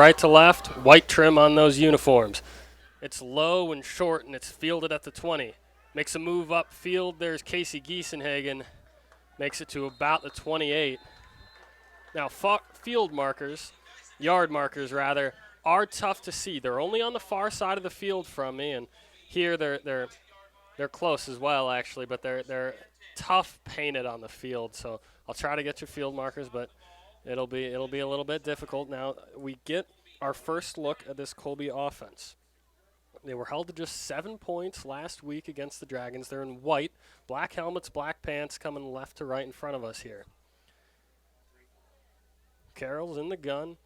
right to left, white trim on those uniforms. It's low and short, and it's fielded at the 20. Makes a move upfield. There's Casey Giesenhagen. Makes it to about the 28. Now, field markers, yard markers rather, are tough to see. They're only on the far side of the field from me, and here they're close as well, actually, but they're tough painted on the field. So I'll try to get your field markers, but it'll be a little bit difficult. Now we get our first look at this Colby offense. They were held to just 7 points last week against the Dragons. They're in white, black helmets, black pants, coming left to right in front of us here. Carroll's in the gun,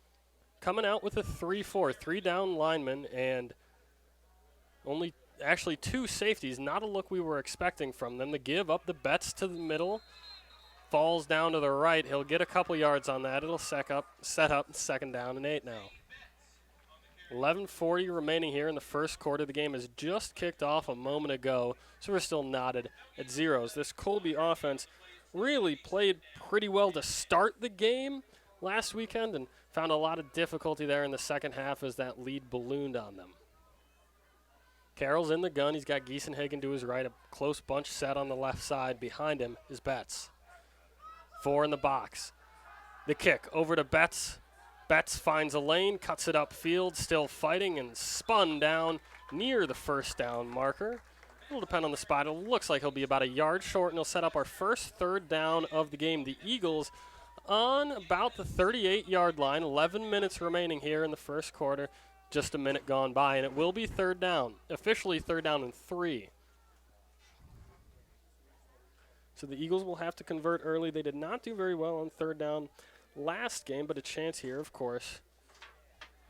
coming out with a 3-4, 3 down linemen, and only actually 2 safeties. Not a look we were expecting from them. The give up the Betts to the middle, falls down to the right. He'll get a couple yards on that. It'll set up second down and 8 now. 11:40 remaining here in the first quarter. The game has just kicked off a moment ago, so we're still knotted at zeros. This Colby offense really played pretty well to start the game last weekend and found a lot of difficulty there in the second half as that lead ballooned on them. Carroll's in the gun. He's got Giesenhagen to his right, a close bunch set on the left side. Behind him is Betts. 4 in the box. The kick over to Betts. Betts finds a lane, cuts it upfield, still fighting, and spun down near the first down marker. It'll depend on the spot. It looks like he'll be about a yard short, and he'll set up our first third down of the game. The Eagles on about the 38-yard line. 11 minutes remaining here in the first quarter. Just a minute gone by, and it will be third down. Officially third down and 3. So the Eagles will have to convert early. They did not do very well on third down last game, but a chance here, of course,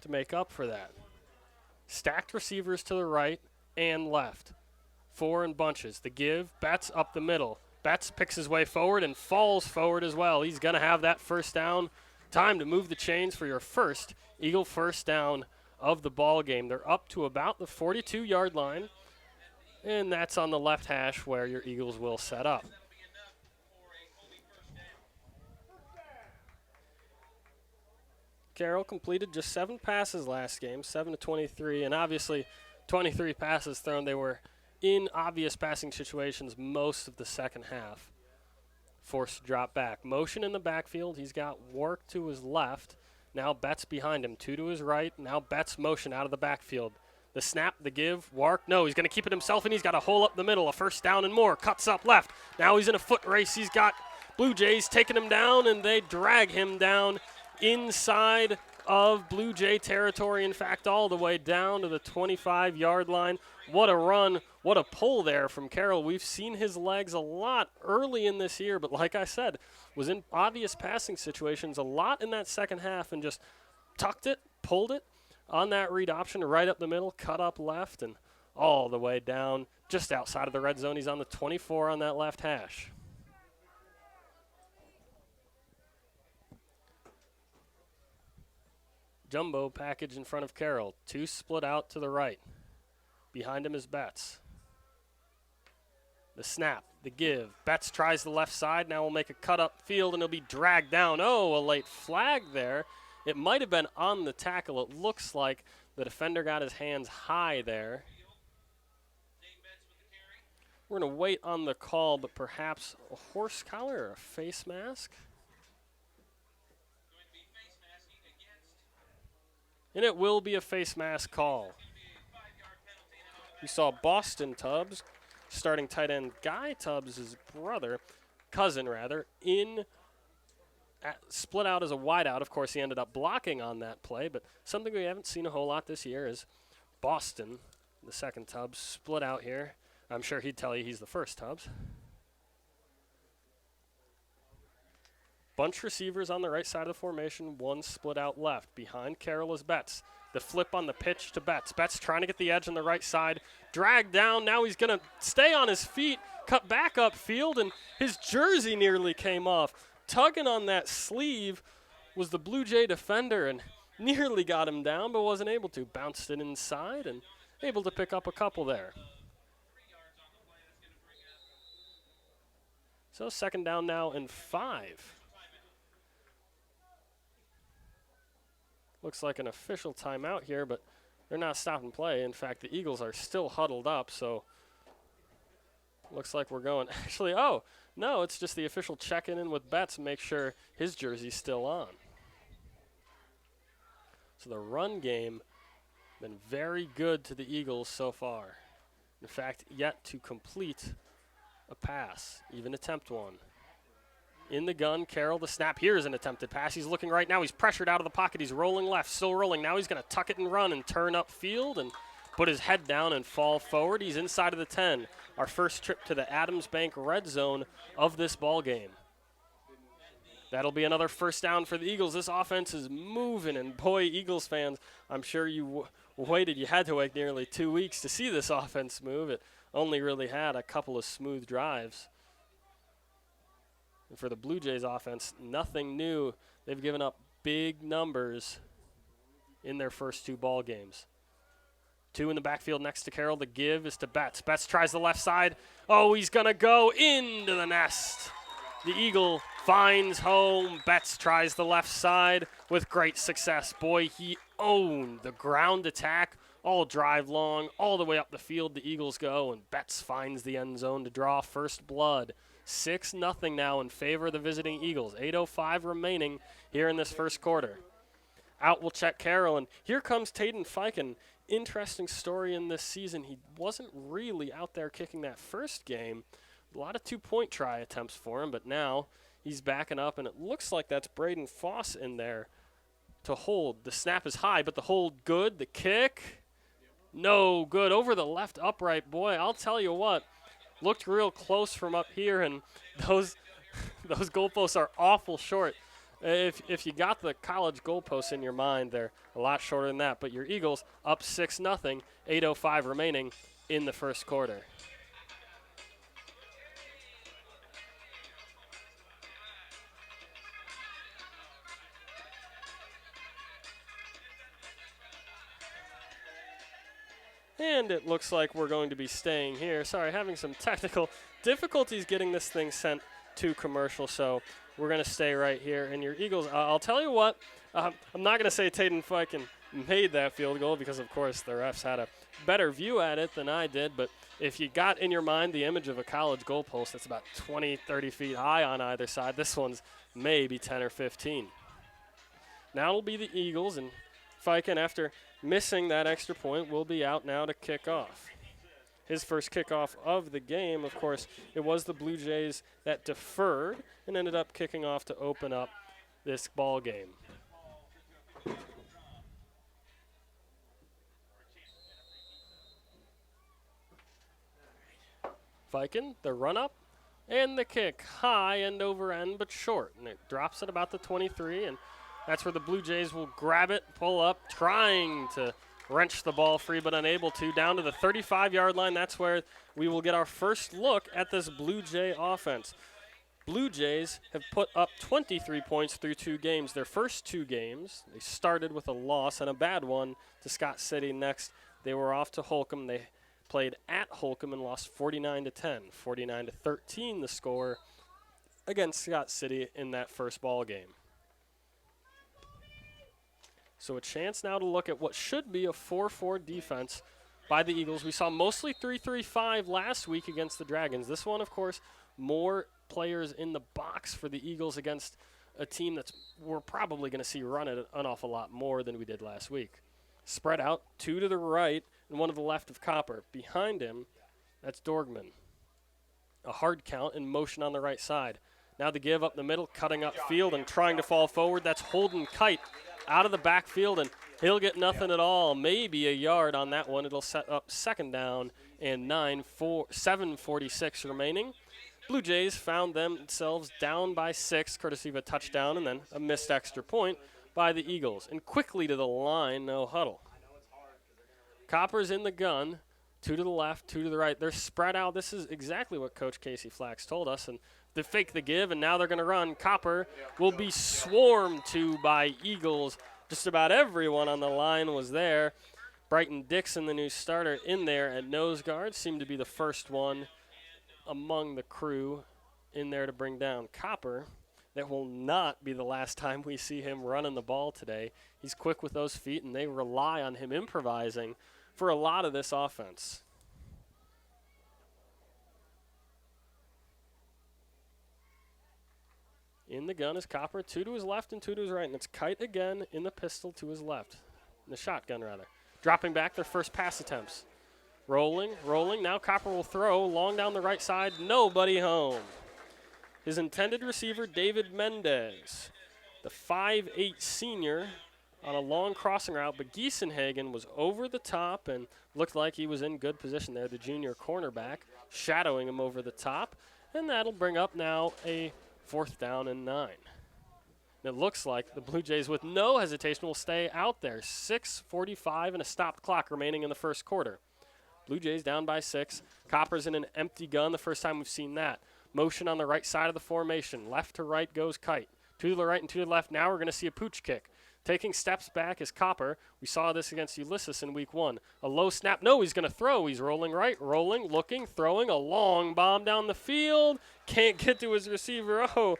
to make up for that. Stacked receivers to the right and left. 4 in bunches. The give, Betts up the middle. Betts picks his way forward and falls forward as well. He's going to have that first down. Time to move the chains for your first Eagle first down of the ball game. They're up to about the 42-yard line, and that's on the left hash where your Eagles will set up. Carroll completed just 7 passes last game, 7 to 23, and obviously 23 passes thrown. They were in obvious passing situations most of the second half. Forced to drop back. Motion in the backfield. He's got Wark to his left. Now Betts behind him. 2 to his right. Now Betts motion out of the backfield. The snap, the give, Wark. No, he's going to keep it himself, and he's got a hole up the middle. A first down and more. Cuts up left. Now he's in a foot race. He's got Blue Jays taking him down, and they drag him down inside of Blue Jay territory, in fact, all the way down to the 25-yard line. What a run, what a pull there from Carroll. We've seen his legs a lot early in this year, but like I said, was in obvious passing situations a lot in that second half and just tucked it, pulled it on that read option right up the middle, cut up left, and all the way down just outside of the red zone. He's on the 24 on that left hash. Jumbo package in front of Carroll. 2 split out to the right. Behind him is Betts. The snap, the give. Betts tries the left side. Now we'll make a cut up field, and he'll be dragged down. Oh, a late flag there. It might have been on the tackle. It looks like the defender got his hands high there. We're going to wait on the call, but perhaps a horse collar or a face mask? And it will be a face mask call. We saw Boston Tubbs, starting tight end Guy Tubbs' cousin, split out as a wideout. Of course, he ended up blocking on that play, but something we haven't seen a whole lot this year is Boston, the second Tubbs, split out here. I'm sure he'd tell you he's the first Tubbs. Bunch receivers on the right side of the formation, 1 split out left. Behind Carroll is Betts. The flip on the pitch to Betts. Betts trying to get the edge on the right side. Dragged down. Now he's going to stay on his feet, cut back upfield, and his jersey nearly came off. Tugging on that sleeve was the Blue Jay defender and nearly got him down, but wasn't able to. Bounced it inside and able to pick up a couple there. So second down now and 5. Looks like an official timeout here, but they're not stopping play. In fact, the Eagles are still huddled up, so looks like we're going. Actually, oh, no, it's just the official checking in with Betts, make sure his jersey's still on. So the run game been very good to the Eagles so far. In fact, yet to complete a pass, even attempt one. In the gun, Carroll, the snap. Here's an attempted pass. He's looking right now. He's pressured out of the pocket. He's rolling left, still rolling. Now he's going to tuck it and run and turn upfield and put his head down and fall forward. He's inside of the 10. Our first trip to the Adams Bank red zone of this ball game. That'll be another first down for the Eagles. This offense is moving, and boy, Eagles fans, I'm sure you waited. You had to wait nearly 2 weeks to see this offense move. It only really had a couple of smooth drives. And for the Blue Jays offense, nothing new. They've given up big numbers in their first 2 ball games. 2 in the backfield next to Carroll. The give is to Betts. Betts tries the left side. Oh, he's going to go into the nest. The Eagle finds home. Betts tries the left side with great success. Boy, he owned the ground attack all drive long, all the way up the field. The Eagles go, and Betts finds the end zone to draw first blood. 6-0 now in favor of the visiting Eagles. 8:05 remaining here in this first quarter. Out will check Carroll, and here comes Taden Fiken. Interesting story in this season. He wasn't really out there kicking that first game. A lot of 2-point try attempts for him, but now he's backing up, and it looks like that's Braden Foss in there to hold. The snap is high, but the hold good. The kick, no good. Over the left upright. Boy, I'll tell you what. Looked real close from up here, and those goalposts are awful short. If you got the college goalposts in your mind, they're a lot shorter than that. But your Eagles up 6-0, 8:05 remaining in the first quarter. And it looks like we're going to be staying here. Sorry, having some technical difficulties getting this thing sent to commercial, so we're going to stay right here. And your Eagles, I'll tell you what, I'm not going to say Taden Fiken made that field goal because, of course, the refs had a better view at it than I did. But if you got in your mind the image of a college goalpost that's about 20, 30 feet high on either side, this one's maybe 10 or 15. Now it'll be the Eagles, and Fiken, after missing that extra point, will be out now to kick off. His first kickoff of the game, of course, it was the Blue Jays that deferred and ended up kicking off to open up this ball game. Fiken, the run-up, and the kick. High and over end, but short. And it drops at about the 23, and that's where the Blue Jays will grab it, pull up, trying to wrench the ball free, but unable to. Down to the 35-yard line. That's where we will get our first look at this Blue Jay offense. Blue Jays have put up 23 points through 2 games. Their first 2 games, they started with a loss and a bad one to Scott City. Next, they were off to Holcomb. They played at Holcomb and lost 49-10. 49-13 the score against Scott City in that first ball game. So a chance now to look at what should be a 4-4 defense by the Eagles. We saw mostly 3-3-5 last week against the Dragons. This one, of course, more players in the box for the Eagles against a team that's we're probably going to see run it an awful lot more than we did last week. Spread out, 2 to the right and 1 to the left of Copper. Behind him, that's Dorgman. A hard count in motion on the right side. Now the give up the middle, cutting up field and trying to fall forward. That's Holden Kite out of the backfield, and he'll get nothing at all. Maybe a yard on that one. It'll set up second down and 7:46 remaining. Blue Jays found themselves down by 6, courtesy of a touchdown and then a missed extra point by the Eagles. And quickly to the line, no huddle. Copper's in the gun, 2 to the left, 2 to the right. They're spread out. This is exactly what Coach Casey Flax told us. And they fake the give, and now they're going to run. Copper will be swarmed to by Eagles. Just about everyone on the line was there. Brighton Dixon, the new starter, in there at nose guard, seemed to be the first one among the crew in there to bring down Copper. that will not be the last time we see him running the ball today. He's quick with those feet, and they rely on him improvising for a lot of this offense. In the gun is Copper, 2 to his left and 2 to his right, and it's Kite again in the pistol to his left. In the shotgun, rather. Dropping back their first pass attempts. Rolling. Now Copper will throw long down the right side. Nobody home. His intended receiver, David Mendez, the 5'8 senior, on a long crossing route, but Giesenhagen was over the top and looked like he was in good position there, the junior cornerback, shadowing him over the top, and that'll bring up now a 4th down and 9. And it looks like the Blue Jays, with no hesitation, will stay out there. 6:45 and a stopped clock remaining in the first quarter. Blue Jays down by 6. Copper's in an empty gun, the first time we've seen that. Motion on the right side of the formation. Left to right goes Kite. 2 to the right and 2 to the left. Now we're going to see a pooch kick. Taking steps back is Copper. We saw this against Ulysses in week 1. A low snap. No, he's going to throw. He's rolling right, rolling, looking, throwing. A long bomb down the field. Can't get to his receiver. Oh,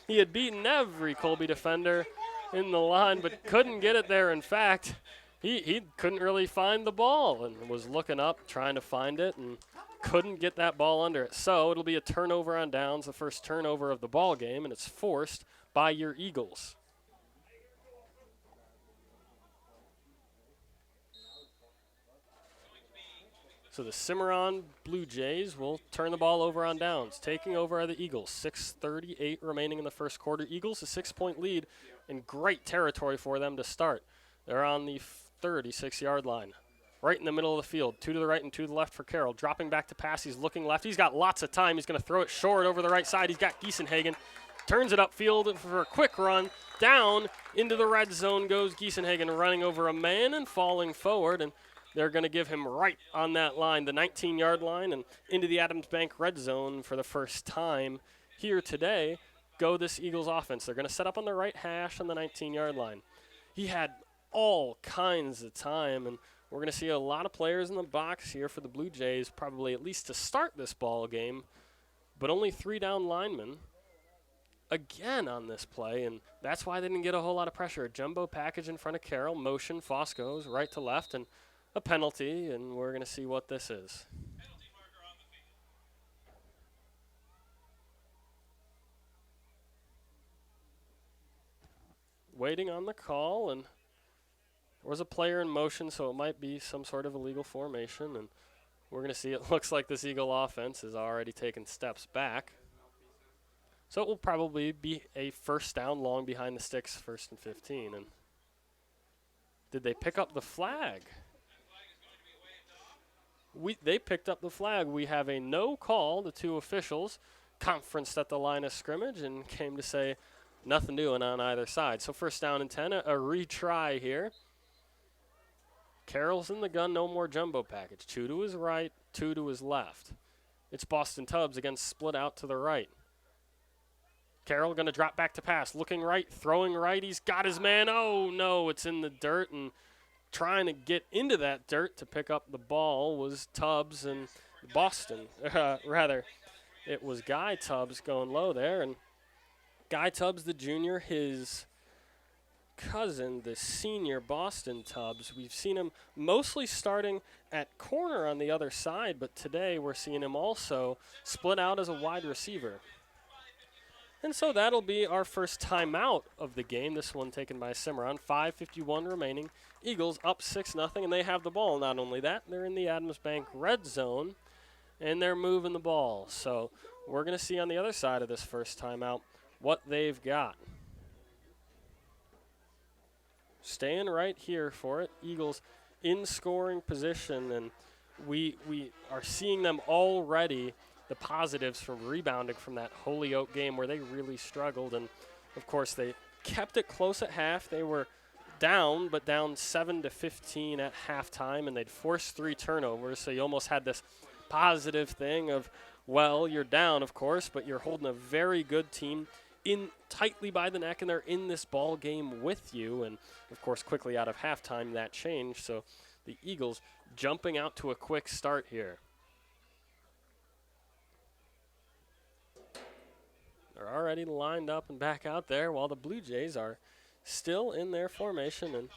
he had beaten every Colby defender in the line, but couldn't get it there. In fact, he couldn't really find the ball and was looking up, trying to find it, and couldn't get that ball under it. So it'll be a turnover on downs, the first turnover of the ball game, and it's forced by your Eagles. So the Cimarron BlueJays will turn the ball over on downs. Taking over are the Eagles. 6:38 remaining in the first quarter. Eagles a 6-point lead and great territory for them to start. They're on the 36-yard line. Right in the middle of the field. 2 to the right and 2 to the left for Carroll. Dropping back to pass. He's looking left. He's got lots of time. He's going to throw it short over the right side. He's got Giesenhagen. Turns it upfield for a quick run. Down into the red zone goes Giesenhagen, running over a man and falling forward. And they're going to give him right on that line, the 19-yard line, and into the Adams Bank red zone for the first time here today. Go this Eagles offense. They're going to set up on the right hash on the 19-yard line. He had all kinds of time, and we're going to see a lot of players in the box here for the Blue Jays, probably at least to start this ball game, but only 3 down linemen again on this play, and that's why they didn't get a whole lot of pressure. A jumbo package in front of Carroll, motion, Fosco's right to left, and a penalty, and we're going to see what this is. Waiting on the call, and there was a player in motion, so it might be some sort of illegal formation, and we're going to see it looks like this Eagle offense has already taken steps back. So it will probably be a first down long behind the sticks, 1st and 15. And did they pick up the flag? They picked up the flag. We have a no call. The 2 officials conferenced at the line of scrimmage and came to say nothing doing on either side. So 1st down and 10, a retry here. Carroll's in the gun, no more jumbo package. 2 to his right, 2 to his left. It's Boston Tubbs again, split out to the right. Carroll going to drop back to pass, looking right, throwing right. He's got his man. Oh, no, it's in the dirt, and trying to get into that dirt to pick up the ball was Tubbs and Boston. Rather, it was Guy Tubbs going low there, and Guy Tubbs, the junior, his cousin, the senior Boston Tubbs. We've seen him mostly starting at corner on the other side, but today we're seeing him also split out as a wide receiver. And so that'll be our first timeout of the game, this one taken by Cimarron. 5:51 remaining. Eagles up 6-0, and they have the ball. Not only that, they're in the Adams Bank red zone, and they're moving the ball. So we're going to see on the other side of this first timeout what they've got. Staying right here for it. Eagles in scoring position, and we are seeing them already, the positives from rebounding from that Holyoke game where they really struggled. And, of course, they kept it close at half. They were down, but down 7-15 at halftime, and they'd forced 3 turnovers. So you almost had this positive thing of, well, you're down, of course, but you're holding a very good team in tightly by the neck, and they're in this ball game with you. And, of course, quickly out of halftime, that changed. So the Eagles jumping out to a quick start here. They're already lined up and back out there while the Blue Jays are still in their formation, and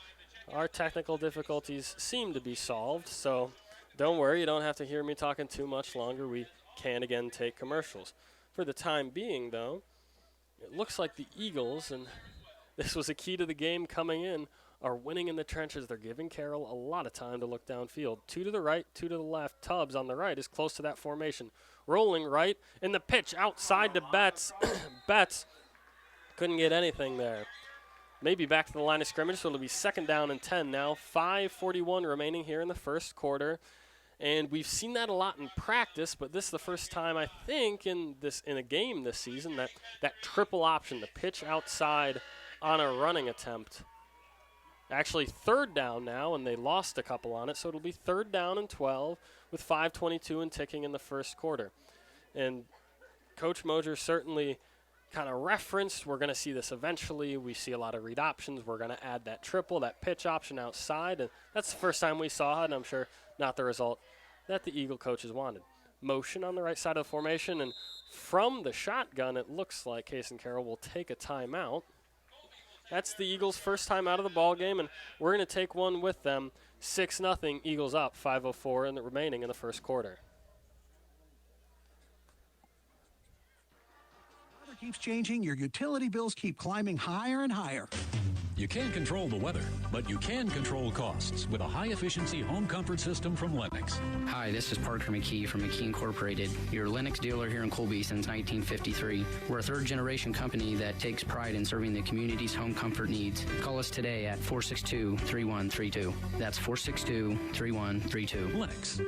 our technical difficulties seem to be solved. So don't worry, you don't have to hear me talking too much longer. We can again take commercials. For the time being, though, it looks like the Eagles, and this was a key to the game coming in, are winning in the trenches. They're giving Carroll a lot of time to look downfield. 2 to the right, 2 to the left. Tubbs on the right is close to that formation. Rolling right, and the pitch outside to Betts. Betts couldn't get anything there. Maybe back to the line of scrimmage, so it'll be 2nd down and 10 now. 5:41 remaining here in the first quarter. And we've seen that a lot in practice, but this is the first time, I think, in a game this season that triple option, the pitch outside on a running attempt. Actually 3rd down now, and they lost a couple on it, so it'll be 3rd down and 12 with 5:22 and ticking in the first quarter. And Coach Moser certainly kind of referenced, we're going to see this eventually. We see a lot of read options. We're going to add that triple, that pitch option outside, and that's the first time we saw it, and I'm sure not the result that the Eagle coaches wanted. Motion on the right side of the formation, and from the shotgun, it looks like Case and Carroll will take a timeout. That's the Eagles' first time out of the ball game, and we're going to take one with them. 6-0, Eagles up, 5:04 in the remaining in the first quarter. Weather keeps changing, your utility bills keep climbing higher and higher. You can't control the weather, but you can control costs with a high-efficiency home comfort system from Lennox. Hi, this is Parker McKee from McKee Incorporated, your Lennox dealer here in Colby since 1953. We're a third-generation company that takes pride in serving the community's home comfort needs. Call us today at 462-3132. That's 462-3132. Lennox,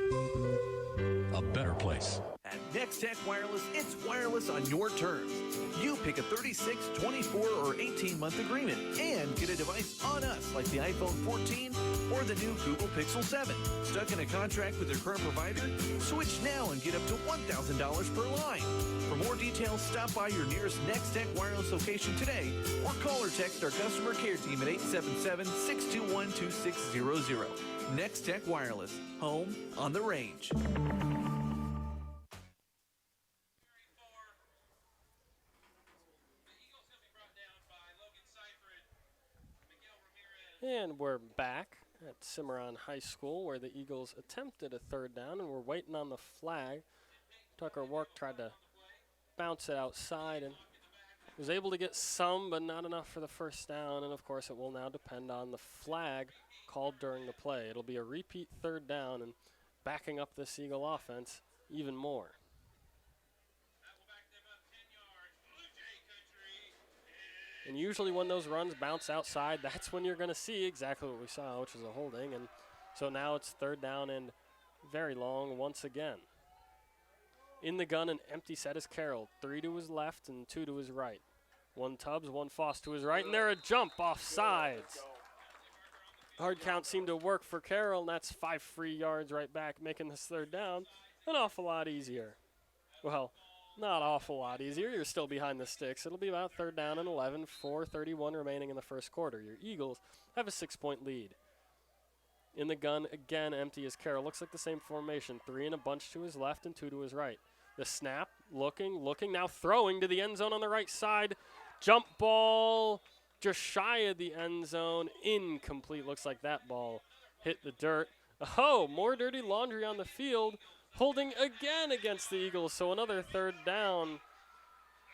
a better place. At Next Tech Wireless, it's wireless on your terms. You pick a 36, 24, or 18-month agreement and get a device on us like the iPhone 14 or the new Google Pixel 7. Stuck in a contract with your current provider? Switch now and get up to $1,000 per line. For more details, stop by your nearest Next Tech Wireless location today or call or text our customer care team at 877-621-2600. Next Tech Wireless, home on the range. And we're back at Cimarron High School where the Eagles attempted a 3rd down, and we're waiting on the flag. Tucker Work tried to bounce it outside and was able to get some, but not enough for the 1st down. And, of course, it will now depend on the flag called during the play. It'll be a repeat 3rd down and backing up this Eagle offense even more. And usually when those runs bounce outside, that's when you're going to see exactly what we saw, which was a holding. And so now it's 3rd down and very long once again. In the gun, an empty set is Carroll. 3 to his left and 2 to his right. 1 Tubbs, 1 Foss to his right, and they're a jump off sides. Hard count seemed to work for Carroll, and that's 5 free yards right back, making this 3rd down an awful lot easier. Well, not awful lot easier. You're still behind the sticks. It'll be about 3rd down and 11, 4:31 remaining in the first quarter. Your Eagles have a 6-point lead. In the gun, again, empty as Carroll. Looks like the same formation. 3 in a bunch to his left and 2 to his right. The snap, looking, now throwing to the end zone on the right side. Jump ball just shy of the end zone. Incomplete. Looks like that ball hit the dirt. Oh, more dirty laundry on the field. Holding again against the Eagles, so another 3rd down,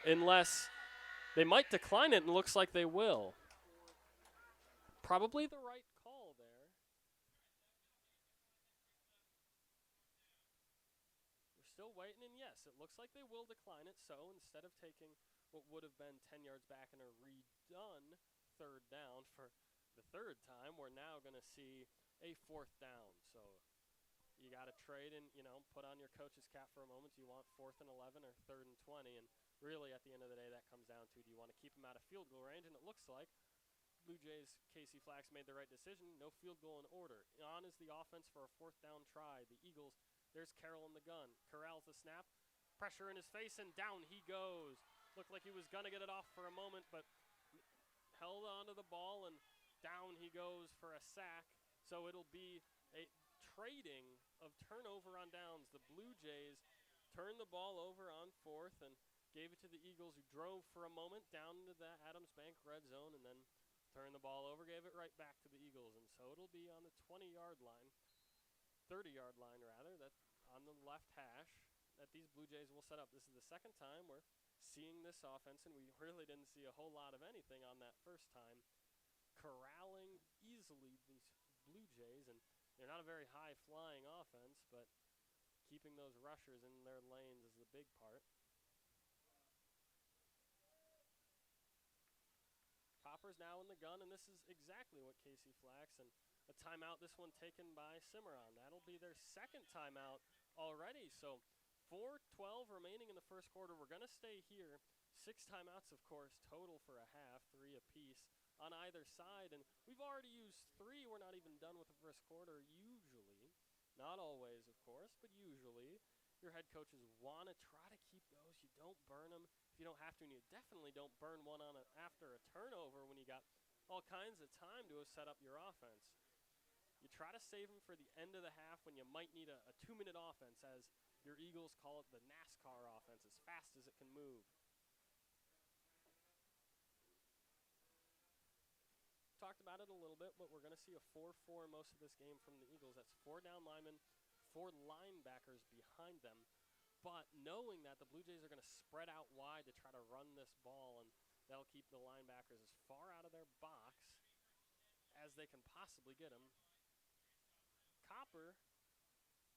unless they might decline it, and looks like they will. Probably the right call there. We're still waiting, and yes, it looks like they will decline it, so instead of taking what would have been 10 yards back and a redone 3rd down for the 3rd time, we're now going to see a 4th down, so you got to trade and, put on your coach's cap for a moment. Do you want 4th and 11 or 3rd and 20? And really, at the end of the day, that comes down to, do you want to keep them out of field goal range? And it looks like Blue Jays, Casey Flax made the right decision. No field goal in order. On is the offense for a 4th down try. The Eagles, there's Carroll in the gun. Corrals the snap. Pressure in his face, and down he goes. Looked like he was going to get it off for a moment, but held onto the ball, and down he goes for a sack. So it'll be a trading of turnover on downs. The Blue Jays turn the ball over on 4th and gave it to the Eagles, who drove for a moment down into the Adams Bank red zone and then turned the ball over, gave it right back to the Eagles. And so it'll be on the 20-yard line, 30-yard line rather, that on the left hash that these Blue Jays will set up. This is the second time we're seeing this offense, and we really didn't see a whole lot of anything on that first time. Corralling easily these Blue Jays, and they're not a very high-flying offense, but keeping those rushers in their lanes is the big part. Copper's now in the gun, and this is exactly what Casey flags, and a timeout, this one taken by Cimarron. That'll be their second timeout already, so 4:12 remaining in the first quarter. We're going to stay here. 6 timeouts, of course, total for a half, 3 apiece on either side, and we've already used 3. We're not even done with the first quarter. Usually, not always, of course, but usually, your head coaches want to try to keep those. You don't burn them if you don't have to, and you definitely don't burn one on after a turnover when you got all kinds of time to have set up your offense. You try to save them for the end of the half when you might need a 2-minute offense, as your Eagles call it, the NASCAR offense, as fast as it can move. Talked about it a little bit, but we're going to see a 4-4 most of this game from the Eagles. That's 4 down linemen, 4 linebackers behind them. But knowing that the Blue Jays are going to spread out wide to try to run this ball, and that'll keep the linebackers as far out of their box as they can possibly get them. Copper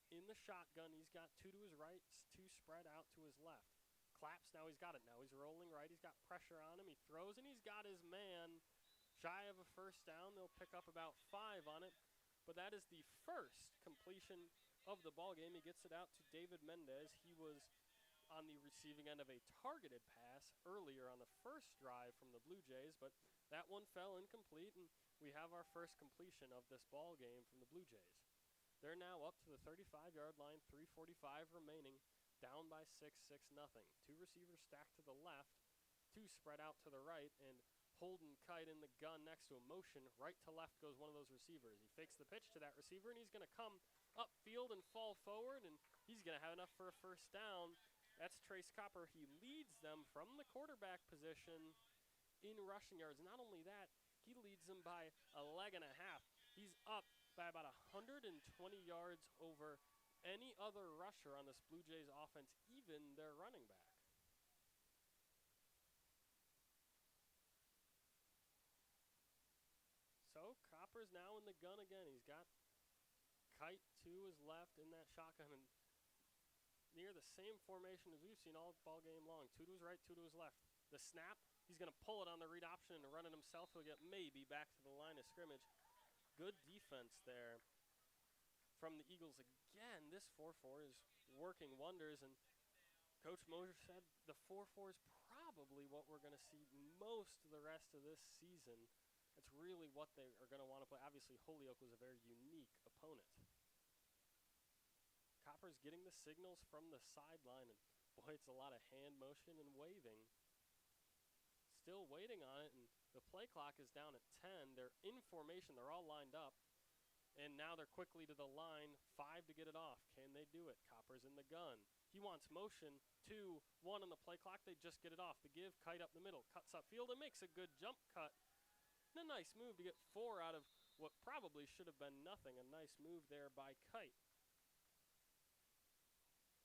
in the shotgun. He's got 2 to his right, 2 spread out to his left. Claps, now he's got it. Now he's rolling right. He's got pressure on him. He throws, and he's got his man. Shy of a first down. They'll pick up about 5 on it. But that is the first completion of the ball game. He gets it out to David Mendez. He was on the receiving end of a targeted pass earlier on the first drive from the Blue Jays, but that one fell incomplete, and we have our first completion of this ball game from the Blue Jays. They're now up to the 35-yard line, 3:45 remaining, down by 6-6-0. 2 receivers stacked to the left, 2 spread out to the right, and Holden Kite in the gun next to a motion. Right to left goes one of those receivers. He fakes the pitch to that receiver, and he's going to come upfield and fall forward, and he's going to have enough for a first down. That's Trace Copper. He leads them from the quarterback position in rushing yards. Not only that, he leads them by a leg and a half. He's up by about 120 yards over any other rusher on this Blue Jays offense, even their running back. So Copper's now in the gun again. He's got Kite to his left in that shotgun, and near the same formation as we've seen all ball game long. 2 to his right, 2 to his left. The snap, he's going to pull it on the read option and run it himself. He'll get maybe back to the line of scrimmage. Good defense there from the Eagles again. This 4-4 is working wonders, and Coach Mosier said the 4-4 is probably what we're going to see most of the rest of this season. It's really what they are going to want to play. Obviously, Holyoke was a very unique opponent. Copper's getting the signals from the sideline, and boy, it's a lot of hand motion and waving. Still waiting on it, and the play clock is down at 10. They're in formation. They're all lined up, and now they're quickly to the line. 5 to get it off. Can they do it? Copper's in the gun. He wants motion. 2, 1 on the play clock. They just get it off. The give, Kite up the middle. Cuts upfield and makes a good jump cut. And a nice move to get 4 out of what probably should have been nothing. A nice move there by Kite.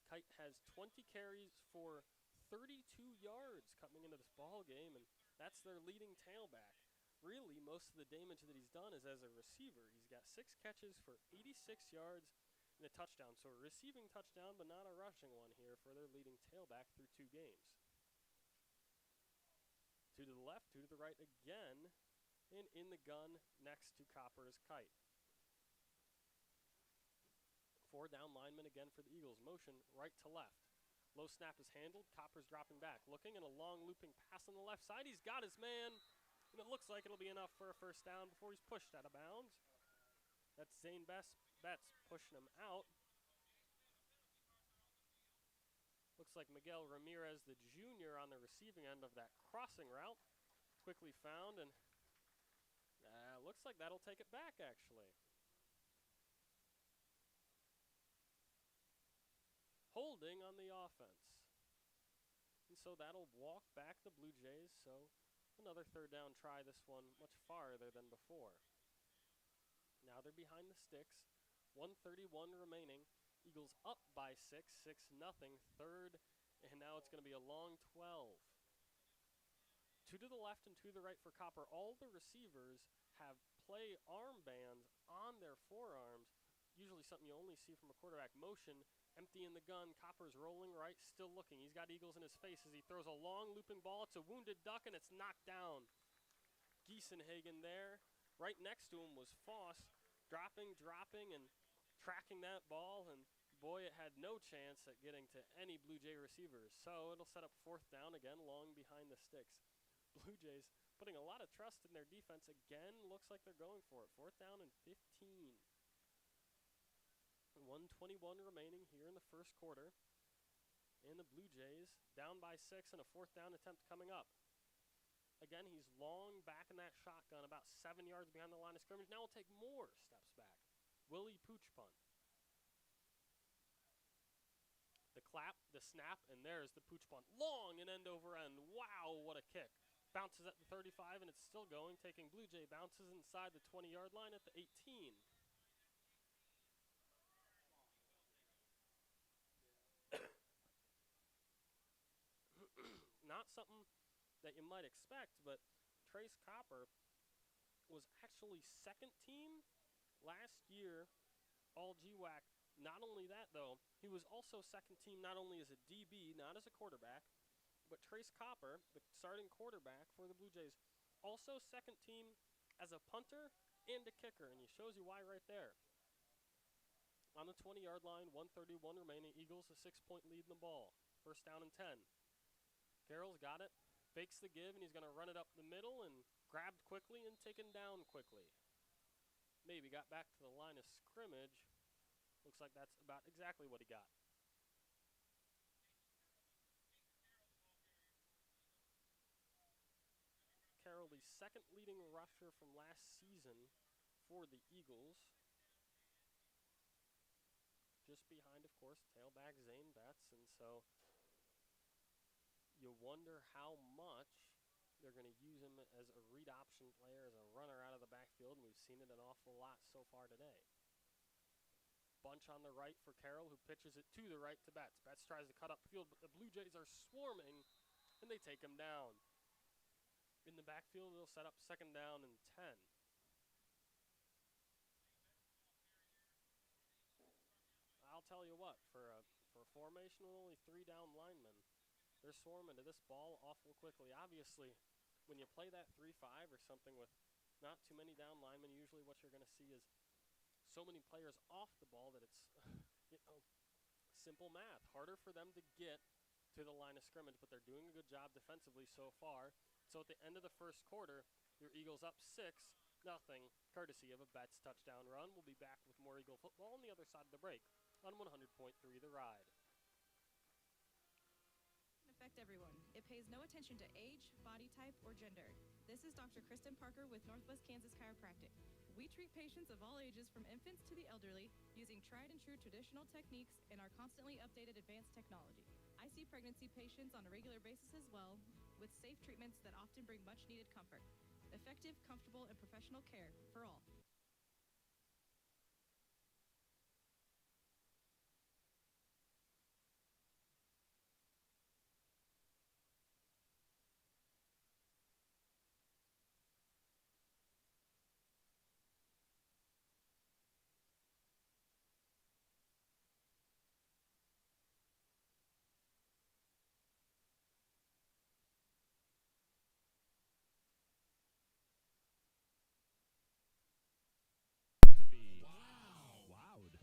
Kite has 20 carries for 32 yards coming into this ball game, and that's their leading tailback. Really, most of the damage that he's done is as a receiver. He's got 6 catches for 86 yards and a touchdown. So a receiving touchdown, but not a rushing one here for their leading tailback through 2 games. 2 to the left, 2 to the right again, and in the gun next to Copper's Kite. 4 down linemen again for the Eagles. Motion right to left. Low snap is handled. Copper's dropping back. Looking, and a long looping pass on the left side. He's got his man, and it looks like it'll be enough for a first down before he's pushed out of bounds. That's Zane Betts pushing him out. Looks like Miguel Ramirez, the junior, on the receiving end of that crossing route. Quickly found, and looks like that'll take it back, actually. Holding on the offense. And so that'll walk back the Blue Jays. So another third down try, this one much farther than before. Now they're behind the sticks. 1:31 remaining. Eagles up by 6-0, third, and now it's going to be a long 12. 2 to the left and 2 to the right for Copper. All the receivers have play armbands on their forearms, usually something you only see from a quarterback. Motion, empty in the gun. Copper's rolling right, still looking. He's got Eagles in his face as he throws a long looping ball. It's a wounded duck, and it's knocked down. Giesenhagen there. Right next to him was Foss, dropping, and tracking that ball, and boy, it had no chance at getting to any Blue Jay receivers. So it'll set up fourth down again, long behind the sticks. Blue Jays putting a lot of trust in their defense again. Looks like they're going for it. Fourth down and 15. 1:21 remaining here in the first quarter. And the Blue Jays down by 6 and a fourth down attempt coming up. Again, he's long back in that shotgun, about 7 yards behind the line of scrimmage. Now we'll take more steps back. Willie Pooch punt. The clap, the snap, and there's the Pooch punt. Long and end over end. Wow, what a kick. Bounces at the 35, and it's still going, taking Blue Jay bounces inside the 20-yard line at the 18. Not something that you might expect, but Trace Copper was actually second team last year, all GWAC. Not only that, though, he was also second team not only as a DB, not as a quarterback, but Trace Copper, the starting quarterback for the Blue Jays, also second team as a punter and a kicker, and he shows you why right there. On the 20-yard line, 1:31 remaining, Eagles a 6-point lead in the ball. First down and 10. Carroll's got it, fakes the give, and he's going to run it up the middle and grabbed quickly and taken down quickly. Maybe got back to the line of scrimmage. Looks like that's about exactly what he got. Carroll, the second leading rusher from last season for the Eagles. Just behind, of course, tailback Zane Betts, and so you wonder how much they're going to use him as a read option player, as a runner out of the backfield, and we've seen it an awful lot so far today. Bunch on the right for Carroll, who pitches it to the right to Betts. Betts tries to cut up field, but the Blue Jays are swarming, and they take him down. In the backfield, they'll set up second down and 10. I'll tell you what, for a formation with only 3 down linemen, they're swarming to this ball awful quickly. Obviously, when you play that 3-5 or something with not too many down linemen, usually what you're going to see is so many players off the ball that it's simple math. Harder for them to get to the line of scrimmage, but they're doing a good job defensively so far. So at the end of the first quarter, your Eagles up 6-0, courtesy of a Betts touchdown run. We'll be back with more Eagle football on the other side of the break on 100.3 The Ride. Affect everyone. It pays no attention to age, body type, or gender. This is Dr. Kristen Parker with Northwest Kansas Chiropractic. We treat patients of all ages from infants to the elderly using tried and true traditional techniques and our constantly updated advanced technology. I see pregnancy patients on a regular basis as well, with safe treatments that often bring much needed comfort. Effective, comfortable, and professional care for all.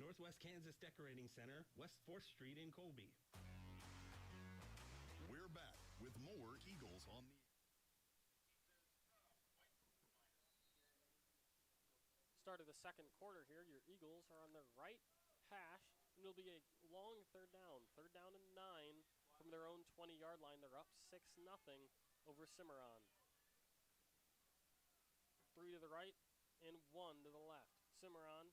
Northwest Kansas Decorating Center, West 4th Street in Colby. We're back with more Eagles on the... Start of the second quarter here, your Eagles are on the right hash, and it'll be a long third down and 9 from their own 20-yard line. They're up 6-0 over Cimarron. 3 to the right and 1 to the left. Cimarron.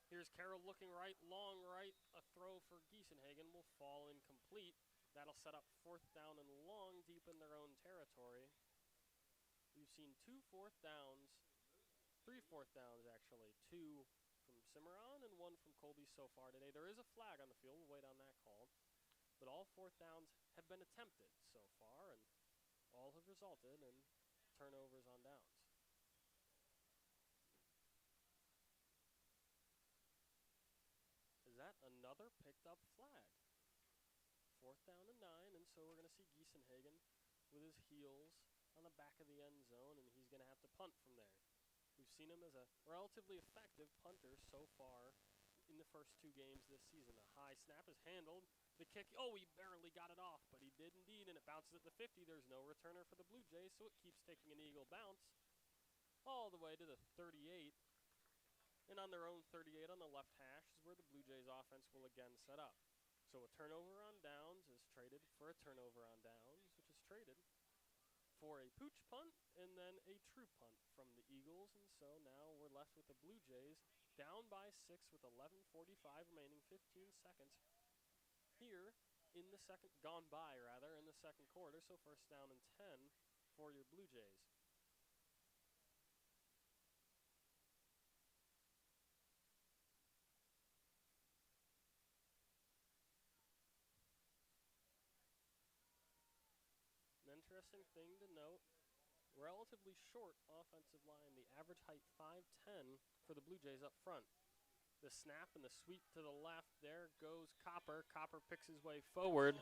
Here's Carroll looking right, long right. A throw for Giesenhagen will fall incomplete. That'll set up 4th down and long deep in their own territory. We've seen 2 4th downs, 3 4th downs actually, 2 from Cimarron and 1 from Colby so far today. There is a flag on the field. We'll wait on that call. But all 4th downs have been attempted so far, and all have resulted in turnovers on downs. Is that another picked up flag? 4th down and 9, and so we're going to see Giesenhagen with his heels on the back of the end zone, and he's going to have to punt from there. We've seen him as a relatively effective punter so far in the first 2 games this season. The high snap is handled. The kick, oh, he barely got it off, but he did indeed, and it bounces at the 50. There's no returner for the Blue Jays, so it keeps taking an Eagle bounce all the way to the 38. And on their own 38 on the left hash is where the Blue Jays offense will again set up. So a turnover on downs is traded for a turnover on downs, which is traded for a pooch punt and then a true punt from the Eagles. And so now we're left with the Blue Jays down by 6 with 11:45 remaining, 15 seconds here in the second, gone by rather, in the second quarter. So 1st down and 10 for your Blue Jays. An interesting thing to note, relatively short offensive line, the average height 5'10" for the Blue Jays up front. The snap and the sweep to the left. There goes Copper. Copper picks his way forward.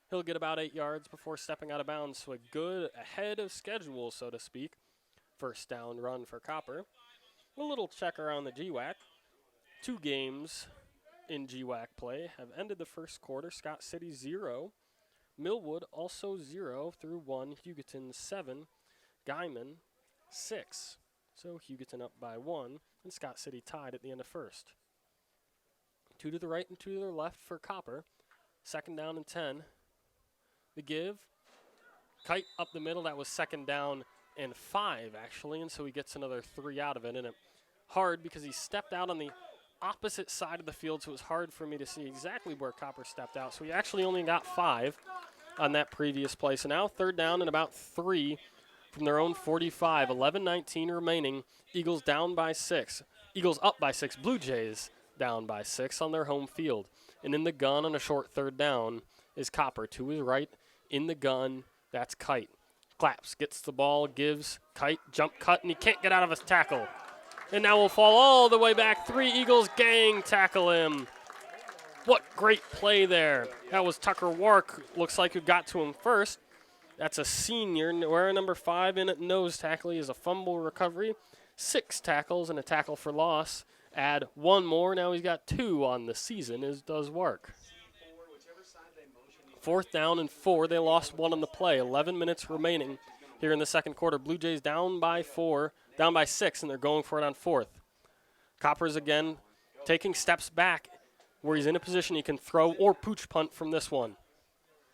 He'll get about 8 yards before stepping out of bounds. So a good ahead of schedule, so to speak. 1st down run for Copper. A little check around the GWAC. 2 games in GWAC play have ended the first quarter. Scott City 0. Millwood also 0 through 1. Hugoton 7. Guyman 6. So Hugoton up by 1. And Scott City tied at the end of first. 2 to the right and 2 to the left for Copper. 2nd down and 10. The give. Kite up the middle. That was 2nd down and 5, actually. And so he gets another 3 out of it. And it hard because he stepped out on the opposite side of the field, so it was hard for me to see exactly where Copper stepped out. So he actually only got 5 on that previous play. So now 3rd down and about 3 from their own 45. 11:19 remaining. Eagles down by 6. Eagles up by 6. Blue Jays down by 6 on their home field. And in the gun on a short 3rd down is Copper. To his right in the gun, that's Kite. Claps, gets the ball, gives Kite, jump cut, and he can't get out of his tackle. And now will fall all the way back. 3 Eagles gang tackle him. What great play there. That was Tucker Wark, looks like, who got to him first. That's a senior, wearing number 5 in at nose tackle. He has a fumble recovery, 6 tackles, and a tackle for loss. Add 1 more. Now he's got 2 on the season, as does Wark. 4th down and 4. They lost 1 on the play. 11 minutes remaining here in the second quarter. Blue Jays down by 6, and they're going for it on 4th. Copper's again taking steps back where he's in a position he can throw or pooch punt from this one.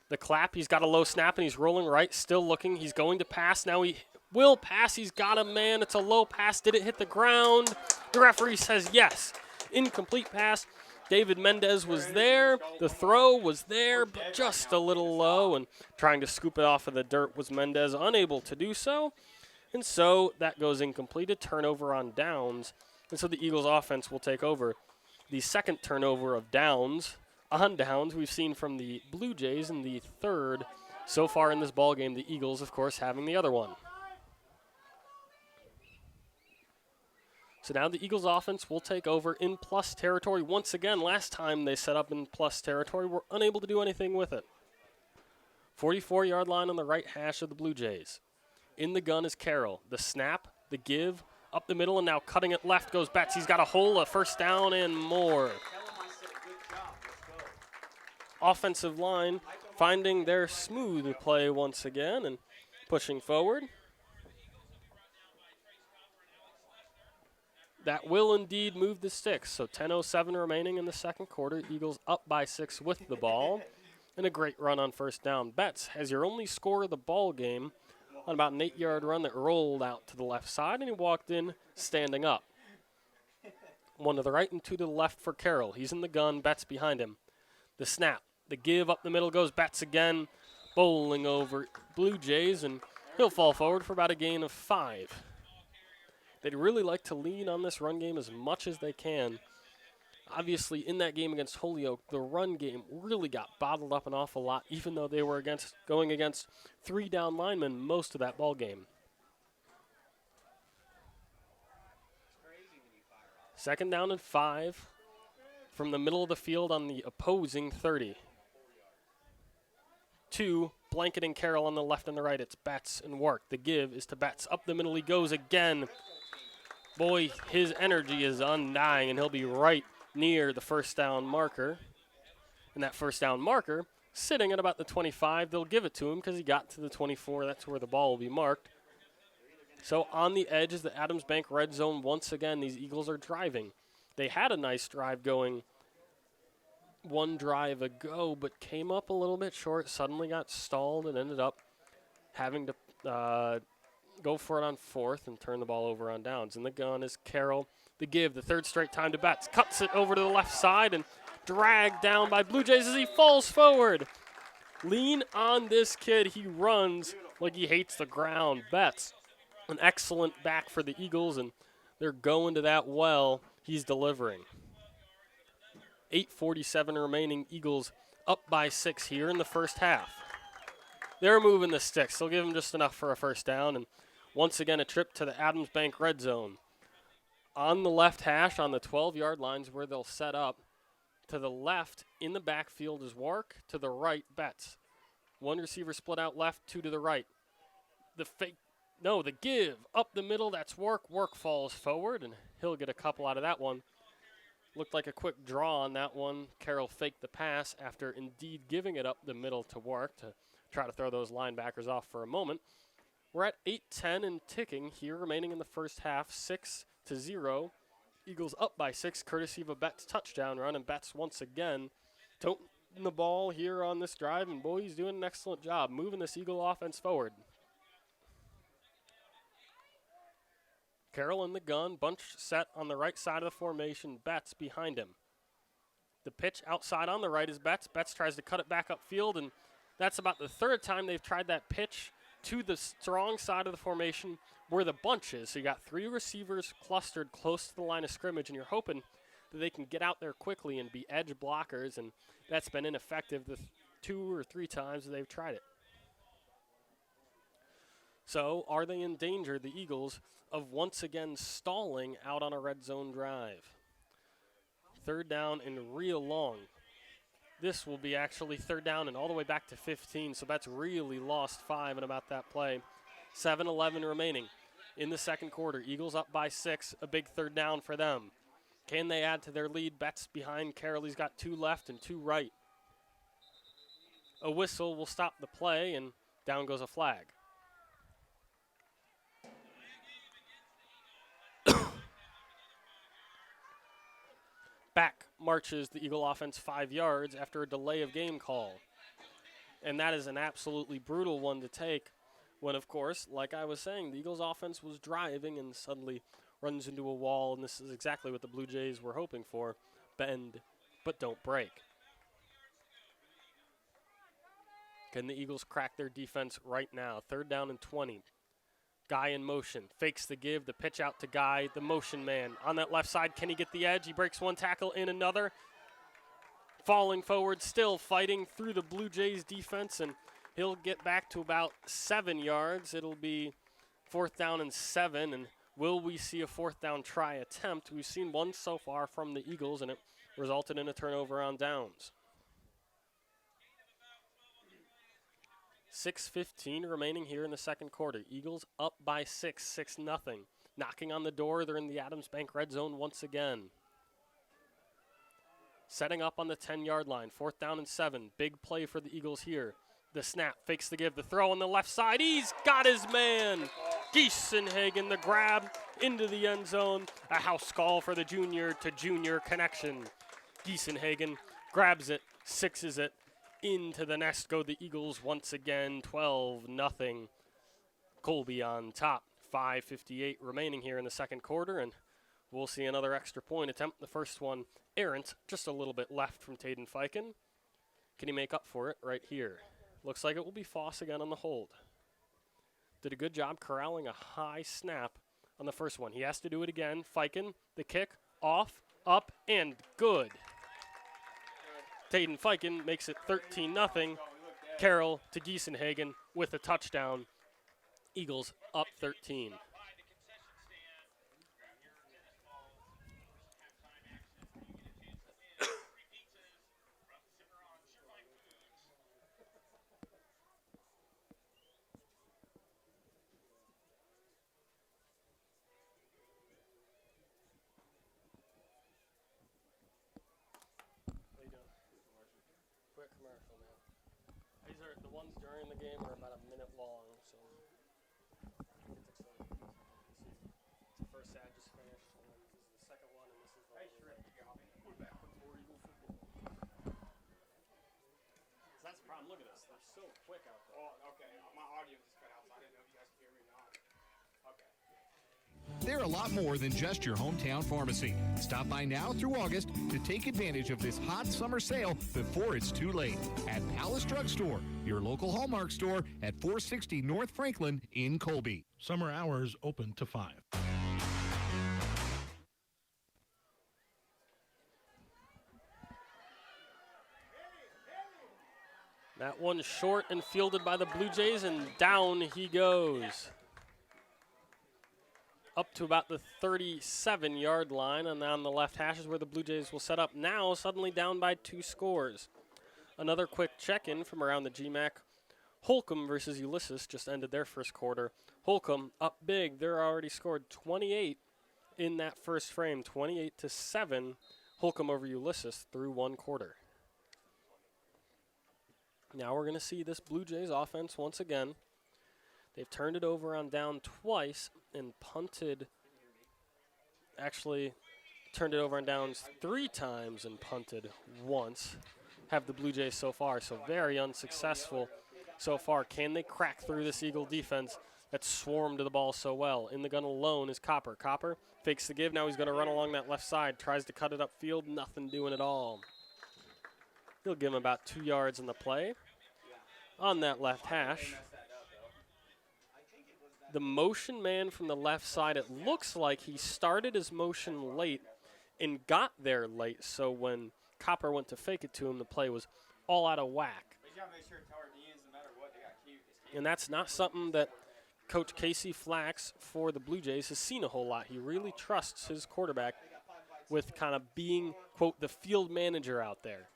The clap, he's got a low snap, and he's rolling right, still looking. He's going to pass. Now he will pass. He's got a man. It's a low pass. Did it hit the ground? The referee says yes. Incomplete pass. David Mendez was there. The throw was there, but just a little low, and trying to scoop it off of the dirt was Mendez, unable to do so. And so that goes incomplete. A turnover on downs. And so the Eagles offense will take over. The second turnover of downs on downs we've seen from the Blue Jays, in the 3rd so far in this ball game. The Eagles, of course, having the other one. So now the Eagles offense will take over in plus territory once again. Last time they set up in plus territory, were unable to do anything with it. 44-yard line on the right hash of the Blue Jays. In the gun is Carroll. The snap, the give, up the middle, and now cutting it left goes Betts. He's got a hole, a 1st down, and more. Offensive line finding their smooth play once again and pushing forward. That will indeed move the sticks. So 10:07 remaining in the second quarter. Eagles up by 6 with the ball. And a great run on 1st down. Betts has your only score of the ball game on about an 8-yard run that rolled out to the left side, and he walked in standing up. 1 to the right and 2 to the left for Carroll. He's in the gun. Betts behind him. The snap. The give up the middle goes Betts again, bowling over Blue Jays, and he'll fall forward for about a gain of 5. They'd really like to lean on this run game as much as they can. Obviously, in that game against Holyoke, the run game really got bottled up an awful lot, even though they were going against 3 down linemen most of that ball game. Second down and 5 from the middle of the field on the opposing 30. 2, blanketing Carroll on the left and the right. It's Betts and Work. The give is to Betts. Up the middle he goes again. Boy, his energy is undying, and he'll be right near the first down marker. And that first down marker, sitting at about the 25, they'll give it to him because he got to the 24. That's where the ball will be marked. So on the edge is the Adams Bank red zone once again. These Eagles are driving. They had a nice drive going one drive ago, but came up a little bit short, suddenly got stalled, and ended up having to go for it on 4th and turn the ball over on downs. And the gun is Carroll. The give, the third straight time to Betts. Cuts it over to the left side and dragged down by Blue Jays as he falls forward. Lean on this kid. He runs like he hates the ground. Betts, an excellent back for the Eagles, and they're going to that well. He's delivering. 8:47 remaining. Eagles up by 6 here in the first half. They're moving the sticks. They'll give them just enough for a first down. And once again, a trip to the Adams Bank red zone. On the left hash, on the 12-yard lines where they'll set up. To the left in the backfield is Wark. To the right, Betts. One receiver split out left, 2 to the right. The give up the middle. That's Wark. Wark falls forward, and he'll get a couple out of that one. Looked like a quick draw on that one. Carroll faked the pass after indeed giving it up the middle to Wark to try to throw those linebackers off for a moment. We're at 8:10 and ticking here, remaining in the first half, 6-0. Eagles up by 6, courtesy of a Betts touchdown run, and Betts once again toting the ball here on this drive, and boy, he's doing an excellent job moving this Eagle offense forward. Carroll in the gun, bunch set on the right side of the formation, Betts behind him. The pitch outside on the right is Betts. Betts tries to cut it back upfield, and that's about the 3rd time they've tried that pitch to the strong side of the formation where the bunch is. So you got 3 receivers clustered close to the line of scrimmage, and you're hoping that they can get out there quickly and be edge blockers, and that's been ineffective the 2 or 3 times that they've tried it. So are they in danger, the Eagles, of once again stalling out on a red zone drive? 3rd down and real long. This will be actually 3rd down and all the way back to 15, so that's really lost 5 in about that play. 7:11 remaining in the second quarter. Eagles up by 6, a big 3rd down for them. Can they add to their lead? Betts behind Carroll. He's got 2 left and 2 right. A whistle will stop the play, and down goes a flag. Back marches the Eagle offense 5 yards after a delay of game call. And that is an absolutely brutal one to take when, of course, like I was saying, the Eagles offense was driving and suddenly runs into a wall, and this is exactly what the Blue Jays were hoping for. Bend, but don't break. Can the Eagles crack their defense right now? 3rd down and 20. Guy in motion, fakes the give, the pitch out to Guy, the motion man. On that left side, can he get the edge? He breaks one tackle in another. Falling forward, still fighting through the Blue Jays defense, and he'll get back to about 7 yards. It'll be 4th down and 7, and will we see a 4th down try attempt? We've seen one so far from the Eagles, and it resulted in a turnover on downs. 6:15 remaining here in the second quarter. Eagles up by 6, 6-0. Knocking on the door, they're in the Adams Bank red zone once again. Setting up on the 10-yard line, 4th down and 7. Big play for the Eagles here. The snap, fakes the give, the throw on the left side. He's got his man. Giesenhagen, the grab into the end zone. A house call for the junior-to-junior connection. Giesenhagen grabs it, sixes it. Into the nest go the Eagles once again, 12-0. Colby on top, 5:58 remaining here in the second quarter, and we'll see another extra point attempt. The first one errant, just a little bit left from Taden Fiken. Can he make up for it right here? Looks like it will be Foss again on the hold. Did a good job corralling a high snap on the first one. He has to do it again. Fiken, the kick, off, up, and good. Taden Fiken makes it 13-0. Carroll to Giesenhagen with a touchdown. Eagles up 13. Quick commercial, man. These are the ones during the game are about a minute long, so it's exciting. It's the first ad just finished, and then this is the second one, and this is the we're back with more Eagle football. So that's the problem. Look at this. They're so quick out there. Oh, okay. My audio just cut out, so I didn't know if you guys could hear me or not. Okay. They're a lot more than just your hometown pharmacy. Stop by now through August to take advantage of this hot summer sale before it's too late at Palace Drugstore, your local Hallmark store at 460 North Franklin in Colby. Summer hours open to 5. That one short and fielded by the Blue Jays, and down he goes. Up to about the 37-yard line, and on the left hash is where the Blue Jays will set up. Now suddenly down by 2 scores. Another quick check-in from around the GMAC. Holcomb versus Ulysses just ended their first quarter. Holcomb up big. They're already scored 28 in that first frame, 28-7. Holcomb over Ulysses through 1 quarter. Now we're going to see this Blue Jays offense once again. They've turned it over on down twice and punted. Actually, turned it over on downs 3 times and punted once. Have the Blue Jays so far, so very unsuccessful so far. Can they crack through this Eagle defense that swarmed the ball so well? In the gun alone is Copper. Copper fakes the give. Now he's going to run along that left side. Tries to cut it upfield. Nothing doing at all. He'll give him about 2 yards in the play on that left hash. The motion man from the left side, it looks like he started his motion late and got there late. So when Copper went to fake it to him, the play was all out of whack. And that's not something that Coach Casey Flax for the Blue Jays has seen a whole lot. He really trusts his quarterback with kind of being, quote, the field manager out there.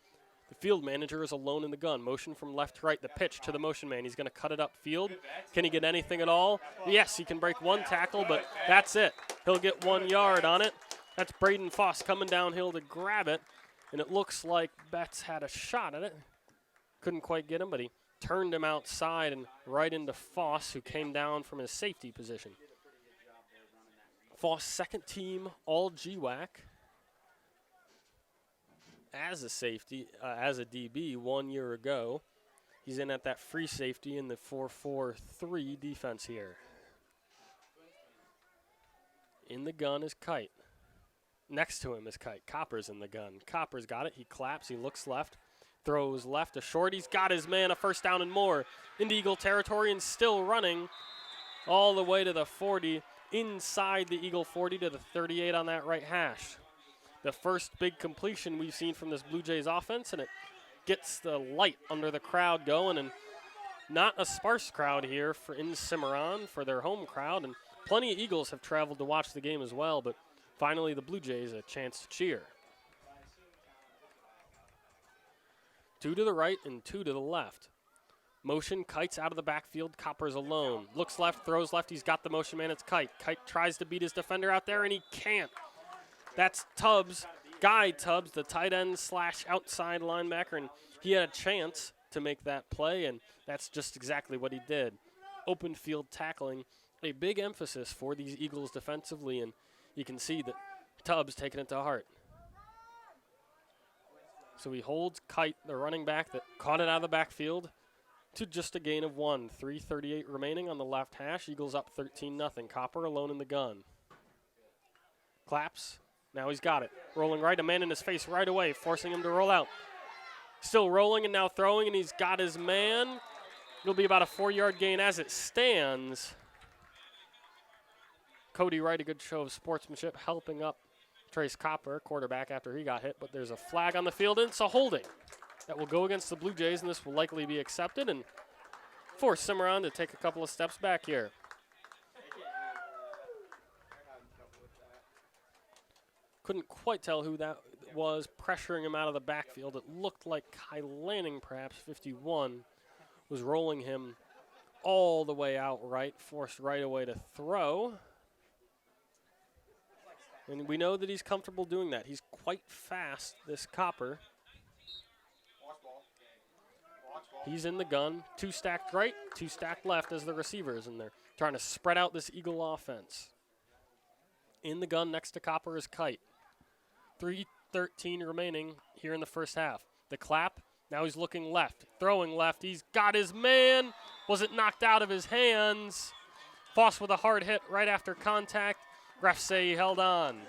The field manager is alone in the gun. Motion from left to right, the pitch to the motion man. He's going to cut it upfield. Can he get anything at all? Yes, he can break 1 tackle, but that's it. He'll get 1 yard on it. That's Braden Foss coming downhill to grab it, and it looks like Betts had a shot at it. Couldn't quite get him, but he turned him outside and right into Foss, who came down from his safety position. Foss, second team all GWAC. As a safety, as a DB 1 year ago. He's in at that free safety in the 4-4-3 defense here. In the gun is Kite. Next to him is Kite. Copper's in the gun. Copper's got it. He claps. He looks left. Throws left a short. He's got his man, a first down and more. Into Eagle territory and still running all the way to the 40. Inside the Eagle 40 to the 38 on that right hash. The first big completion we've seen from this Blue Jays offense, and it gets the light under the crowd going, and not a sparse crowd here in Cimarron for their home crowd, and plenty of Eagles have traveled to watch the game as well, but finally the Blue Jays a chance to cheer. 2 to the right and 2 to the left. Motion, Kite's out of the backfield, Copper's alone. Looks left, throws left, he's got the motion man, it's Kite. Kite tries to beat his defender out there, and he can't. That's Tubbs, Guy Tubbs, the tight end / outside linebacker, and he had a chance to make that play, and that's just exactly what he did. Open field tackling, a big emphasis for these Eagles defensively, and you can see that Tubbs taking it to heart. So he holds Kite, the running back that caught it out of the backfield, to just a gain of 1. 3:38 remaining on the left hash. Eagles up 13-0. Copper alone in the gun. Claps. Now he's got it. Rolling right, a man in his face right away, forcing him to roll out. Still rolling and now throwing, and he's got his man. It'll be about a 4-yard gain as it stands. Cody Wright, a good show of sportsmanship, helping up Trace Copper, quarterback, after he got hit. But there's a flag on the field, and it's a holding that will go against the Blue Jays, and this will likely be accepted and force Cimarron to take a couple of steps back here. Couldn't quite tell who that was pressuring him out of the backfield. It looked like Kai Lanning, perhaps, 51, was rolling him all the way out right, forced right away to throw. And we know that he's comfortable doing that. He's quite fast, this Copper. He's in the gun. 2 stacked right, 2 stacked left as the receivers, and they're trying to spread out this Eagle offense. In the gun next to Copper is Kite. 3:13 remaining here in the first half. The clap, now he's looking left, throwing left. He's got his man. Was it knocked out of his hands? Foss with a hard hit right after contact. Refs say he held on.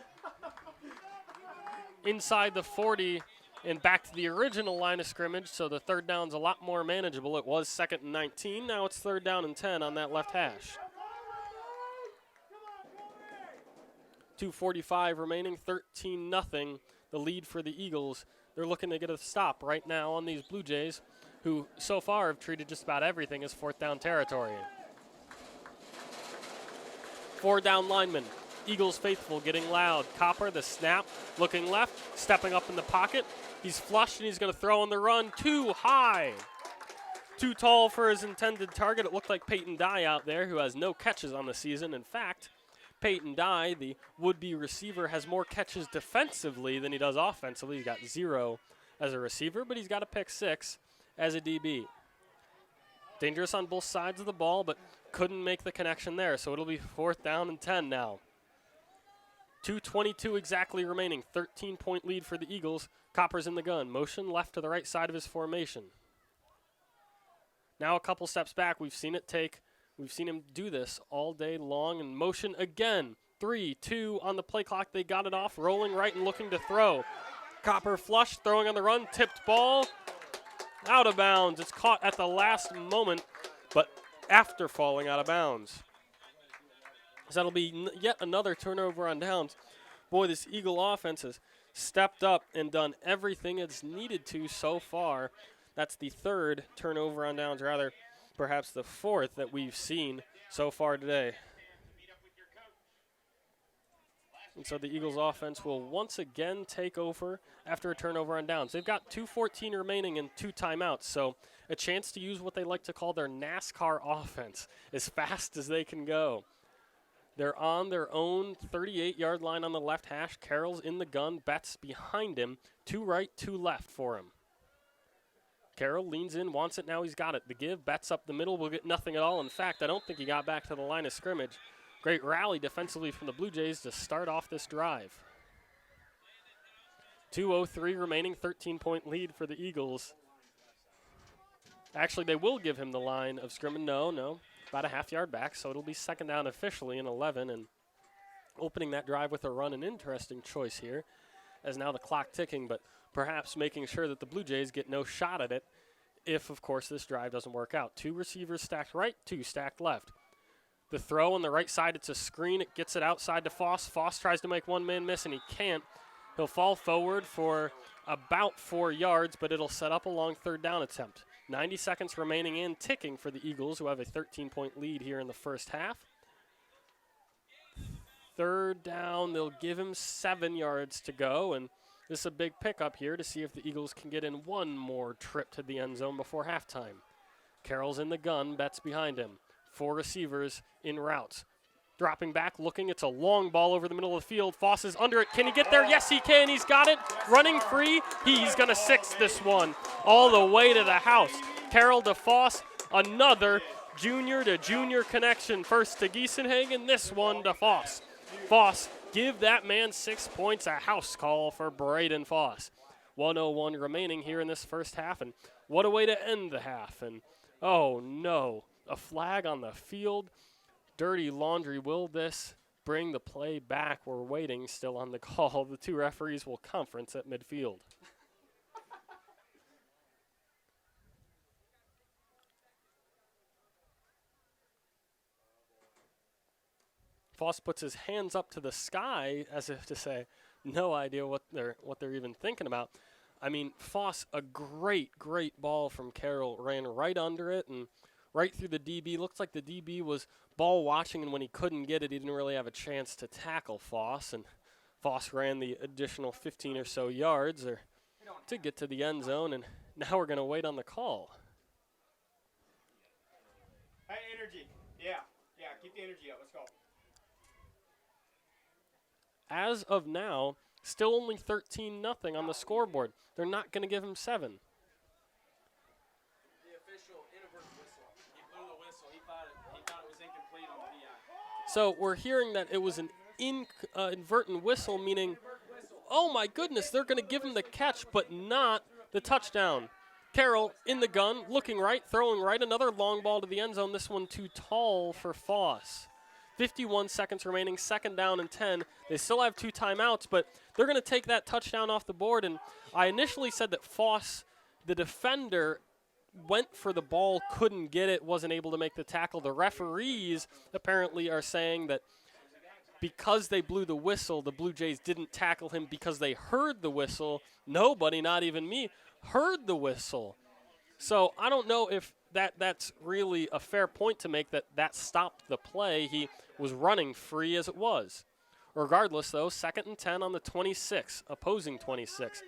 Inside the 40 and back to the original line of scrimmage, so the third down's a lot more manageable. It was 2nd and 19. Now it's 3rd down and 10 on that left hash. 2:45 remaining, 13-0, the lead for the Eagles. They're looking to get a stop right now on these Blue Jays, who so far have treated just about everything as 4th down territory. 4 down linemen. Eagles faithful getting loud. Copper, the snap, looking left, stepping up in the pocket. He's flushed and he's going to throw on the run. Too high. Too tall for his intended target. It looked like Peyton Dye out there, who has no catches on the season. In fact, Peyton Dye, the would-be receiver, has more catches defensively than he does offensively. He's got 0 as a receiver, but he's got a pick 6 as a DB. Dangerous on both sides of the ball, but couldn't make the connection there, so it'll be 4th down and 10 now. 2:22 exactly remaining, 13-point lead for the Eagles. Copper's in the gun, motion left to the right side of his formation. Now a couple steps back, we've seen him do this all day long, and motion again. 3-2 on the play clock. They got it off, rolling right and looking to throw. Copper flush, throwing on the run, tipped ball, out of bounds. It's caught at the last moment, but after falling out of bounds. So that'll be yet another turnover on downs. Boy, this Eagle offense has stepped up and done everything it's needed to so far. That's the 3rd turnover on downs, rather perhaps the 4th that we've seen so far today. And so the Eagles offense will once again take over after a turnover on downs. They've got 2:14 remaining and 2 timeouts, so a chance to use what they like to call their NASCAR offense, as fast as they can go. They're on their own 38-yard line on the left hash. Carroll's in the gun, Betts behind him, 2 right, 2 left for him. Carroll leans in, wants it, now he's got it. The give, Betts up the middle, will get nothing at all. In fact, I don't think he got back to the line of scrimmage. Great rally defensively from the Blue Jays to start off this drive. 2:03 remaining, 13-point lead for the Eagles. Actually, they will give him the line of scrimmage. No, about a half-yard back, so it'll be 2nd down officially in 11, and opening that drive with a run, an interesting choice here, as now the clock ticking, but perhaps making sure that the Blue Jays get no shot at it if, of course, this drive doesn't work out. 2 receivers stacked right, 2 stacked left. The throw on the right side, it's a screen. It gets it outside to Foss. Foss tries to make one man miss, and he can't. He'll fall forward for about 4 yards, but it'll set up a long 3rd down attempt. 90 seconds remaining and ticking for the Eagles, who have a 13-point lead here in the first half. 3rd down, they'll give him 7 yards to go, and this is a big pickup here to see if the Eagles can get in one more trip to the end zone before halftime. Carroll's in the gun, Betts behind him. 4 receivers in routes. Dropping back, looking, it's a long ball over the middle of the field. Foss is under it. Can he get there? Yes, he can. He's got it. Running free. He's going to 6 this one all the way to the house. Carroll to Foss, another junior to junior connection. First to Giesenhagen, this one to Foss. Foss, give that man 6 points, a house call for Braden Foss. 1:01 remaining here in this first half, and what a way to end the half. And oh no, a flag on the field. Dirty laundry. Will this bring the play back? We're waiting still on the call. The 2 referees will conference at midfield. Foss puts his hands up to the sky as if to say, no idea what they're even thinking about. I mean, Foss, a great ball from Carroll, ran right under it and right through the DB. Looks like the DB was ball watching, and when he couldn't get it, he didn't really have a chance to tackle Foss. And Foss ran the additional 15 or so yards to get to the end zone, and now we're going to wait on the call. Hey, energy. Yeah, keep the energy up. Let's go. As of now, still only 13-0 on the scoreboard. They're not going to give him 7. The official inadvertent whistle. He blew the whistle. He thought it was incomplete on the PI. So we're hearing that it was an inadvertent whistle, meaning, oh my goodness, they're going to give him the catch, but not the touchdown. Carroll in the gun, looking right, throwing right, another long ball to the end zone. This one too tall for Foss. 51 seconds remaining, 2nd down and 10. They still have 2 timeouts, but they're going to take that touchdown off the board. And I initially said that Foss, the defender, went for the ball, couldn't get it, wasn't able to make the tackle. The referees apparently are saying that because they blew the whistle, the Blue Jays didn't tackle him because they heard the whistle. Nobody, not even me, heard the whistle. So I don't know if that's really a fair point to make, that stopped the play. He was running free as it was. Regardless, though, 2nd and 10 on the 26, opposing 26.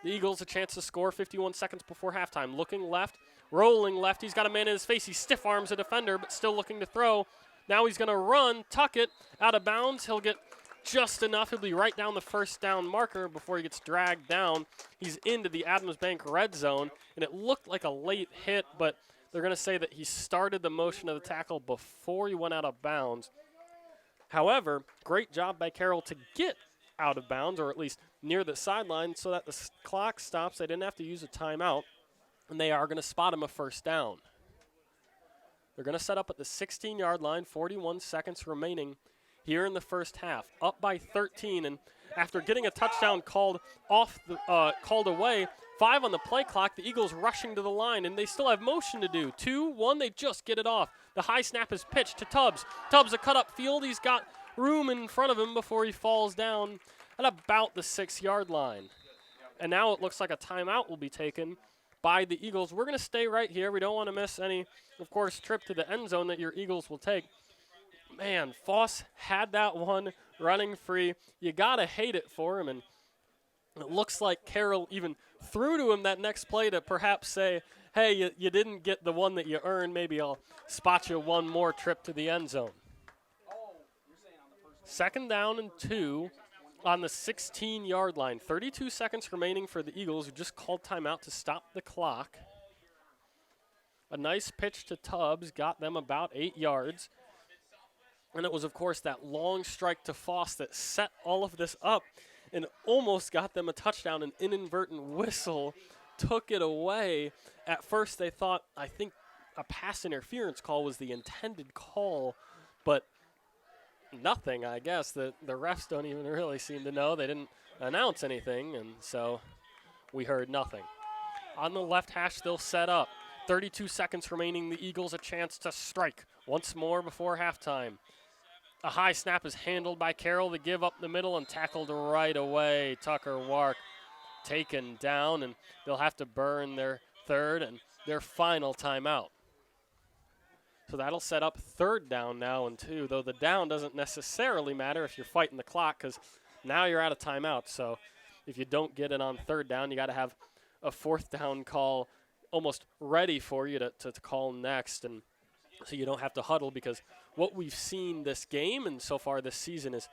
The Eagles a chance to score 51 seconds before halftime. Looking left, rolling left. He's got a man in his face. He stiff arms a defender, but still looking to throw. Now he's going to run, tuck it, out of bounds. He'll get just enough. He'll be right down the 1st down marker before he gets dragged down. He's into the Adams Bank red zone, and it looked like a late hit, but they're going to say that he started the motion of the tackle before he went out of bounds. However, great job by Carroll to get out of bounds, or at least near the sideline, so that the clock stops. They didn't have to use a timeout, and they are going to spot him a 1st down. They're going to set up at the 16-yard line, 41 seconds remaining here in the first half, up by 13, and after getting a touchdown called away, 5 on the play clock, the Eagles rushing to the line, and they still have motion to do. 2-1, they just get it off. The high snap is pitched to Tubbs. Tubbs a cut up field. He's got room in front of him before he falls down at about the 6-yard line. And now it looks like a timeout will be taken by the Eagles. We're going to stay right here. We don't want to miss any, of course, trip to the end zone that your Eagles will take. Man, Foss had that one running free. You got to hate it for him. And it looks like Carroll even threw to him that next play to perhaps say, hey, you didn't get the one that you earned. Maybe I'll spot you one more trip to the end zone. 2nd down and 2 on the 16-yard line. 32 seconds remaining for the Eagles, who just called timeout to stop the clock. A nice pitch to Tubbs got them about 8 yards. And it was, of course, that long strike to Foss that set all of this up and almost got them a touchdown. An inadvertent whistle took it away. At first they thought, I think, a pass interference call was the intended call, but nothing, I guess. The refs don't even really seem to know. They didn't announce anything, and so we heard nothing. On the left hash, they'll set up. 32 seconds remaining. The Eagles a chance to strike once more before halftime. A high snap is handled by Carroll to give up the middle and tackled right away. Tucker Wark taken down, and they'll have to burn their 3rd and their final timeout. So that'll set up 3rd down now and 2, though the down doesn't necessarily matter if you're fighting the clock because now you're out of timeout. So if you don't get it on 3rd down, you got to have a 4th down call almost ready for you to call next, and so you don't have to huddle, because what we've seen this game and so far this season is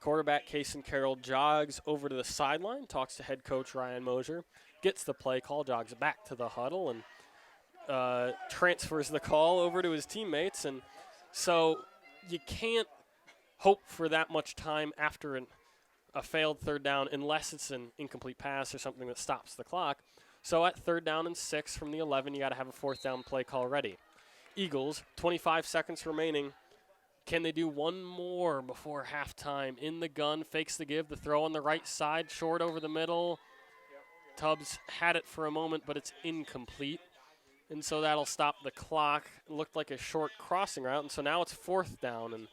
quarterback Kason Carroll jogs over to the sideline, talks to head coach Ryan Mosier, gets the play call, jogs back to the huddle, and transfers the call over to his teammates. And so you can't hope for that much time after a failed 3rd down unless it's an incomplete pass or something that stops the clock. So at 3rd down and 6 from the 11, you got to have a 4th down play call ready. Eagles, 25 seconds remaining. Can they do one more before halftime? In the gun, fakes the give, the throw on the right side, short over the middle. Tubbs had it for a moment, but it's incomplete. And so that'll stop the clock. It looked like a short crossing route, and so now it's 4th down. And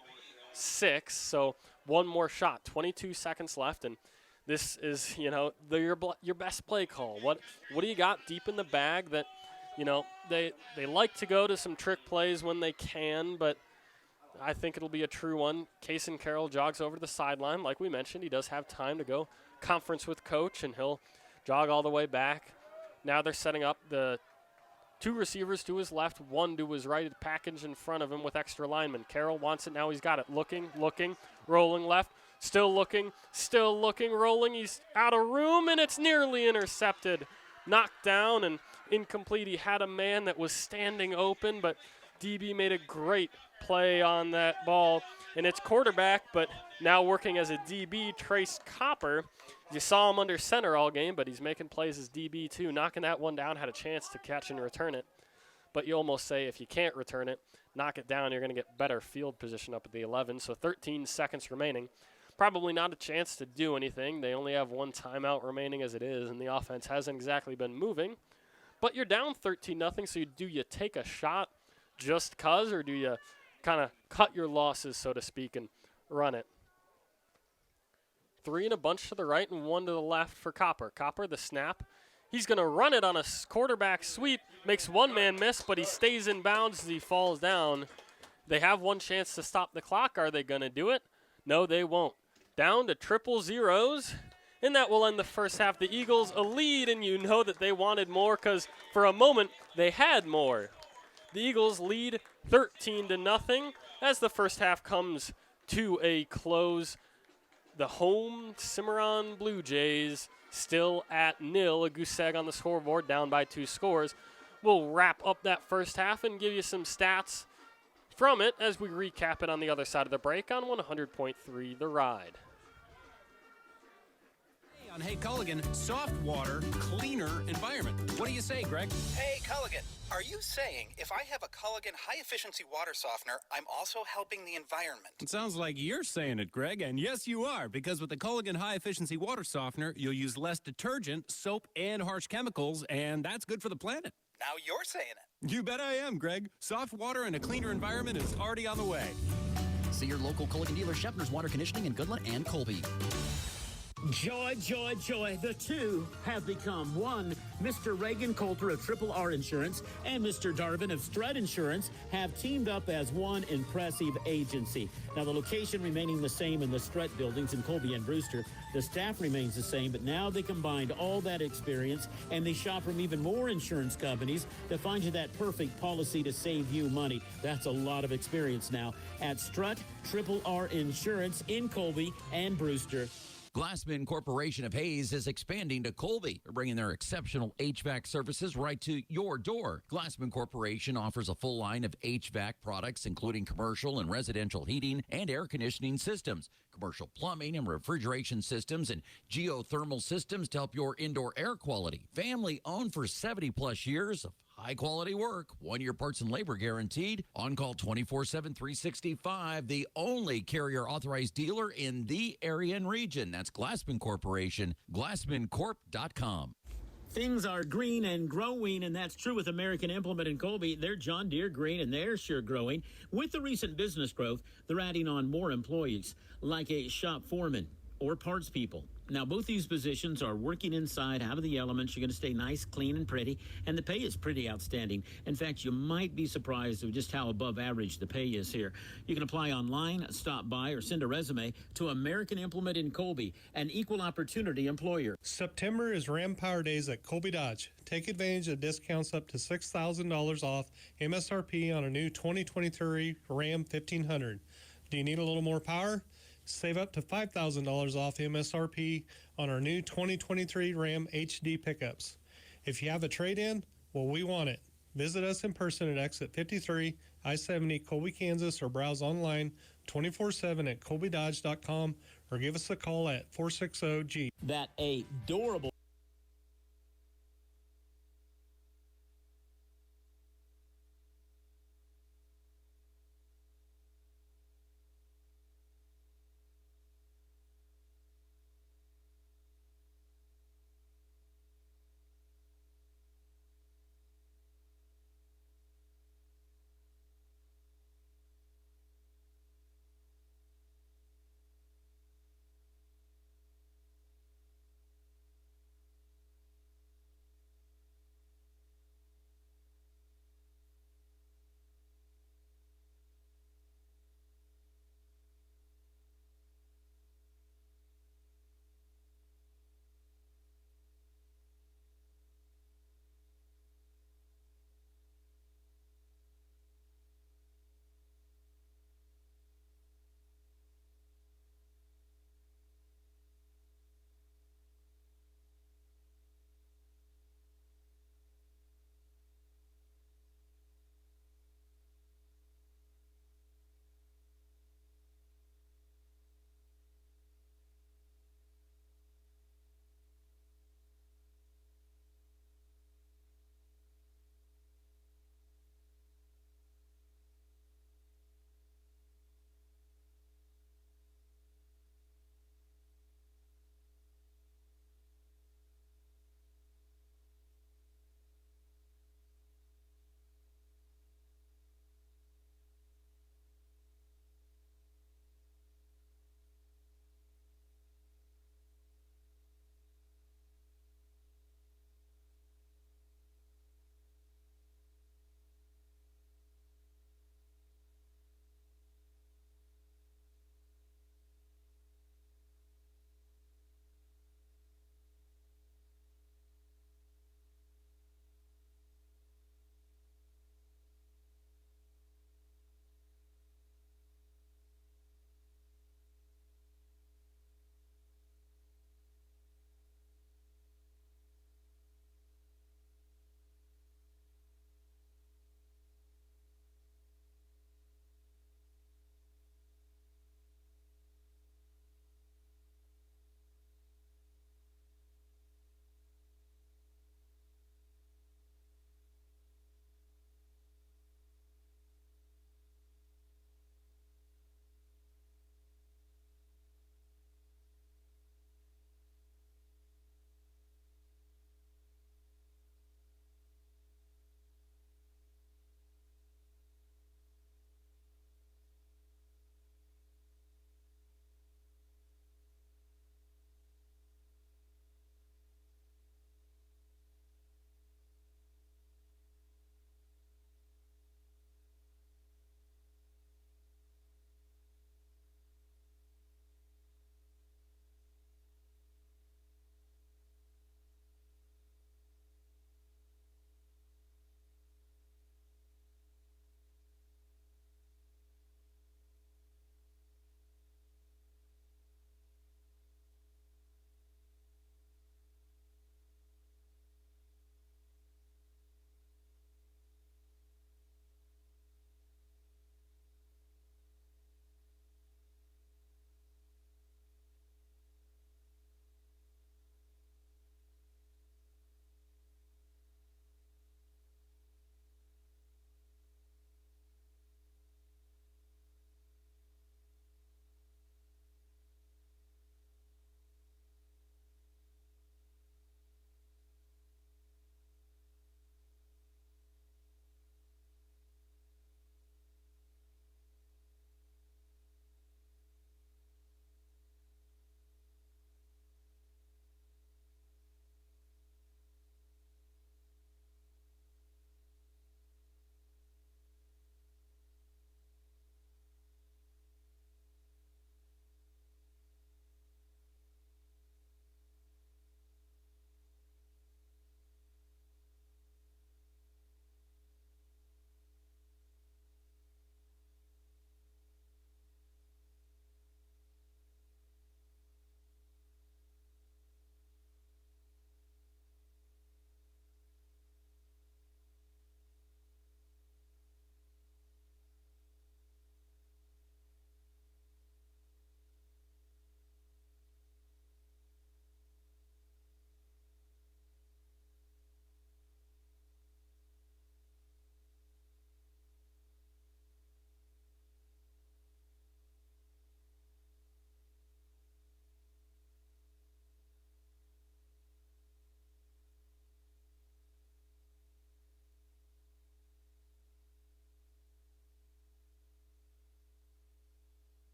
6, so one more shot, 22 seconds left, and this is, your best play call. What do you got deep in the bag that, they like to go to some trick plays when they can, but I think it'll be a true one. Kason Carroll jogs over to the sideline. Like we mentioned, he does have time to go conference with coach, and he'll jog all the way back. Now they're setting up the 2 receivers to his left, 1 to his right, package in front of him with extra linemen. Carroll wants it now. He's got it. Looking, rolling left, still looking, rolling. He's out of room, and it's nearly intercepted. Knocked down and incomplete. He had a man that was standing open, but DB made a great play on that ball. And it's quarterback, but now working as a DB, Trace Copper. You saw him under center all game, but he's making plays as DB too. Knocking that one down, had a chance to catch and return it. But you almost say if you can't return it, knock it down, you're going to get better field position up at the 11. So 13 seconds remaining. Probably not a chance to do anything. They only have 1 timeout remaining as it is, and the offense hasn't exactly been moving. But you're down 13-0, so do you take a shot just cause, or do you kind of cut your losses, so to speak, and run it? 3 in a bunch to the right and 1 to the left for Copper. Copper, the snap. He's going to run it on a quarterback sweep. Makes one man miss, but he stays in bounds as he falls down. They have 1 chance to stop the clock. Are they going to do it? No, they won't. Down to 0-0s, and that will end the first half. The Eagles a lead, and you know that they wanted more because for a moment they had more. The Eagles lead 13-0 as the first half comes to a close. The home Cimarron BlueJays still at 0. A goose egg on the scoreboard, down by 2 scores. We'll wrap up that first half and give you some stats from it as we recap it on the other side of the break on 100.3 The Ride. On Hey Culligan, soft water, cleaner environment. What do you say, Greg? Hey Culligan, are you saying if I have a Culligan high-efficiency water softener, I'm also helping the environment? It sounds like you're saying it, Greg, and yes, you are, because with the Culligan high-efficiency water softener, you'll use less detergent, soap, and harsh chemicals, and that's good for the planet. Now you're saying it. You bet I am, Greg. Soft water and a cleaner environment is already on the way. See your local Culligan dealer, Shepner's Water Conditioning in Goodland and Colby. Joy, joy, joy. The two have become one. Mr. Reagan Coulter of Triple R Insurance and Mr. Darvin of Strut Insurance have teamed up as one impressive agency. Now, the location remaining the same in the Strut buildings in Colby and Brewster. The staff remains the same, but now they combined all that experience and they shop from even more insurance companies to find you that perfect policy to save you money. That's a lot of experience now at Strut Triple R Insurance in Colby and Brewster. Glassman Corporation of Hayes is expanding to Colby. They're bringing their exceptional HVAC services right to your door. Glassman Corporation offers a full line of HVAC products, including commercial and residential heating and air conditioning systems, commercial plumbing and refrigeration systems, and geothermal systems to help your indoor air quality. Family owned for 70-plus years of high-quality work, 1-year parts and labor guaranteed. On-call 24/7, 365. The only carrier-authorized dealer in the area and region. That's Glassman Corporation, glassmancorp.com. Things are green and growing, and that's true with American Implement in Colby. They're John Deere green, and they're sure growing. With the recent business growth, they're adding on more employees, like a shop foreman or parts people. Now, both these positions are working inside, out of the elements. You're going to stay nice, clean, and pretty, and the pay is pretty outstanding. In fact, you might be surprised at just how above average the pay is here. You can apply online, stop by, or send a resume to American Implement in Colby, an equal opportunity employer. September is Ram Power Days at Colby Dodge. Take advantage of discounts up to $6,000 off MSRP on a new 2023 Ram 1500. Do you need a little more power? Save up to $5,000 off MSRP on our new 2023 Ram HD pickups. If you have a trade-in, well, we want it. Visit us in person at Exit 53, I-70, Colby, Kansas, or browse online 24/7 at colbydodge.com or give us a call at 460G. That adorable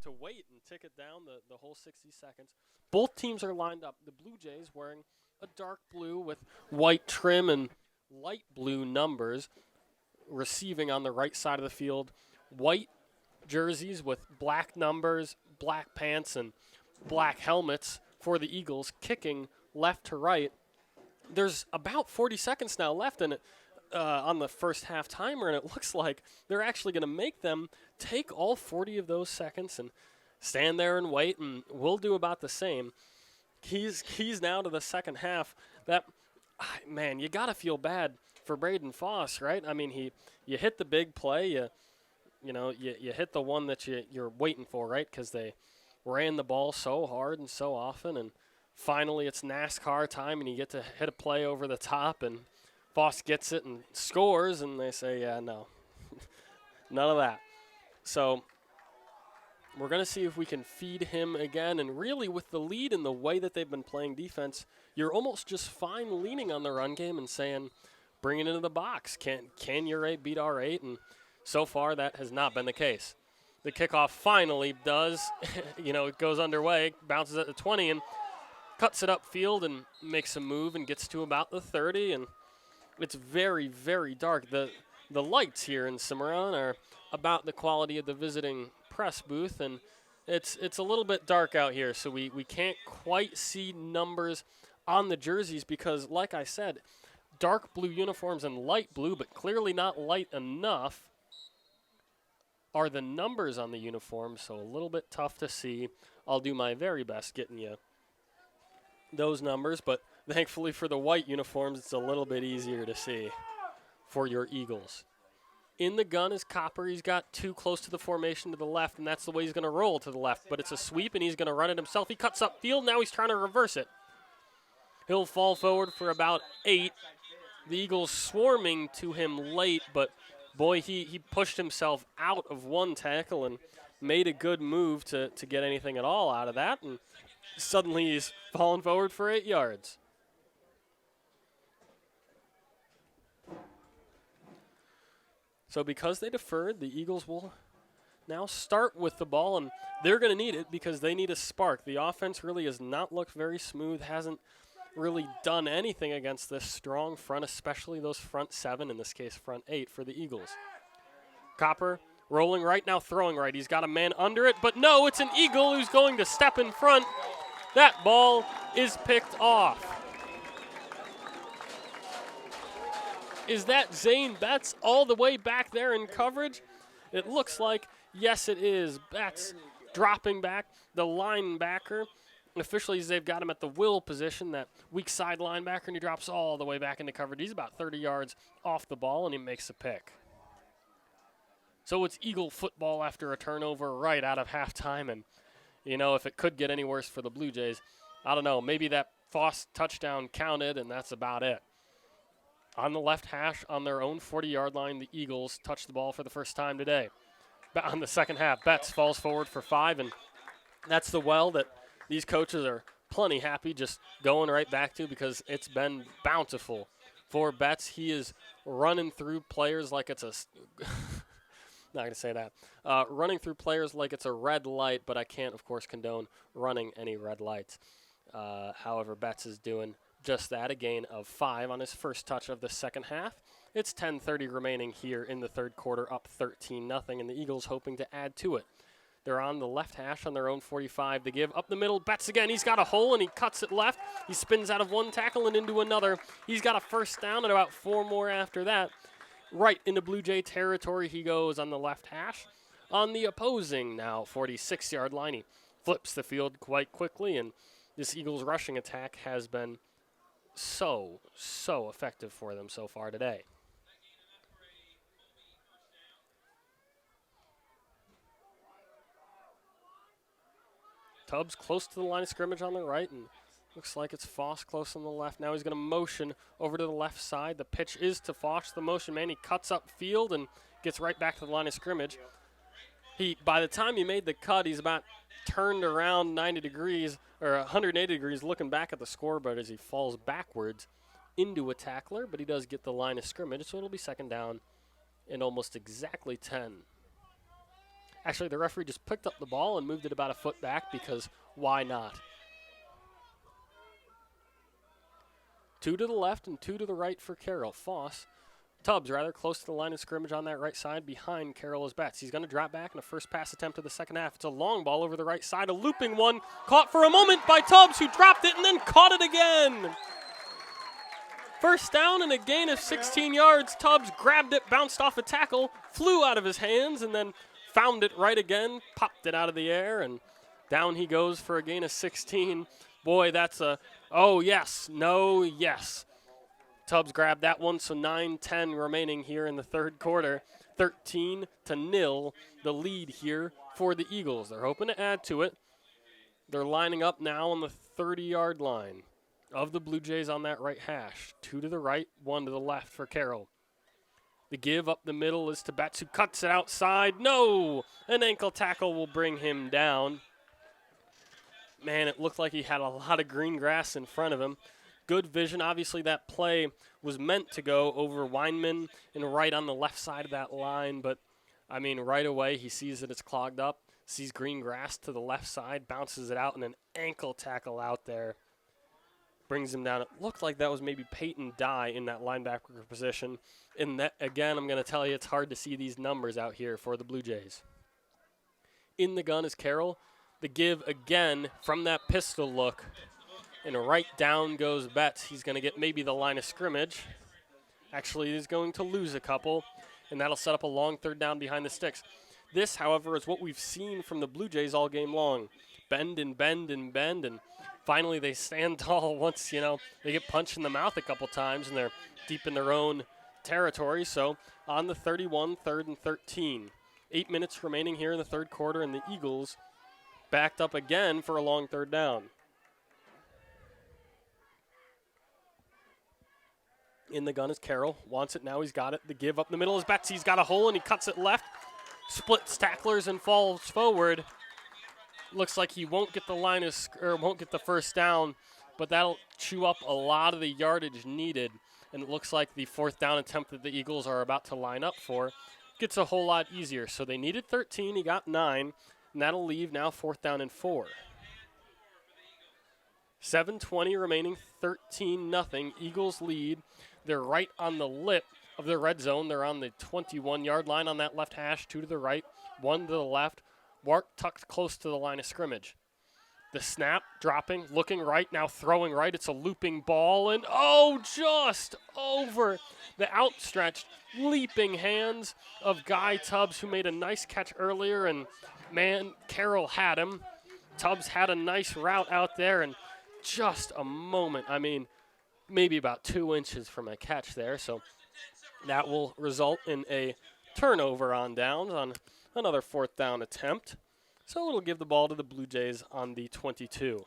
to wait and tick it down the whole 60 seconds. Both teams are lined up. The Blue Jays wearing a dark blue with white trim and light blue numbers, receiving on the right side of the field. White jerseys with black numbers, black pants, and black helmets for the Eagles, kicking left to right. There's about 40 seconds now left in it. On the first half timer, and it looks like they're actually going to make them take all 40 of those seconds and stand there and wait, and we'll do about the same. Keys now to the second half. That, man, you got to feel bad for Braden Foss, right? I mean, you hit the big play, you hit the one that you're waiting for, right? Because they ran the ball so hard and so often, and finally it's NASCAR time, and you get to hit a play over the top, and Foss gets it and scores, and they say, yeah, no, none of that. So we're going to see if we can feed him again. And really, with the lead and the way that they've been playing defense, you're almost just fine leaning on the run game and saying, bring it into the box. Can your 8 beat our 8? And so far, that has not been the case. The kickoff finally does. It goes underway, bounces at the 20, and cuts it upfield and makes a move and gets to about the 30, and it's very, very dark. The lights here in Cimarron are about the quality of the visiting press booth, and it's a little bit dark out here, so we can't quite see numbers on the jerseys because, like I said, dark blue uniforms and light blue, but clearly not light enough, are the numbers on the uniform, so a little bit tough to see. I'll do my very best getting you those numbers, but thankfully for the white uniforms, it's a little bit easier to see for your Eagles. In the gun is Copper. He's got 2 close to the formation to the left, and that's the way he's going to roll to the left. But it's a sweep, and he's going to run it himself. He cuts upfield. Now he's trying to reverse it. He'll fall forward for about 8. The Eagles swarming to him late, but, boy, he pushed himself out of one tackle and made a good move to get anything at all out of that. And suddenly he's falling forward for 8 yards. So because they deferred, the Eagles will now start with the ball, and they're going to need it because they need a spark. The offense really has not looked very smooth, hasn't really done anything against this strong front, especially those front 7, in this case front 8 for the Eagles. Copper rolling right now, throwing right. He's got a man under it, but no, it's an Eagle who's going to step in front. That ball is picked off. Is that Zane Betts all the way back there in coverage? It looks like, yes, it is. Betts dropping back, the linebacker. Officially, they've got him at the will position, that weak side linebacker, and he drops all the way back into coverage. He's about 30 yards off the ball, and he makes a pick. So it's Eagle football after a turnover right out of halftime, and, if it could get any worse for the Blue Jays, I don't know, maybe that Foss touchdown counted, and that's about it. On the left hash, on their own 40-yard line, the Eagles touch the ball for the first time today. On the second half, Betts falls forward for 5, and that's the well that these coaches are plenty happy just going right back to because it's been bountiful for Betts. He is running through players like it's a not going to say that. Running through players like it's a red light, but I can't, of course, condone running any red lights. However, Betts is doing just that, a gain of 5 on his first touch of the second half. It's 10:30 remaining here in the third quarter, up 13-0, and the Eagles hoping to add to it. They're on the left hash on their own 45. They give up the middle. Betts again. He's got a hole, and he cuts it left. He spins out of one tackle and into another. He's got a first down and about 4 more after that. Right into Blue Jay territory he goes on the left hash. On the opposing now 46-yard line, he flips the field quite quickly, and this Eagles rushing attack has been so effective for them so far today. Tubbs close to the line of scrimmage on the right, and looks like it's Foss close on the left. Now he's going to motion over to the left side. The pitch is to Foss, the motion man. He cuts up field and gets right back to the line of scrimmage. By the time he made the cut, he's about turned around 90 degrees or 180 degrees looking back at the scoreboard as he falls backwards into a tackler, but he does get the line of scrimmage, so it'll be second down and almost exactly 10. Actually, the referee just picked up the ball and moved it about a foot back because why not? 2 to the left and 2 to the right for Carroll. Tubbs rather close to the line of scrimmage on that right side. Behind Carroll is Betts. He's going to drop back in a first pass attempt of the second half. It's a long ball over the right side, a looping one, caught for a moment by Tubbs, who dropped it and then caught it again. First down and a gain of 16 yards. Tubbs grabbed it, bounced off a tackle, flew out of his hands, and then found it right again, popped it out of the air, and down he goes for a gain of 16. Boy, that's a oh yes, no, yes. Tubbs grabbed that one, so 9-10 remaining here in the third quarter. 13-0, the lead here for the Eagles. They're hoping to add to it. They're lining up now on the 30-yard line of the Blue Jays on that right hash. 2 to the right, 1 to the left for Carroll. The give up the middle is to Betts, who cuts it outside. No! An ankle tackle will bring him down. Man, it looked like he had a lot of green grass in front of him. Good vision. Obviously, that play was meant to go over Weinman and right on the left side of that line. But, I mean, right away he sees that it's clogged up, sees green grass to the left side, bounces it out, and an ankle tackle out there brings him down. It looked like that was maybe Peyton Dye in that linebacker position. And that, again, I'm going to tell you, it's hard to see these numbers out here for the Blue Jays. In the gun is Carroll. The give again from that pistol look. And right down goes Betts. He's going to get maybe the line of scrimmage. Actually, he's going to lose a couple, and that'll set up a long third down behind the sticks. This, however, is what we've seen from the Blue Jays all game long. Bend and bend and bend, and finally they stand tall once, they get punched in the mouth a couple times, and they're deep in their own territory. So on the 31, 3rd and 13. 8 minutes remaining here in the third quarter, and the Eagles backed up again for a long third down. In the gun is Carroll. Wants it now. He's got it. The give up the middle is Betts. He's got a hole, and he cuts it left. Splits tacklers and falls forward. Looks like he won't get the won't get the first down, but that'll chew up a lot of the yardage needed. And it looks like the fourth down attempt that the Eagles are about to line up for gets a whole lot easier. So they needed 13. He got 9, and that'll leave now 4th down and 4. 7:20 remaining, 13-0. Eagles lead. They're right on the lip of the red zone. They're on the 21-yard line on that left hash, 2 to the right, 1 to the left. Wark tucked close to the line of scrimmage. The snap, dropping, looking right, now throwing right. It's a looping ball, and just over the outstretched, leaping hands of Guy Tubbs, who made a nice catch earlier, and, man, Carroll had him. Tubbs had a nice route out there, and just a moment, maybe about 2 inches from a catch there. So that will result in a turnover on downs on another 4th down attempt. So it'll give the ball to the Blue Jays on the 22.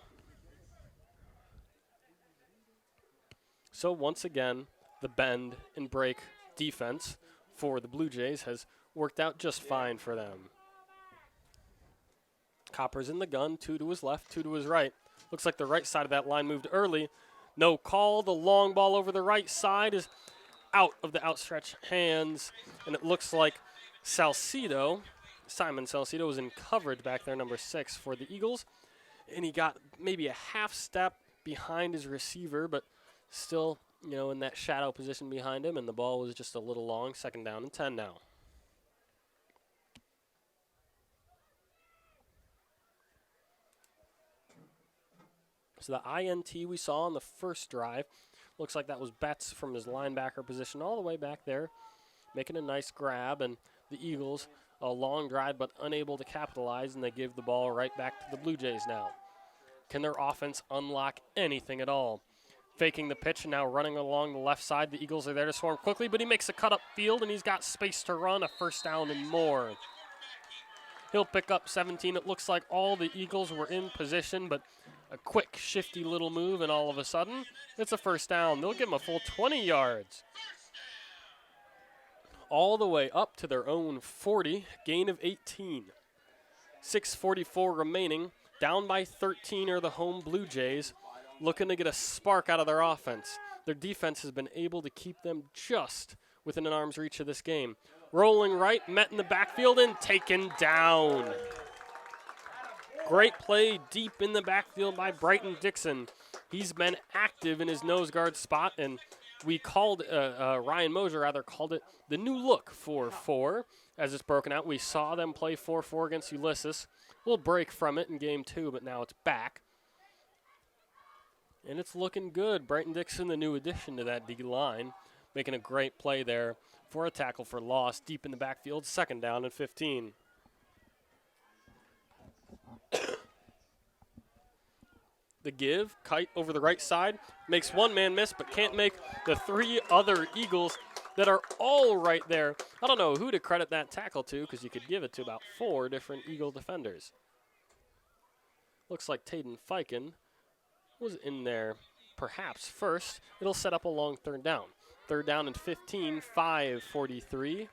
So once again, the bend and break defense for the Blue Jays has worked out just fine for them. Copper's in the gun, 2 to his left, 2 to his right. Looks like the right side of that line moved early. No call. The long ball over the right side is out of the outstretched hands, and it looks like Simon Salcido was in coverage back there, number 6 for the Eagles, and he got maybe a half step behind his receiver, but still, in that shadow position behind him, and the ball was just a little long. 2nd down and 10 now. So the INT we saw on the first drive, looks like that was Betts from his linebacker position all the way back there, making a nice grab, and the Eagles, a long drive but unable to capitalize, and they give the ball right back to the Blue Jays now. Can their offense unlock anything at all? Faking the pitch and now running along the left side. The Eagles are there to swarm quickly, but he makes a cut up field, and he's got space to run, a 1st down and more. He'll pick up 17. It looks like all the Eagles were in position, but a quick, shifty little move, and all of a sudden, it's a 1st down. They'll give him a full 20 yards. All the way up to their own 40, gain of 18. 6:44 remaining, down by 13 are the home Blue Jays, looking to get a spark out of their offense. Their defense has been able to keep them just within an arm's reach of this game. rolling right, met in the backfield and taken down. Great play deep in the backfield by Brighton Dixon. He's been active in his nose guard spot, and we called, Ryan Mosier rather called it the new look 4-4 as it's broken out. We saw them play 4-4 against Ulysses. We'll break from it in game 2, but now it's back. And it's looking good. Brighton Dixon, the new addition to that D-line, making a great play there for a tackle for loss deep in the backfield, 2nd down and 15. The give, Kite over the right side, makes one man miss, but can't make the 3 other Eagles that are all right there. I don't know who to credit that tackle to, because you could give it to about 4 different Eagle defenders. Looks like Taden Fiken was in there perhaps first. It'll set up a long 3rd down. 3rd down and 15, 5:33.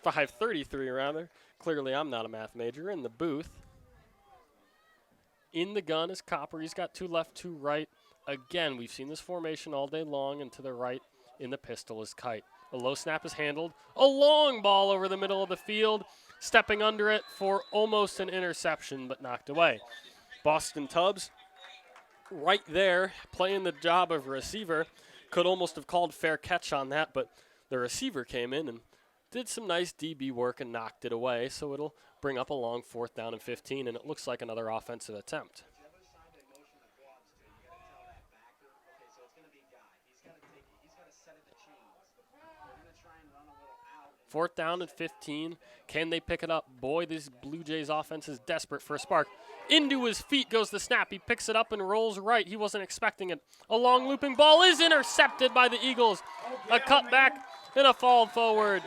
5:33 rather. Clearly I'm not a math major. In the booth. In the gun is Copper. He's got 2 left, 2 right. Again, we've seen this formation all day long, and to the right in the pistol is Kite. A low snap is handled. A long ball over the middle of the field. Stepping under it for almost an interception, but knocked away. Boston Tubbs right there playing the job of receiver. Could almost have called fair catch on that, but the receiver came in and did some nice DB work and knocked it away, so it'll bring up a long 4th down and 15, and it looks like another offensive attempt. 4th down and 15. Can they pick it up? Boy, this Blue Jays offense is desperate for a spark. Into his feet goes the snap. He picks it up and rolls right. He wasn't expecting it. A long looping ball is intercepted by the Eagles. A cutback and a fall forward.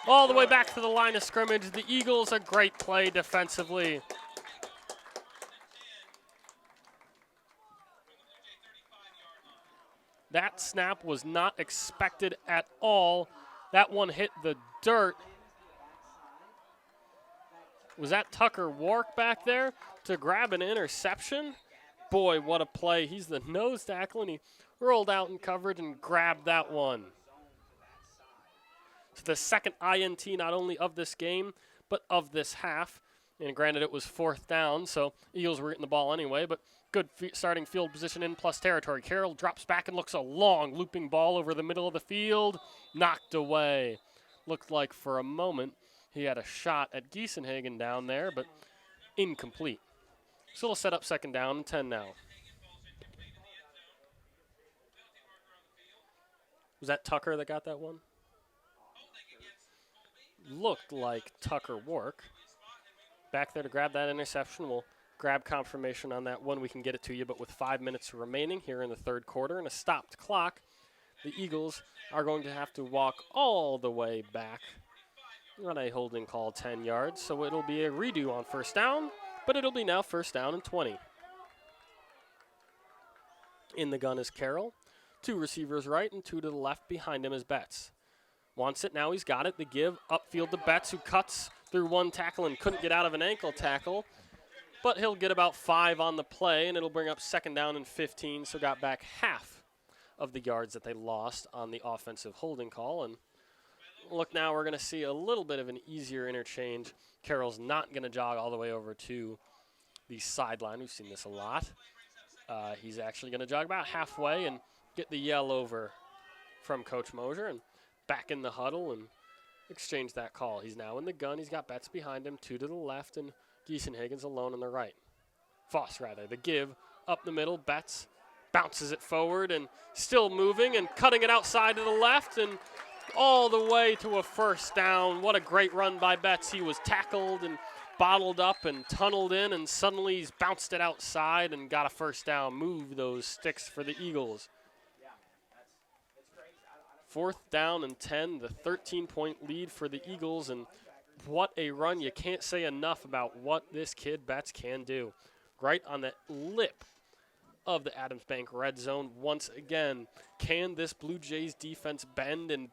All the way back to the line of scrimmage. The Eagles, a great play defensively. That snap was not expected at all. That one hit the dirt. Was that Tucker Wark back there to grab an interception? Boy, what a play. He's the nose tackle, and he rolled out in coverage and grabbed that one. So the second INT not only of this game, but of this half. And granted, it was 4th down, so Eagles were getting the ball anyway, but good starting field position in plus territory. Carroll drops back and looks a long looping ball over the middle of the field. Knocked away. Looked like for a moment he had a shot at Giesenhagen down there, but incomplete. So it'll set up 2nd down and 10 now. Was that Tucker that got that one? Looked like Tucker Wark. Back there to grab that interception. We'll grab confirmation on that one. We can get it to you, but with 5 minutes remaining here in the 3rd quarter and a stopped clock, the Eagles are going to have to walk all the way back on a holding call 10 yards. So it'll be a redo on 1st down, but it'll be now 1st down and 20. In the gun is Carroll. 2 receivers right and 2 to the left. Behind him is Betts. Wants it, now he's got it. The give upfield to Betts, who cuts through 1 tackle and couldn't get out of an ankle tackle. But he'll get about 5 on the play, and it'll bring up 2nd down and 15, so got back half of the yards that they lost on the offensive holding call. And look, now we're going to see a little bit of an easier interchange. Carroll's not going to jog all the way over to the sideline. We've seen this a lot. He's actually going to jog about halfway and get the yell over from Coach Mosier and back in the huddle and exchange that call. He's now in the gun. He's got Betts behind him, 2 to the left, and Giesenhagen's alone on the right. Foss, rather. The give up the middle. Betts bounces it forward and still moving and cutting it outside to the left and all the way to a 1st down. What a great run by Betts. He was tackled and bottled up and tunneled in, and suddenly he's bounced it outside and got a 1st down. Move those sticks for the Eagles. 4th down and 10, the 13-point lead for the Eagles, and what a run. You can't say enough about what this kid Betts can do. Right on the lip of the Adams Bank red zone once again. Can this Blue Jays defense bend and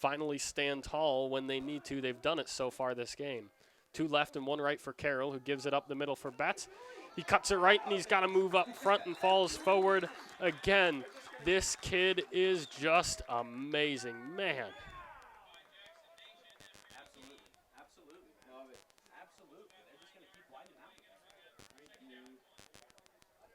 finally stand tall when they need to? They've done it so far this game. 2 left and 1 right for Carroll, who gives it up the middle for Betts. He cuts it right, and he's got to move up front and falls forward again. This kid is just amazing. Man.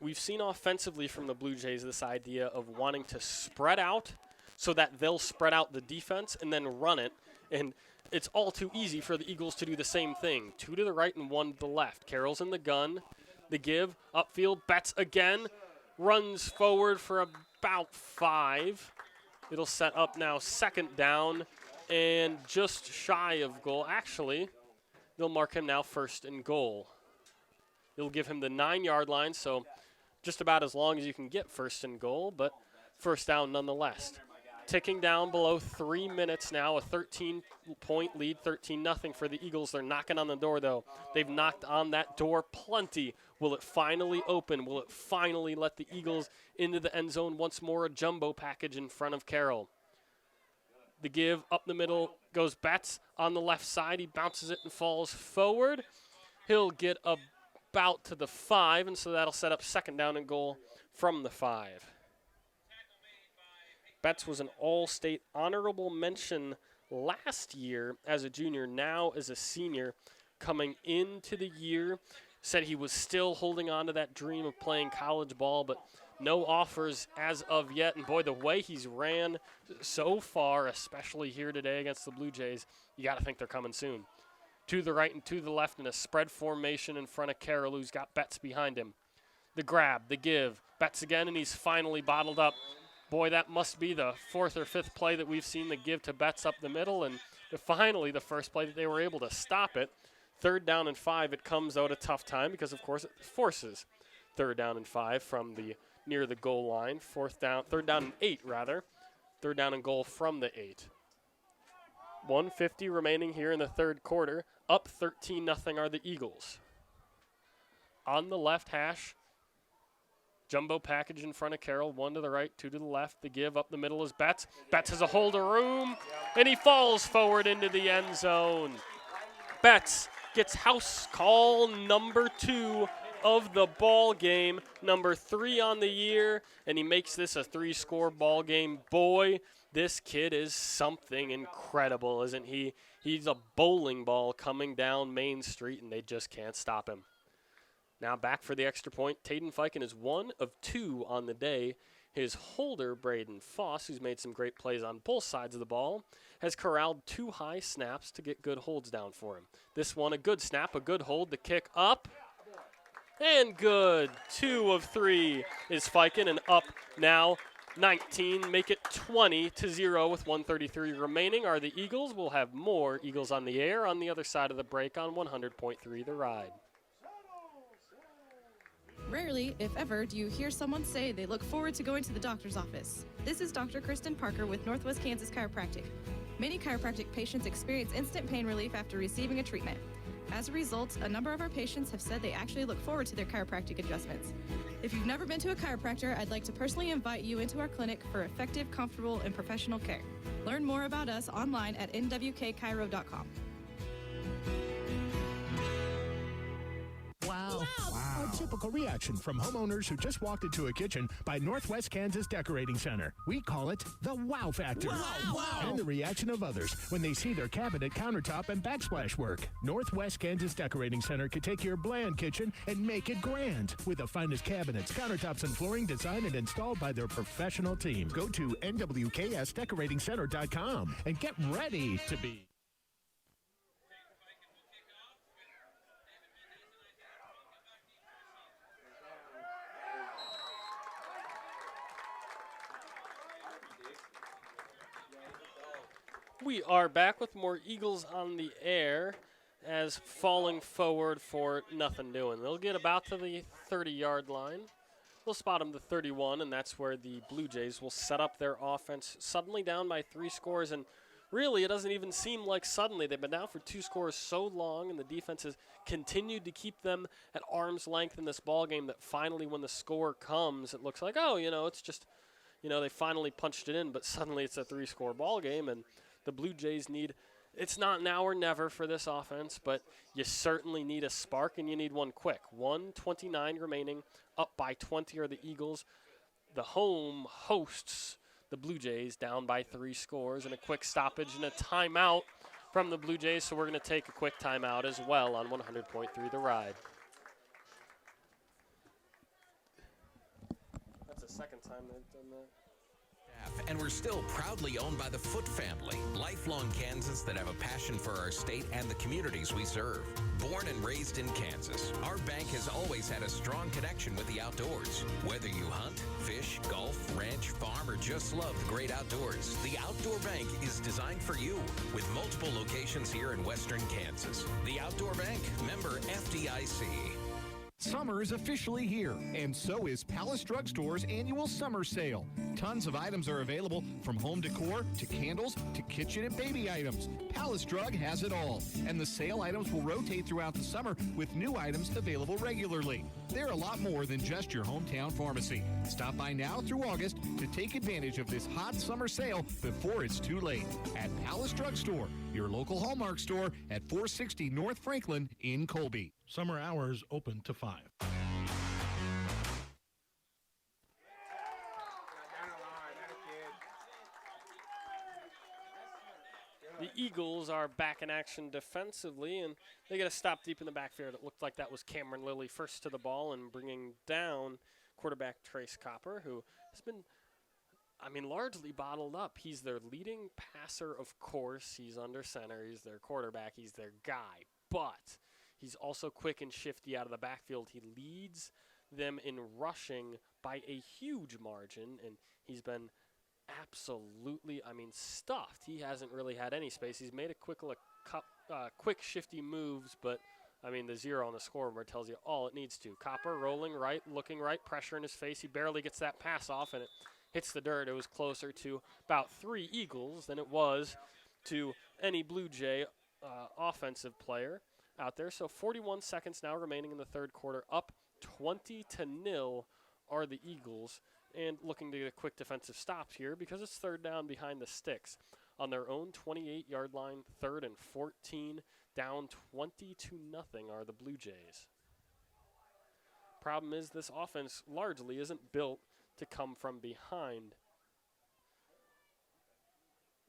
we've seen offensively from the Blue Jays this idea of wanting to spread out so that they'll spread out the defense and then run it. And it's all too easy for the Eagles to do the same thing. 2 to the right and 1 to the left. Carroll's in the gun. The give, upfield, Betts again. Runs forward for about 5. It'll set up now 2nd down and just shy of goal. Actually, they'll mark him now 1st and goal. It'll give him the 9-yard line, so just about as long as you can get 1st and goal, but 1st down nonetheless. Ticking down below 3 minutes now, a 13-point lead, 13-0 for the Eagles. They're knocking on the door, though. They've knocked on that door plenty. Will it finally open? Will it finally let the Eagles into the end zone once more? A jumbo package in front of Carroll. The give up the middle goes Betts on the left side. He bounces it and falls forward. He'll get about to the 5, and so that'll set up 2nd down and goal from the 5. Betts was an all-state honorable mention last year as a junior, now as a senior. Coming into the year, said he was still holding on to that dream of playing college ball, but no offers as of yet. And boy, the way he's ran so far, especially here today against the Blue Jays, you got to think they're coming soon. To the right and to the left in a spread formation in front of Carroll, who's got Betts behind him. The grab, the give, Betts again, and he's finally bottled up. Boy, that must be the 4th or 5th play that we've seen the give to Betts up the middle, and finally the first play that they were able to stop it. 3rd down and 5, it comes out a tough time because, of course, it forces 3rd down and 5 from the near the goal line. 3rd down and 8, rather. 3rd down and goal from the 8. 1:50 remaining here in the 3rd quarter. Up 13-0 are the Eagles. On the left hash, jumbo package in front of Carroll, 1 to the right, 2 to the left. The give up the middle is Betts. Betts has a hold of room, and he falls forward into the end zone. Betts gets house call number 2 of the ball game, number 3 on the year, and he makes this a 3-score ball game. Boy, this kid is something incredible, isn't he? He's a bowling ball coming down Main Street, and they just can't stop him. Now back for the extra point. Taden Fiken is 1 of 2 on the day. His holder, Braden Foss, who's made some great plays on both sides of the ball, has corralled 2 high snaps to get good holds down for him. This one, a good snap, a good hold, the kick up, and good. 2 of 3 is Fiken, and up now 19, make it 20-0 with 1:33 remaining. Are the Eagles? We'll have more Eagles on the air on the other side of the break on 100.3 The Ride. Rarely, if ever, do you hear someone say they look forward to going to the doctor's office. This is Dr. Kristen Parker with Northwest Kansas Chiropractic. Many chiropractic patients experience instant pain relief after receiving a treatment. As a result, a number of our patients have said they actually look forward to their chiropractic adjustments. If you've never been to a chiropractor, I'd like to personally invite you into our clinic for effective, comfortable, and professional care. Learn more about us online at nwkchiro.com. Wow. A typical reaction from homeowners who just walked into a kitchen by Northwest Kansas Decorating Center. We call it the wow factor. Wow. And the reaction of others when they see their cabinet, countertop, and backsplash work. Northwest Kansas Decorating Center can take your bland kitchen and make it grand with the finest cabinets, countertops, and flooring designed and installed by their professional team. Go to nwksdecoratingcenter.com and get ready to be. We are back with more Eagles on the air as falling forward for nothing doing. They'll get about to the 30-yard line. They'll spot them to 31, and that's where the Blue Jays will set up their offense suddenly down by 3 scores. And really, it doesn't even seem like suddenly. They've been down for 2 scores so long, and the defense has continued to keep them at arm's length in this ball game that finally when the score comes, it looks like, oh, it's just, they finally punched it in, but suddenly it's a 3-score ball game, and the Blue Jays need, it's not now or never for this offense, but you certainly need a spark, and you need one quick. 1:29 remaining, up by 20 are the Eagles. The home hosts the Blue Jays down by 3 scores, and a quick stoppage and a timeout from the Blue Jays, so we're going to take a quick timeout as well on 100.3 The Ride. time they've done that. And we're still proudly owned by the Foot family, lifelong Kansans that have a passion for our state and the communities we serve. Born and raised in Kansas, our bank has always had a strong connection with the outdoors. Whether you hunt, fish, golf, ranch, farm, or just love the great outdoors, the Outdoor Bank is designed for you with multiple locations here in western Kansas. The Outdoor Bank, member FDIC. Summer is officially here, and so is Palace Drug Store's annual summer sale. Tons of items are available, from home decor to candles to kitchen and baby items. Palace Drug has it all, and the sale items will rotate throughout the summer with new items available regularly. They're a lot more than just your hometown pharmacy. Stop by now through August to take advantage of this hot summer sale before it's too late at Palace Drug Store, your local Hallmark store at 460 North Franklin in Colby. Summer hours open to 5. The Eagles are back in action defensively, and they get a stop deep in the backfield. It looked like that was Cameron Lilly first to the ball and bringing down quarterback Trace Copper, who has been, largely bottled up. He's their leading passer, of course. He's under center. He's their quarterback. He's their guy. But he's also quick and shifty out of the backfield. He leads them in rushing by a huge margin, and he's been absolutely, stuffed. He hasn't really had any space. He's made a quick, shifty moves, but, the 0 on the scoreboard tells you all it needs to. Copper rolling right, looking right, pressure in his face. He barely gets that pass off, and it hits the dirt. It was closer to about 3 Eagles than it was to any Blue Jay offensive player out there. So 41 seconds now remaining in the third quarter. Up 20-0 are the Eagles, and looking to get a quick defensive stop here because it's third down behind the sticks. On their own 28-yard line, 3rd and 14, down 20-0 are the Blue Jays. Problem is this offense largely isn't built to come from behind.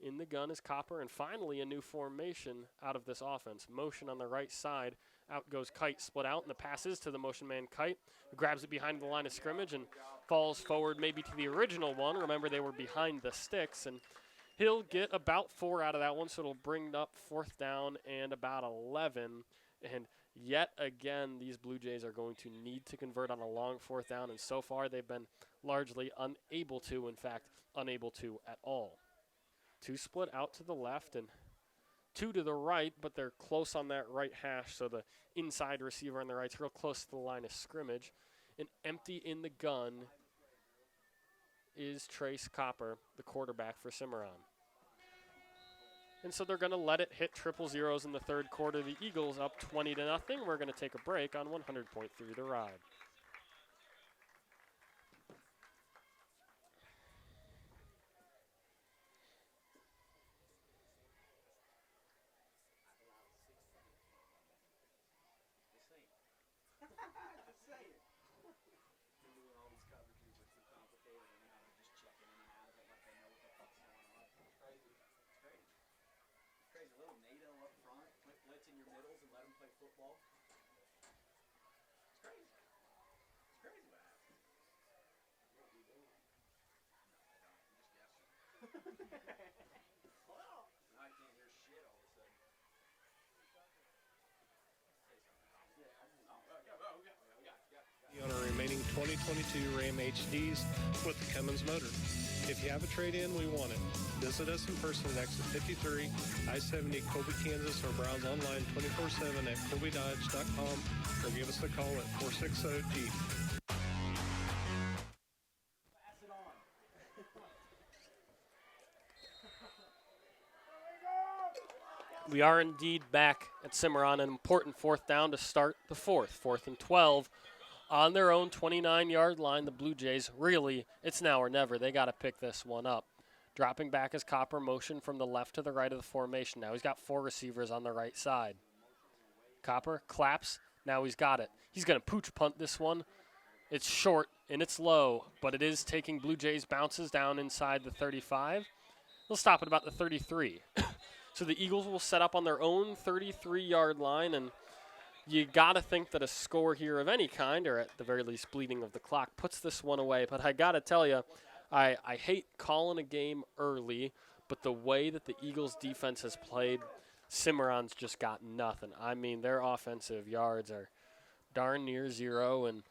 In the gun is Copper, and finally a new formation out of this offense. Motion on the right side. Out goes Kite, split out, and the pass is to the motion man Kite, who grabs it behind the line of scrimmage and falls forward maybe to the original one. Remember, they were behind the sticks, and he'll get about 4 out of that one, so it'll bring up 4th down and about 11. And yet again, these Blue Jays are going to need to convert on a long 4th down, and so far they've been largely unable to, in fact, unable to at all. 2 split out to the left and 2 to the right, but they're close on that right hash, so the inside receiver on the right's real close to the line of scrimmage. And empty in the gun is Trace Copper, the quarterback for Cimarron. And so they're going to let it hit triple zeros in the third quarter. The Eagles up 20-0. We're going to take a break on 100.3 The Ride. On our remaining 2022 Ram HDs with the Cummins motor. If you have a trade-in, we want it. Visit us in person at exit 53, I-70, Colby, Kansas, or browse online 24/7 at colbydodge.com or give us a call at 460-Jeep. We are indeed back at Cimarron, an important 4th down to start the 4th and 12. On their own 29-yard line, the Blue Jays, really, it's now or never. They got to pick this one up. Dropping back is Copper, motion from the left to the right of the formation. Now he's got 4 receivers on the right side. Copper claps. Now he's got it. He's going to pooch punt this one. It's short and it's low, but it is taking Blue Jays bounces down inside the 35. They'll stop at about the 33. So the Eagles will set up on their own 33-yard line, and you got to think that a score here of any kind, or at the very least bleeding of the clock, puts this one away. But I got to tell you, I hate calling a game early, but the way that the Eagles defense has played, Cimarron's just got nothing. I mean, their offensive yards are darn near zero, and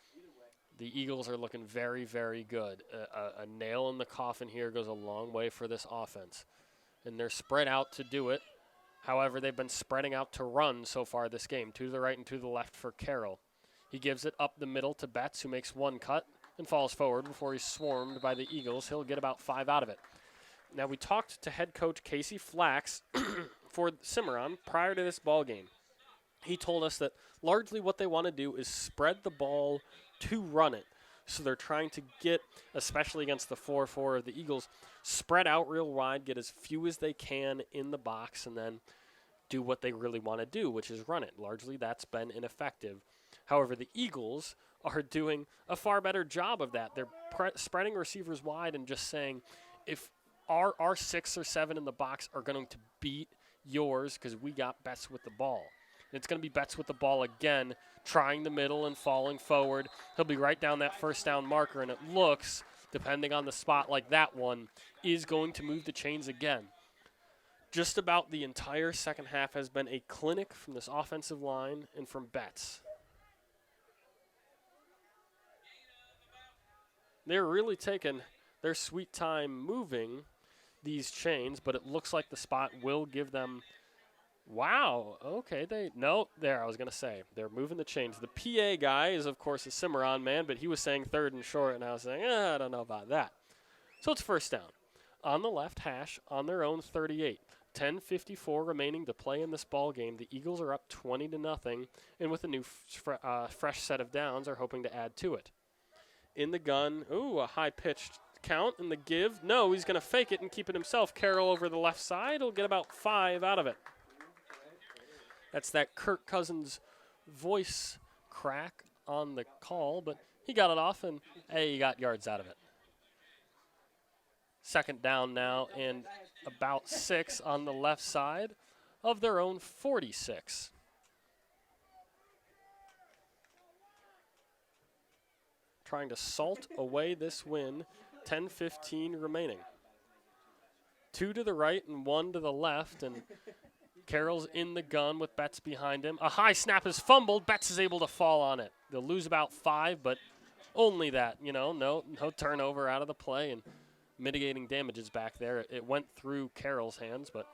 the Eagles are looking very, very good. A nail in the coffin here goes a long way for this offense. And they're spread out to do it. However, they've been spreading out to run so far this game, to the right and to the left for Carroll. He gives it up the middle to Betts, who makes one cut and falls forward before he's swarmed by the Eagles. He'll get about 5 out of it. Now, we talked to head coach Casey Flax for Cimarron prior to this ball game. He told us that largely what they want to do is spread the ball to run it. So they're trying to get, especially against the 4-4 of the Eagles, spread out real wide, get as few as they can in the box, and then do what they really want to do, which is run it. Largely that's been ineffective. However, the Eagles are doing a far better job of that. They're spreading receivers wide and just saying, if our 6 or 7 in the box are going to beat yours because we got Betts with the ball. It's going to be Betts with the ball again, trying the middle and falling forward. He'll be right down that first down marker, and it looks, depending on the spot like that one, is going to move the chains again. Just about the entire second half has been a clinic from this offensive line and from Betts. They're really taking their sweet time moving these chains, but it looks like the spot will give them. Wow, okay, I was going to say, they're moving the chains. The PA guy is, of course, a Cimarron man, but he was saying 3rd and short, and I was saying, I don't know about that. So it's first down. On the left hash, on their own 38. 10:54 remaining to play in this ball game. The Eagles are up 20-0, and with a new fresh set of downs, are hoping to add to it. In the gun, a high-pitched count in the give. No, he's going to fake it and keep it himself. Carroll over the left side. He'll get about 5 out of it. That's that Kirk Cousins voice crack on the call, but he got it off, and, hey, he got yards out of it. Second down now, and about 6 on the left side of their own 46. Trying to salt away this win, 10:15 remaining. 2 to the right and 1 to the left, and Carroll's in the gun with Betts behind him. A high snap is fumbled. Betts is able to fall on it. They'll lose about 5, but only that, no turnover out of the play and mitigating damages back there. It went through Carroll's hands, but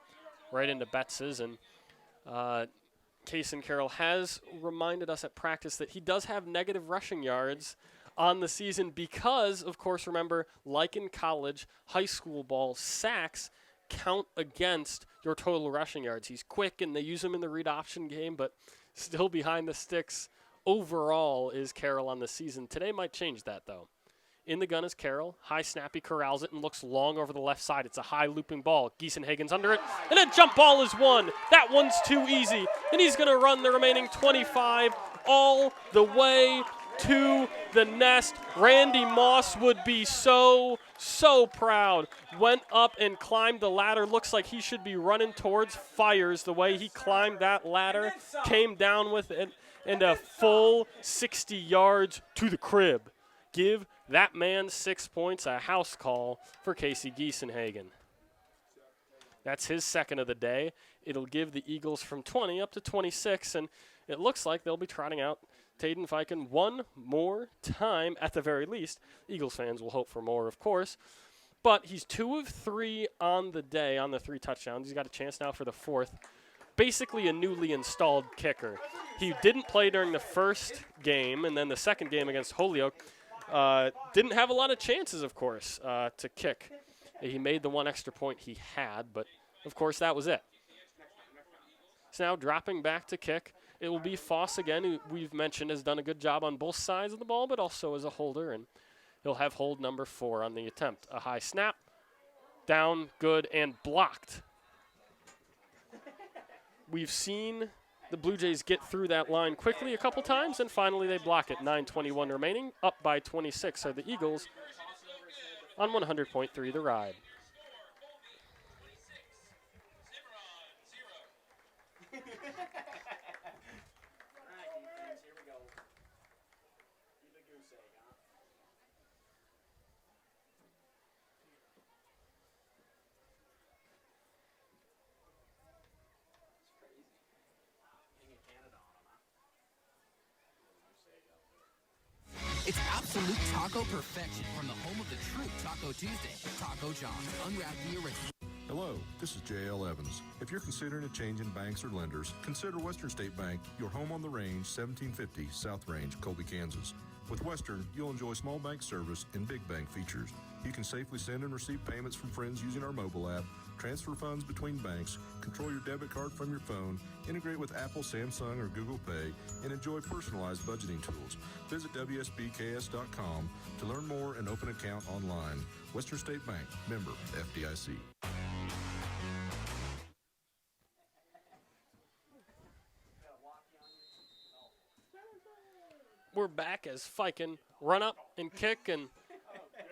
right into Betts's. And Kason Carroll has reminded us at practice that he does have negative rushing yards on the season because, of course, remember, like in college, high school ball, sacks count against your total rushing yards. He's quick, and they use him in the read option game, but still behind the sticks overall is Carroll on the season. Today might change that, though. In the gun is Carroll. High snap, he corrals it and looks long over the left side. It's a high looping ball. Giesenhagen's under it, and a jump ball is won. That one's too easy, and he's going to run the remaining 25 all the way to the nest. Randy Moss would be so proud. Went up and climbed the ladder. Looks like he should be running towards fires the way he climbed that ladder. Came down with it and a full 60 yards to the crib. Give that man 6 points, a house call for Casey Giesenhagen. That's his second of the day. It'll give the Eagles from 20 up to 26, and it looks like they'll be trotting out Taden Fiken one more time at the very least. Eagles fans will hope for more, of course. But he's 2 of 3 on the day, on the 3 touchdowns. He's got a chance now for the 4th. Basically a newly installed kicker. He didn't play during the first game, and then the second game against Holyoke. Didn't have a lot of chances, of course, to kick. He made the 1 extra point he had, but, of course, that was it. So now dropping back to kick. It will be Foss again, who we've mentioned has done a good job on both sides of the ball, but also as a holder, and he'll have hold number 4 on the attempt. A high snap, down, good, and blocked. We've seen the Blue Jays get through that line quickly a couple times, and finally they block it. 9:21 remaining, up by 26 are the Eagles on 100.3 The Ride. absolute taco perfection from the home of the true Taco Tuesday, Taco John's. Unwrap the original. Hello, this is J.L. Evans. If you're considering a change in banks or lenders, consider Western State Bank, your home on the range, 1750 South Range, Colby, Kansas. With Western, you'll enjoy small bank service and big bank features. You can safely send and receive payments from friends using our mobile app, transfer funds between banks, control your debit card from your phone, integrate with Apple, Samsung, or Google Pay, and enjoy personalized budgeting tools. Visit WSBKS.com to learn more and open an account online. Western State Bank, member FDIC. We're back as Fiken run up and kick and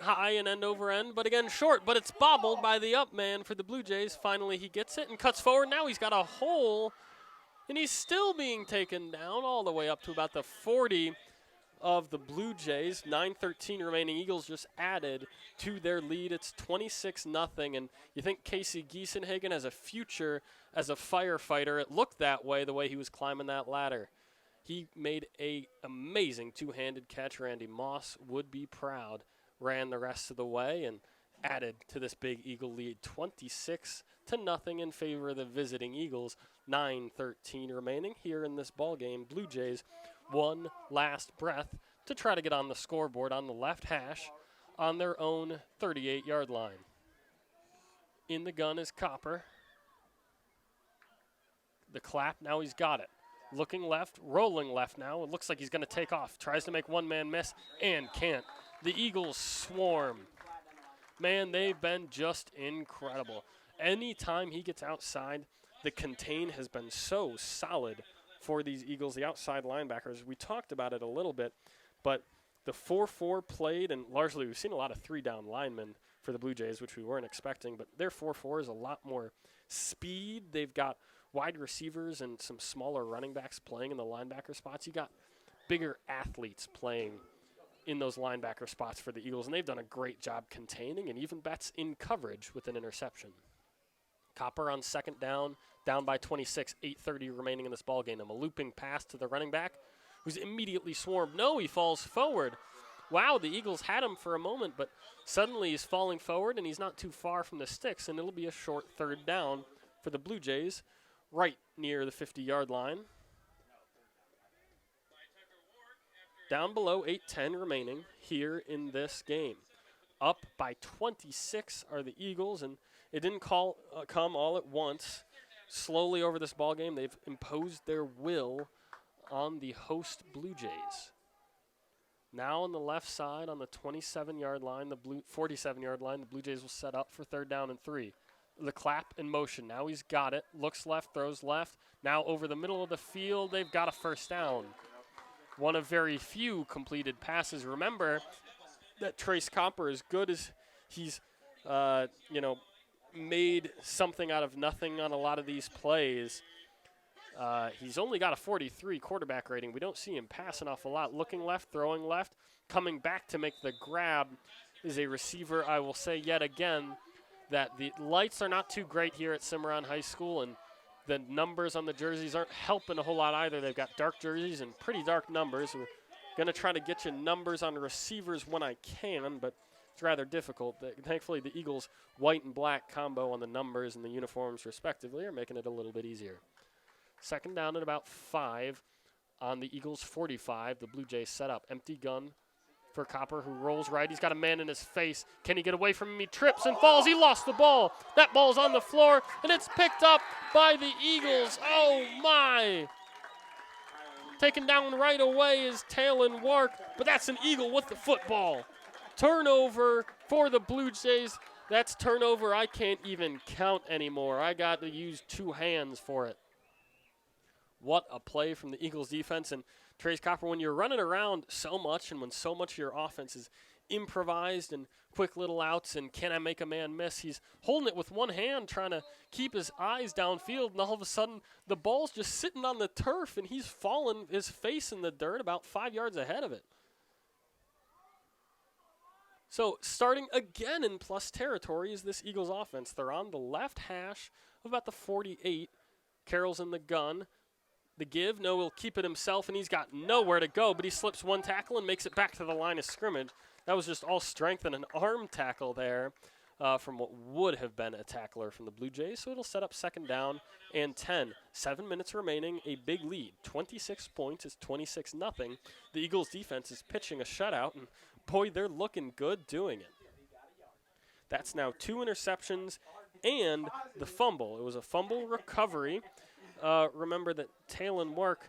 high and end over end, but again short, but it's bobbled by the up man for the Blue Jays. Finally he gets it and cuts forward. Now he's got a hole, and he's still being taken down all the way up to about the 40 of the Blue Jays. 9:13 remaining. Eagles just added to their lead. It's 26-0, and you think Casey Giesenhagen has a future as a firefighter. It looked that way the way he was climbing that ladder. He made an amazing two-handed catch. Randy Moss would be proud. Ran the rest of the way and added to this big Eagle lead, 26-0 in favor of the visiting Eagles. 9:13 remaining here in this ball game. Blue Jays one last breath to try to get on the scoreboard on the left hash on their own 38-yard line. In the gun is Copper. The clap, now he's got it. Looking left, rolling left now. It looks like he's going to take off. Tries to make one man miss and can't. The Eagles swarm. Man, they've been just incredible. Anytime he gets outside, the contain has been so solid for these Eagles, the outside linebackers. We talked about it a little bit, but the 4-4 played, and largely we've seen a lot of three-down linemen for the Blue Jays, which we weren't expecting, but their 4-4 is a lot more speed. They've got wide receivers and some smaller running backs playing in the linebacker spots. You got bigger athletes playing in those linebacker spots for the Eagles, and they've done a great job containing and even bets in coverage with an interception. Copper on second down by 26, 8:30 remaining in this ballgame. A looping pass to the running back, who's immediately swarmed. No, he falls forward. Wow, the Eagles had him for a moment, but suddenly he's falling forward, and he's not too far from the sticks, and it'll be a short third down for the Blue Jays, right near the 50-yard line. Down below, 8:10 remaining here in this game. Up by 26 are the Eagles, and it didn't come all at once. Slowly over this ball game, they've imposed their will on the host Blue Jays. Now on the left side, on the 27-yard line, 47-yard line, the Blue Jays will set up for third down and 3. The clap in motion. Now he's got it. Looks left, throws left. Now over the middle of the field, they've got a first down. One of very few completed passes. Remember that Trace Copper, as good as he's, made something out of nothing on a lot of these plays, he's only got a 43 quarterback rating. We don't see him pass an awful lot. Looking left, throwing left, coming back to make the grab is a receiver. I will say yet again that the lights are not too great here at Cimarron High School, and the numbers on the jerseys aren't helping a whole lot either. They've got dark jerseys and pretty dark numbers. We're going to try to get you numbers on receivers when I can, but it's rather difficult. Thankfully, the Eagles' white and black combo on the numbers and the uniforms, respectively, are making it a little bit easier. Second down at about 5 on the Eagles' 45. The Blue Jays set up. Empty gun for Copper, who rolls right. He's got a man in his face. Can he get away from him? He trips and falls. He lost the ball. That ball's on the floor, and it's picked up by the Eagles. Oh, my. Taken down right away is Talon Wark, but that's an Eagle with the football. Turnover for the Blue Jays. That's turnover I can't even count anymore. I got to use 2 hands for it. What a play from the Eagles defense. And Trace Copper, when you're running around so much and when so much of your offense is improvised and quick little outs and can I make a man miss, he's holding it with one hand trying to keep his eyes downfield, and all of a sudden the ball's just sitting on the turf and he's fallen his face in the dirt about 5 yards ahead of it. So starting again in plus territory is this Eagles offense. They're on the left hash of about the 48. Carroll's in the gun. The give, no, he'll keep it himself, and he's got nowhere to go, but he slips one tackle and makes it back to the line of scrimmage. That was just all strength and an arm tackle there from what would have been a tackler from the Blue Jays, so it'll set up 2nd down and 10. 7 minutes remaining, a big lead. 26 points is 26-0. The Eagles defense is pitching a shutout, and boy, they're looking good doing it. That's now 2 interceptions and the fumble. It was a fumble recovery. Remember that Talon Work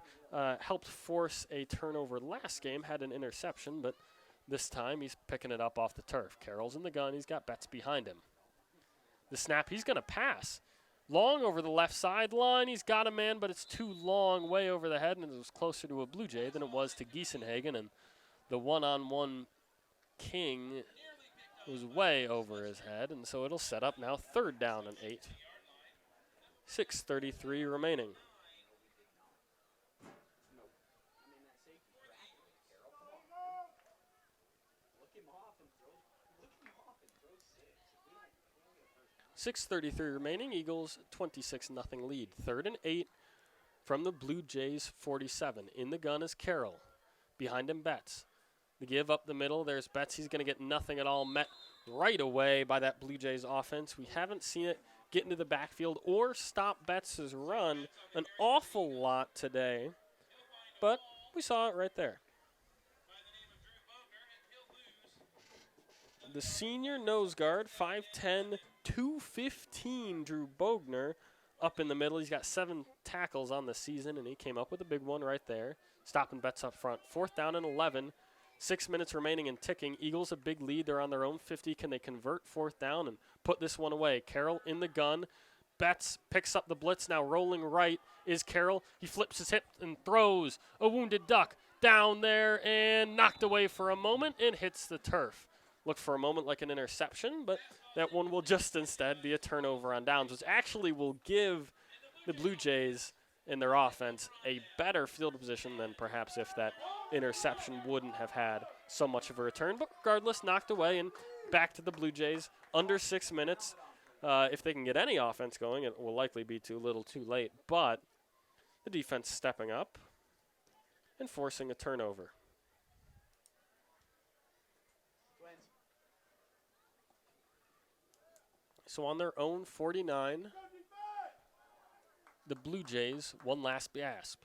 helped force a turnover last game, had an interception, but this time he's picking it up off the turf. Carroll's in the gun. He's got Betts behind him. The snap, he's going to pass. Long over the left sideline. He's got a man, but it's too long, way over the head, and it was closer to a Blue Jay than it was to Giesenhagen, and the one-on-one King was way over his head, and so it'll set up now 3rd down and 8. 6:33 remaining. .633 remaining. Eagles 26-0 lead. 3rd and 8 from the Blue Jays 47. In the gun is Carroll. Behind him, Betts. The give up the middle. There's Betts. He's going to get nothing at all. Met right away by that Blue Jays offense. We haven't seen it get into the backfield or stop Betts' run an awful lot today, but we saw it right there. The senior nose guard, 5'10", 215, Drew Bogner, up in the middle. He's got 7 tackles on the season, and he came up with a big one right there, stopping Betts up front. 4th down and 11. 6 minutes remaining and ticking. Eagles a big lead. They're on their own 50. Can they convert 4th down and put this one away? Carroll in the gun. Betts picks up the blitz. Now rolling right is Carroll. He flips his hip and throws a wounded duck down there and knocked away for a moment and hits the turf. Looked for a moment like an interception, but that one will just instead be a turnover on downs, which actually will give the Blue Jays in their offense a better field position than perhaps if that interception wouldn't have had so much of a return. But regardless, knocked away and back to the Blue Jays. Under 6 minutes. If they can get any offense going, it will likely be too little too late. But the defense stepping up and forcing a turnover. So on their own 49, the Blue Jays, one last gasp.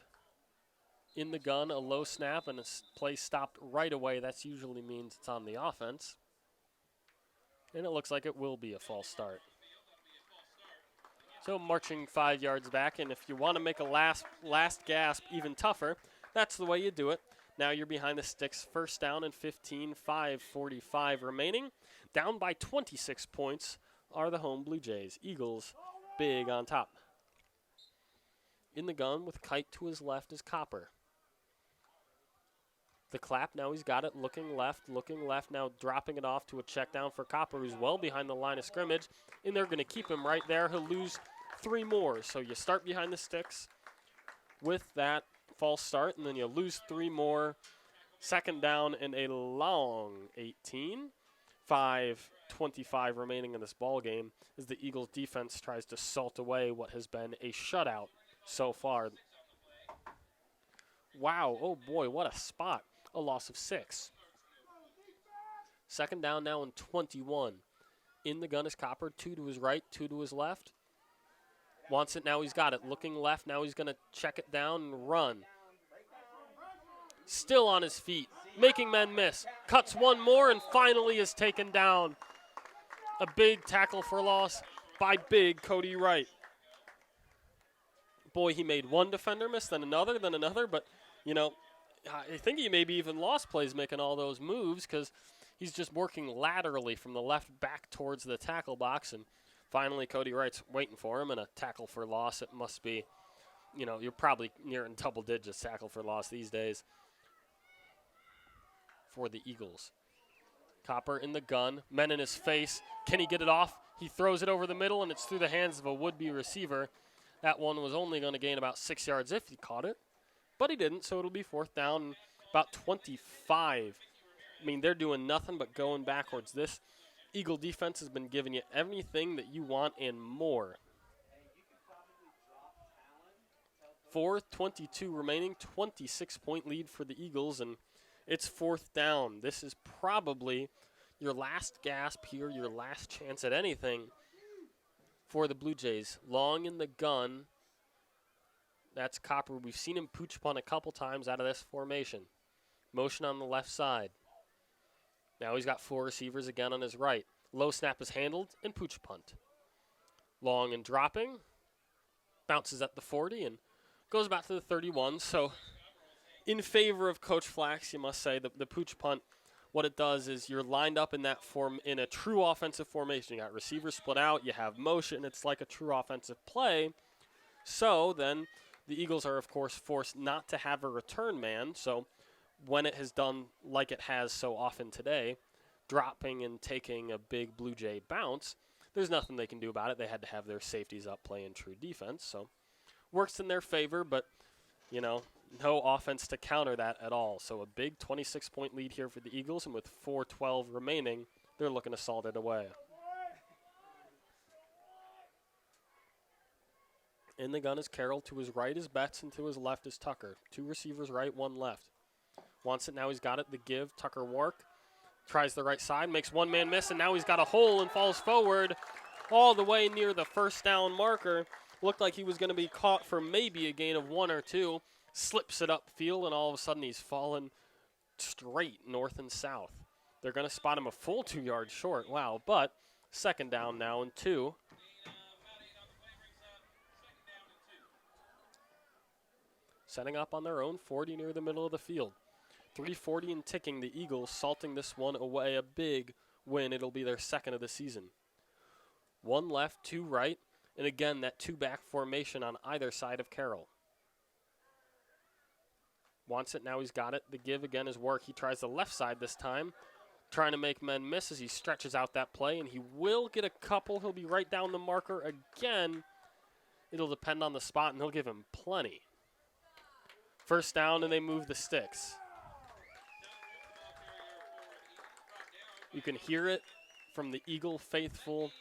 In the gun, a low snap, and a play stopped right away. That usually means it's on the offense. And it looks like it will be a false start. So marching 5 yards back, and if you want to make a last gasp even tougher, that's the way you do it. Now you're behind the sticks. 1st down and 15, 5:45 remaining. Down by 26 points are the home Blue Jays. Eagles big on top. In the gun with Kite to his left is Copper. The clap, now he's got it, looking left, now dropping it off to a check down for Copper, who's well behind the line of scrimmage, and they're going to keep him right there. He'll lose 3 more. So you start behind the sticks with that false start, and then you lose 3 more. 2nd down and a long 18. 5:25 remaining in this ball game as the Eagles defense tries to salt away what has been a shutout so far. Wow, oh boy, what a spot. A loss of 6. 2nd down now and 21. In the gun is Copper, 2 to his right, 2 to his left. Wants it, now he's got it. Looking left, now he's going to check it down and run. Still on his feet, making men miss. Cuts one more and finally is taken down. A big tackle for loss by big Cody Wright. Boy, he made one defender miss, then another, but, you know, I think he maybe even lost plays making all those moves because he's just working laterally from the left back towards the tackle box, and finally Cody Wright's waiting for him, and a tackle for loss. It must be, you know, you're probably nearing double digits tackle for loss these days for the Eagles. Copper in the gun, men in his face. Can he get it off? He throws it over the middle, and it's through the hands of a would-be receiver. That one was only going to gain about 6 yards if he caught it, but he didn't, so it'll be 4th down, about 25. I mean, they're doing nothing but going backwards. This Eagle defense has been giving you everything that you want and more. 4:22 remaining, 26-point lead for the Eagles, and it's fourth down. This is probably your last gasp here, your last chance at anything for the Blue Jays. Long in the gun. That's Copper. We've seen him pooch punt a couple times out of this formation. Motion on the left side. Now he's got 4 receivers again on his right. Low snap is handled and pooch punt. Long and dropping. Bounces at the 40 and goes back to the 31. So in favor of Coach Flax, you must say, the pooch punt, what it does is you're lined up in that form in a true offensive formation. You got receivers split out. You have motion. It's like a true offensive play. So then the Eagles are, of course, forced not to have a return man. So when it has done like it has so often today, dropping and taking a big Blue Jay bounce, there's nothing they can do about it. They had to have their safeties up playing true defense. So works in their favor, but, you know, no offense to counter that at all. So a big 26-point lead here for the Eagles, and with 4:12 remaining, they're looking to salt it away. In the gun is Carroll. To his right is Betts, and to his left is Tucker. 2 receivers right, 1 left. Wants it, now he's got it. The give, Tucker Wark. Tries the right side, makes one man miss, and now he's got a hole and falls forward all the way near the first down marker. Looked like he was going to be caught for maybe a gain of 1 or 2. Slips it upfield, and all of a sudden he's fallen straight north and south. They're going to spot him a full 2 yards short. Wow, but second down now and 2. Setting up on their own 40 near the middle of the field. 3:40 and ticking, the Eagles salting this one away, a big win. It'll be their second of the season. 1 left, 2 right, and again that 2-back formation on either side of Carroll. Wants it, now he's got it. The give again is Work. He tries the left side this time, trying to make men miss as he stretches out that play, and he will get a couple. He'll be right down the marker again. It'll depend on the spot, and he'll give him plenty. First down, and they move the sticks. You can hear it from the Eagle faithful.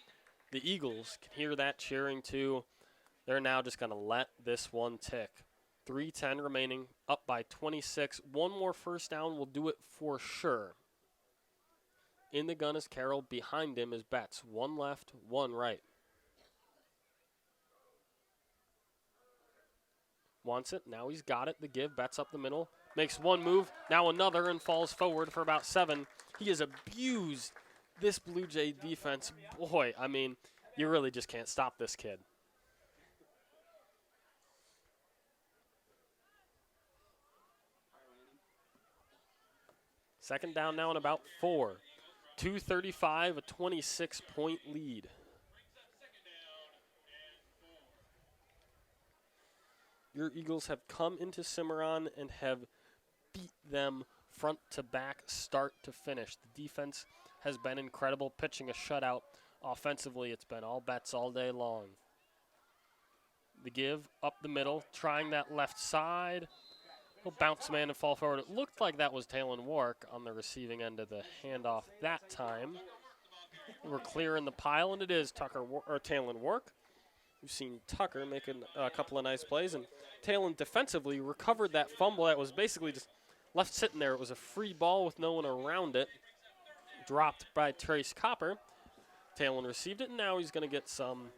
The Eagles can hear that cheering too. They're now just going to let this one tick. 3:10 remaining, up by 26. One more first down will do it for sure. In the gun is Carroll. Behind him is Betts. 1 left, 1 right. Wants it. Now he's got it. The give. Betts up the middle. Makes one move. Now another and falls forward for about 7. He has abused this Blue Jay defense. Boy, I mean, you really just can't stop this kid. Second down now and about 4. 2:35, a 26-point lead. Your Eagles have come into Cimarron and have beat them front to back, start to finish. The defense has been incredible, pitching a shutout. Offensively, it's been all bets all day long. The give up the middle, trying that left side. He'll bounce man and fall forward. It looked like that was Talon Wark on the receiving end of the handoff that time. We're clear in the pile, and it is Talon Wark. We've seen Tucker make a couple of nice plays, and Talon defensively recovered that fumble that was basically just left sitting there. It was a free ball with no one around it. Dropped by Trace Copper. Talon received it, and now he's going to get some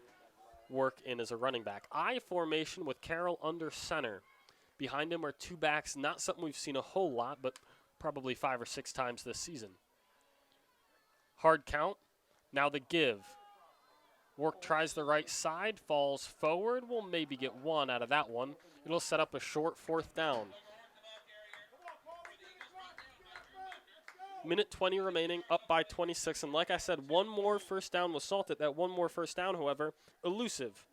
work in as a running back. I formation with Carroll under center. Behind him are 2 backs, not something we've seen a whole lot, but probably 5 or 6 times this season. Hard count. Now the give. Work tries the right side, falls forward. We'll maybe get 1 out of that one. It'll set up a short 4th down. Minute 20 remaining, up by 26. And like I said, one more first down was salted. That one more first down, however, elusive.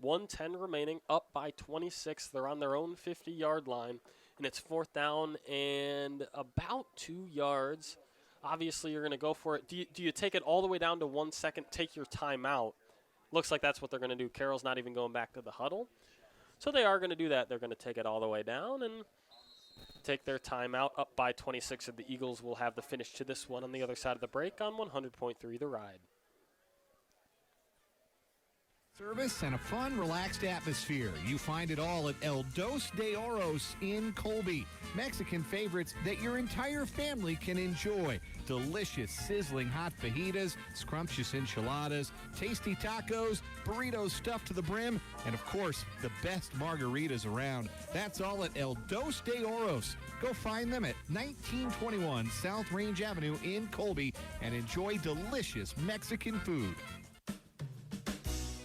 1:10 remaining, up by 26. They're on their own 50-yard line, and it's 4th down and about 2 yards. Obviously, you're going to go for it. Do you take it all the way down to 1 second, take your timeout? Looks like that's what they're going to do. Carroll's not even going back to the huddle. So they are going to do that. They're going to take it all the way down and take their timeout. Up by 26, and the Eagles will have the finish to this one on the other side of the break on 100.3 The Ride. Service and a fun, relaxed atmosphere. You find it all at El Dos de Oros in Colby. Mexican favorites that your entire family can enjoy. Delicious, sizzling hot fajitas, scrumptious enchiladas, tasty tacos, burritos stuffed to the brim, and of course, the best margaritas around. That's all at El Dos de Oros. Go find them at 1921 South Range Avenue in Colby and enjoy delicious Mexican food.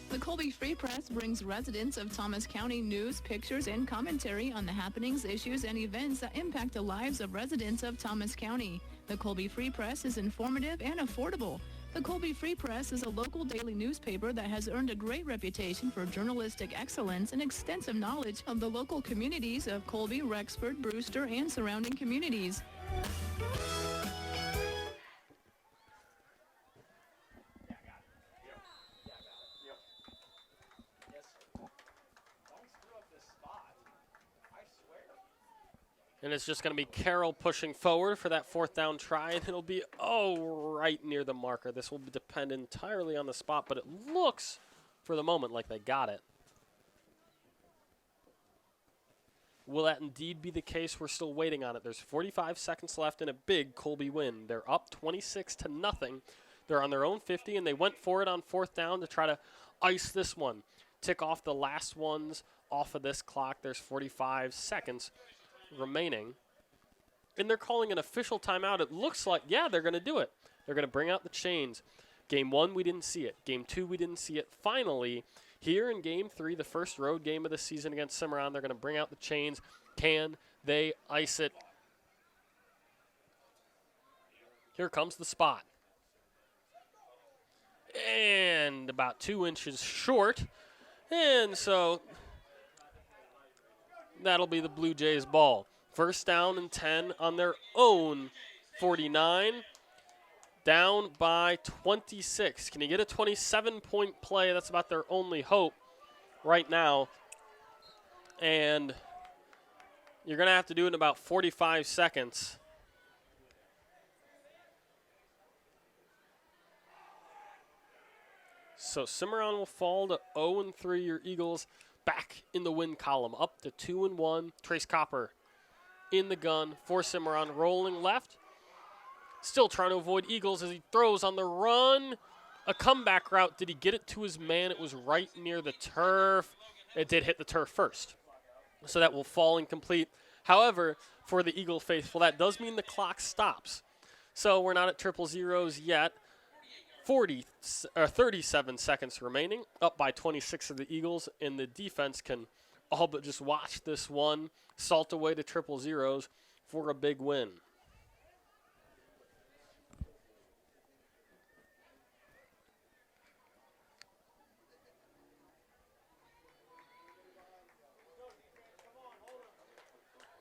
The Colby Free Press brings residents of Thomas County news, pictures, and commentary on the happenings, issues, and events that impact the lives of residents of Thomas County. The Colby Free Press is informative and affordable. The Colby Free Press is a local daily newspaper that has earned a great reputation for journalistic excellence and extensive knowledge of the local communities of Colby, Rexford, Brewster, and surrounding communities. And it's just going to be Carroll pushing forward for that 4th down try, and it'll be, right near the marker. This will depend entirely on the spot, but it looks, for the moment, like they got it. Will that indeed be the case? We're still waiting on it. There's 45 seconds left in a big Colby win. They're up 26-0. They're on their own 50, and they went for it on 4th down to try to ice this one. Tick off the last ones off of this clock. There's 45 seconds remaining, and they're calling an official timeout. It looks like, they're going to do it. They're going to bring out the chains. Game 1, we didn't see it. Game 2, we didn't see it. Finally, here in Game 3, the first road game of the season against Cimarron, they're going to bring out the chains. Can they ice it? Here comes the spot. And about 2 inches short, and so that'll be the Blue Jays ball. 1st down and 10 on their own 49. Down by 26. Can you get a 27-point play? That's about their only hope right now. And you're going to have to do it in about 45 seconds. So Cimarron will fall to 0-3. Your Eagles back in the win column, up to 2-1. Trace Copper in the gun for Cimarron, rolling left. Still trying to avoid Eagles as he throws on the run. A comeback route. Did he get it to his man? It was right near the turf. It did hit the turf first, so that will fall incomplete. However, for the Eagle faithful, that does mean the clock stops. So we're not at 0-0s yet. 37 seconds remaining, up by 26 of the Eagles, and the defense can all but just watch this one salt away to 0-0s for a big win.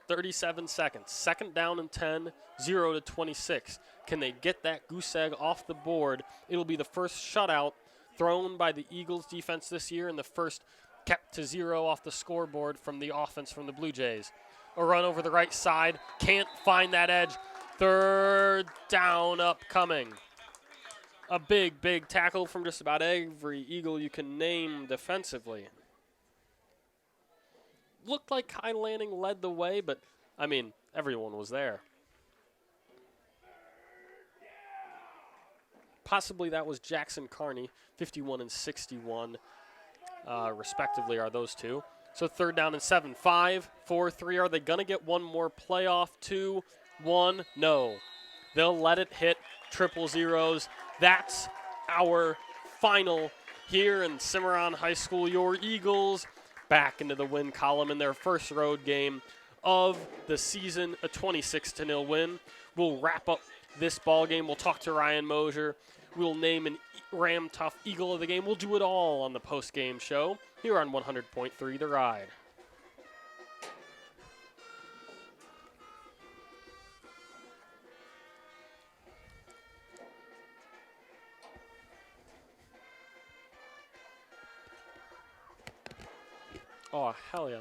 .37 seconds. 2nd down and 10, 0-26. Can they get that goose egg off the board? It'll be the first shutout thrown by the Eagles defense this year and the first kept to 0 off the scoreboard from the offense from the Blue Jays. A run over the right side. Can't find that edge. 3rd down upcoming. A big, big tackle from just about every Eagle you can name defensively. Looked like Kai Lanning led the way, but, everyone was there. Possibly that was Jackson Carney, 51 and 61, respectively, are those two. So 3rd down and 7. 5, 4, 3. Are they going to get one more playoff? 2, 1. No. They'll let it hit 0-0s. That's our final here in Cimarron High School. Your Eagles back into the win column in their first road game of the season, a 26-0 win. We'll wrap up this ball game. We'll talk to Ryan Mosier. We'll name an Ram Tough Eagle of the game. We'll do it all on the post-game show here on 100.3 The Ride. Oh, hell yeah.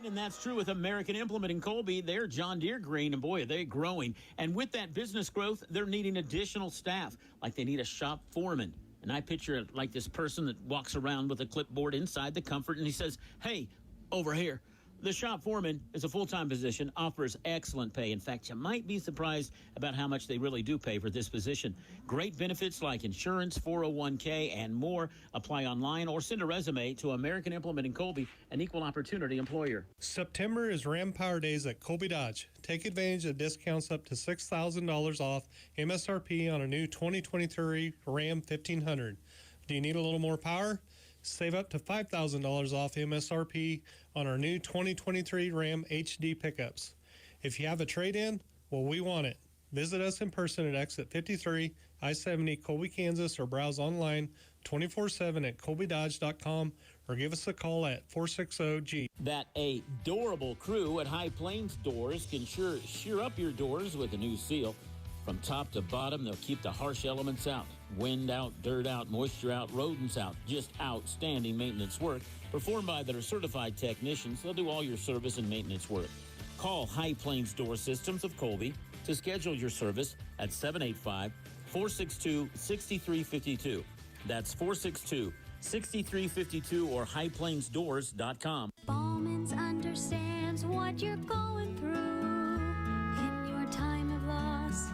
And that's true with American Implement in Colby. They're John Deere green, and boy, are they growing. And with that business growth, they're needing additional staff, like they need a shop foreman, And I picture it like this person that walks around with a clipboard inside the comfort, and he says, "Hey, over here." The shop foreman is a full-time position, offers excellent pay. In fact, you might be surprised about how much they really do pay for this position. Great benefits like insurance, 401k, and more. Apply online or send a resume to American Implement in Colby, an equal opportunity employer. September is Ram Power Days at Colby Dodge. Take advantage of discounts up to $6,000 off MSRP on a new 2023 Ram 1500. Do you need a little more power? Save up to $5,000 off MSRP on our new 2023 Ram HD pickups. If you have a trade-in, well, we want it. Visit us in person at Exit 53, I-70, Colby, Kansas, or browse online 24/7 at colbydodge.com or give us a call at 460G. That adorable crew at High Plains Doors can shear up your doors with a new seal. From top to bottom, they'll keep the harsh elements out. Wind out, dirt out, moisture out, rodents out. Just outstanding maintenance work performed by their certified technicians. They'll do all your service and maintenance work. Call High Plains Door Systems of Colby to schedule your service at 785-462-6352. That's 462-6352 or highplainsdoors.com. Ballman's understands what you're going through in your time of loss.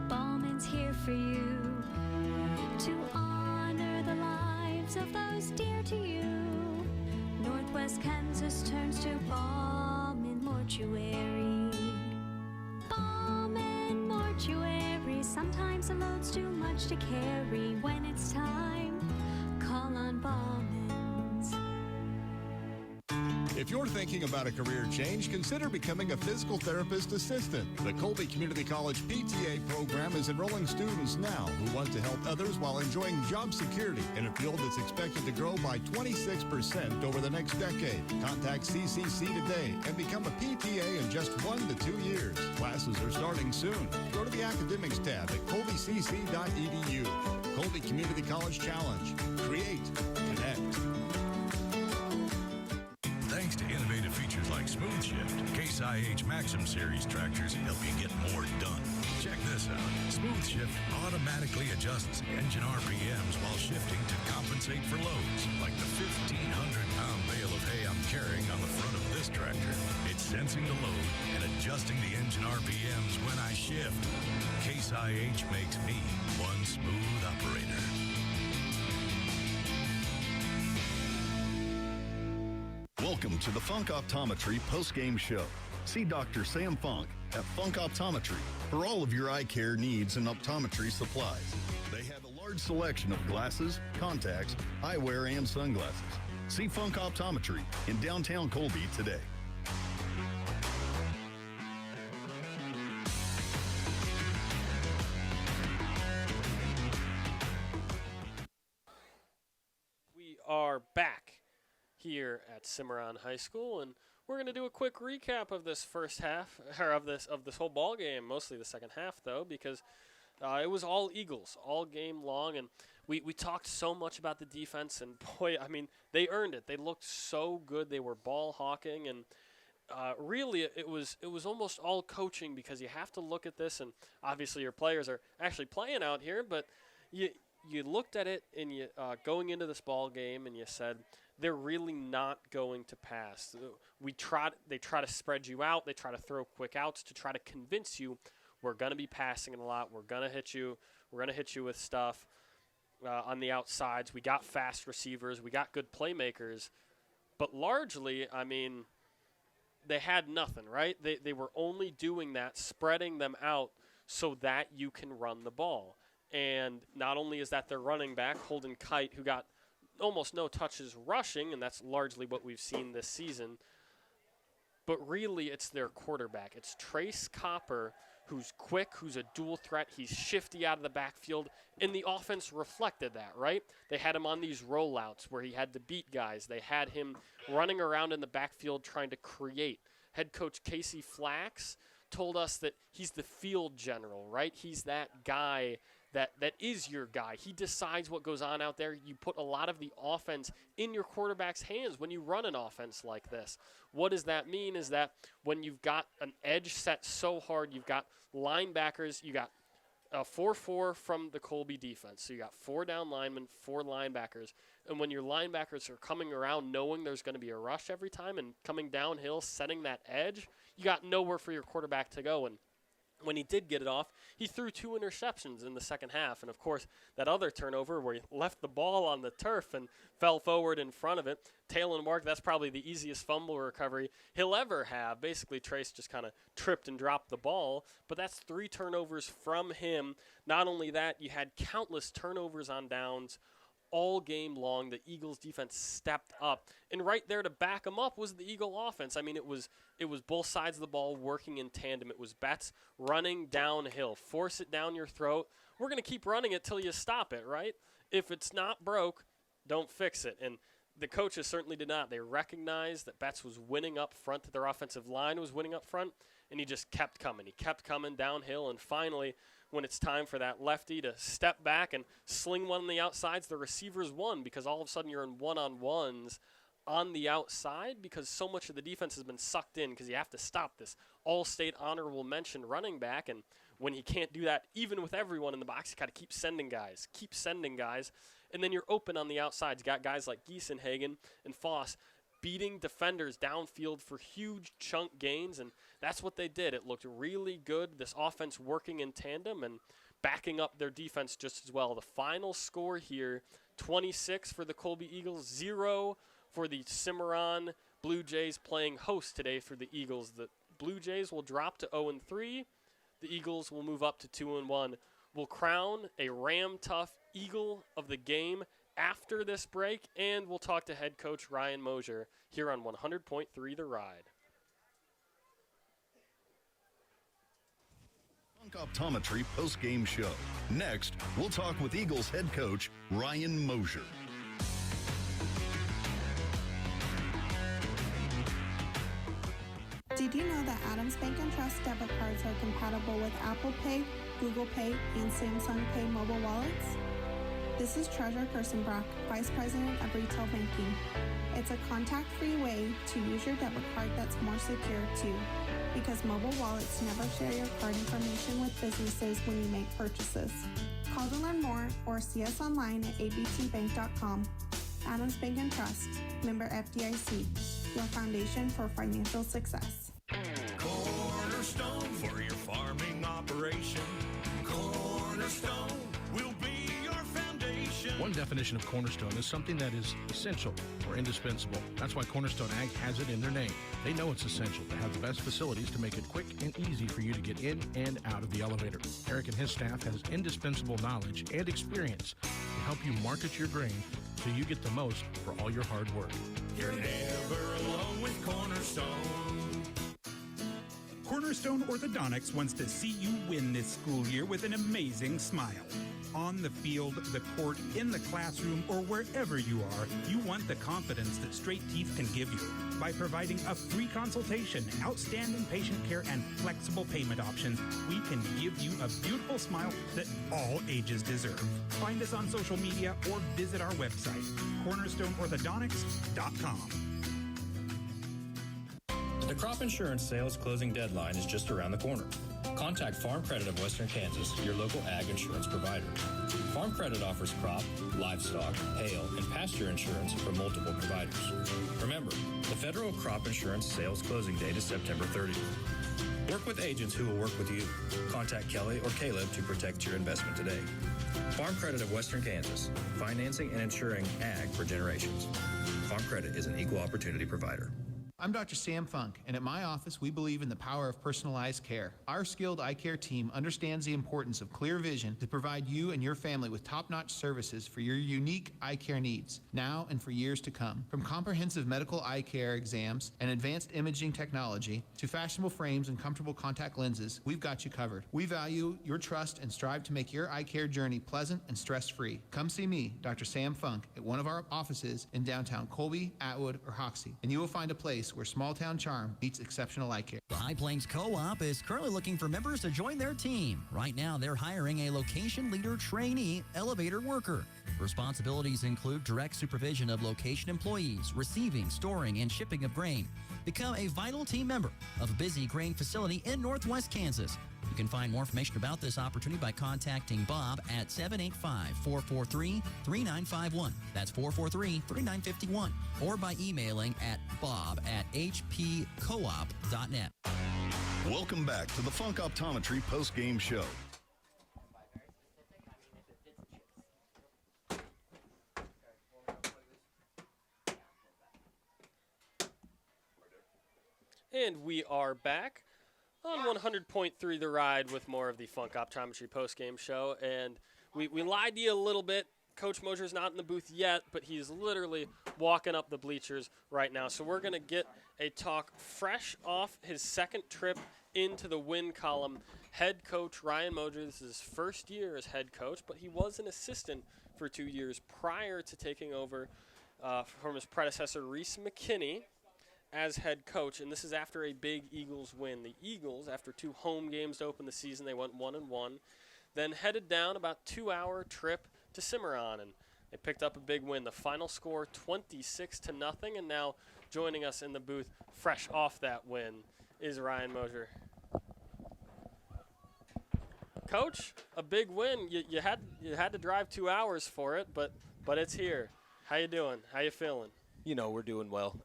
Ballman's here for you to honor the lives of those dear to you. Northwest Kansas turns to Ballman Mortuary. Ballman Mortuary. Sometimes the load's too much to carry. When it's time, call on Ballman's. If you're thinking about a career change, consider becoming a physical therapist assistant. The Colby Community College PTA program is enrolling students now who want to help others while enjoying job security in a field that's expected to grow by 26% over the next decade. Contact CCC today and become a PTA in just 1 to 2 years. Classes are starting soon. Go to the Academics tab at colbycc.edu. Colby Community College Challenge. Create. Connect. Thanks to innovative features like Smooth Shift, Case IH Maxim Series tractors help you get more done. Check this out. Smooth Shift automatically adjusts engine RPMs while shifting to compensate for loads, like the 1,500-pound bale of hay I'm carrying on the front of this tractor. It's sensing the load and adjusting the engine RPMs when I shift. Case IH makes me one smooth operator. Welcome to the Funk Optometry post-game show. See Dr. Sam Funk at Funk Optometry for all of your eye care needs and optometry supplies. They have a large selection of glasses, contacts, eyewear, and sunglasses. See Funk Optometry in downtown Colby today. We are back here at Cimarron High School, and we're going to do a quick recap of this first half, or of this whole ball game, mostly the second half though, because it was all Eagles all game long, and we talked so much about the defense, and boy, I mean, they earned it. They looked so good. They were ball hawking, and really it was almost all coaching, because you have to look at this, and obviously your players are actually playing out here, but you looked at it and you going into this ball game, and you said, they're really not going to pass. They try to spread you out. They try to throw quick outs to try to convince you we're going to be passing it a lot. We're going to hit you. We're going to hit you with stuff on the outsides. We got fast receivers. We got good playmakers. But largely, I mean, they had nothing, right? They were only doing that, spreading them out so that you can run the ball. And not only is that their running back, Holden Kite, who got almost no touches rushing, and that's largely what we've seen this season. But really, it's their quarterback. It's Trace Copper, who's quick, who's a dual threat. He's shifty out of the backfield, and the offense reflected that, right? They had him on these rollouts where he had to beat guys. They had him running around in the backfield trying to create. Head coach Casey Flax told us that he's the field general, right? He's that guy that is your guy. He decides what goes on out there. You put a lot of the offense in your quarterback's hands when you run an offense like this. What does that mean is that when you've got an edge set so hard, you've got linebackers, you got 4-4 from the Colby defense. So you got 4 down linemen, 4 linebackers. And when your linebackers are coming around knowing there's going to be a rush every time and coming downhill, setting that edge, you got nowhere for your quarterback to go. And when he did get it off, he threw 2 interceptions in the second half. And, of course, that other turnover where he left the ball on the turf and fell forward in front of it. Taylor Mark, that's probably the easiest fumble recovery he'll ever have. Basically, Trace just kind of tripped and dropped the ball. But that's 3 turnovers from him. Not only that, you had countless turnovers on downs all game long. The Eagles defense stepped up. And right there to back them up was the Eagle offense. I mean, it was both sides of the ball working in tandem. It was Betts running downhill. Force it down your throat. We're going to keep running it till you stop it, right? If it's not broke, don't fix it. And the coaches certainly did not. They recognized that Betts was winning up front, that their offensive line was winning up front, and he just kept coming. He kept coming downhill, and finally, when it's time for that lefty to step back and sling one on the outsides, the receivers won because all of a sudden you're in one-on-ones on the outside because so much of the defense has been sucked in because you have to stop this all-state honorable mention running back. And when you can't do that, even with everyone in the box, you got to keep sending guys. And then you're open on the outsides. You got guys like Giesenhagen and Foss beating defenders downfield for huge chunk gains, and that's what they did. It looked really good, this offense working in tandem and backing up their defense just as well. The final score here, 26 for the Colby Eagles, 0 for the Cimarron BlueJays playing host today for the Eagles. The Blue Jays will drop to 0-3. The Eagles will move up to 2-1. We'll crown a Ram Tough Eagle of the game after this break, and we'll talk to head coach Ryan Mosier here on 100.3 The Ride. Funk Optometry post-game show. Next, we'll talk with Eagles head coach Ryan Mosier. Did you know that Adams Bank & Trust debit cards are compatible with Apple Pay, Google Pay, and Samsung Pay mobile wallets? This is Treasurer Kirstenbrock, Vice President of Retail Banking. It's a contact-free way to use your debit card that's more secure too, because mobile wallets never share your card information with businesses when you make purchases. Call to learn more or see us online at abtbank.com. Adams Bank & Trust, member FDIC, your foundation for financial success. Cornerstone for your farming operation. Cornerstone will be your foundation. One definition of Cornerstone is something that is essential or indispensable. That's why Cornerstone Ag has it in their name. They know it's essential to have the best facilities to make it quick and easy for you to get in and out of the elevator. Eric and his staff has indispensable knowledge and experience to help you market your grain so you get the most for all your hard work. You're never alone with Cornerstone. Cornerstone Orthodontics wants to see you win this school year with an amazing smile. On the field, the court, in the classroom, or wherever you are, you want the confidence that straight teeth can give you. By providing a free consultation, outstanding patient care, and flexible payment options, we can give you a beautiful smile that all ages deserve. Find us on social media or visit our website, cornerstoneorthodontics.com. The crop insurance sales closing deadline is just around the corner. Contact Farm Credit of Western Kansas, your local ag insurance provider. Farm Credit offers crop, livestock, hail, and pasture insurance from multiple providers. Remember, the federal crop insurance sales closing date is September 30th. Work with agents who will work with you. Contact Kelly or Caleb to protect your investment today. Farm Credit of Western Kansas, financing and insuring ag for generations. Farm Credit is an equal opportunity provider. I'm Dr. Sam Funk, and at my office, we believe in the power of personalized care. Our skilled eye care team understands the importance of clear vision to provide you and your family with top-notch services for your unique eye care needs, now and for years to come. From comprehensive medical eye care exams and advanced imaging technology to fashionable frames and comfortable contact lenses, we've got you covered. We value your trust and strive to make your eye care journey pleasant and stress-free. Come see me, Dr. Sam Funk, at one of our offices in downtown Colby, Atwood, or Hoxie, and you will find a place where small-town charm meets exceptional eye care. The High Plains Co-op is currently looking for members to join their team. Right now, they're hiring a location leader trainee elevator worker. Responsibilities include direct supervision of location employees, receiving, storing, and shipping of grain. Become a vital team member of a busy grain facility in Northwest Kansas. You can find more information about this opportunity by contacting Bob at 785-443-3951. That's 443-3951. Or by emailing at bob@hpcoop.net. Welcome back to the Funk Optometry post-game show. And we are back on 100.3 The Ride with more of the Funk Optometry postgame show. And we lied to you a little bit. Coach Mosier's not in the booth yet, but he's literally walking up the bleachers right now. So we're going to get a talk fresh off his second trip into the win column. Head coach Ryan Mosier, this is his first year as head coach, but he was an assistant for 2 years prior to taking over from his predecessor, Reese McKinney, as head coach, and this is after a big Eagles win. The Eagles, after 2 home games to open the season, they went 1-1, then headed down about 2-hour trip to Cimarron, and they picked up a big win. The final score 26-0, and now joining us in the booth, fresh off that win, is Ryan Mosier. Coach, a big win. You had to drive 2 hours for it, but it's here. How you doing? How you feeling? You know, we're doing well.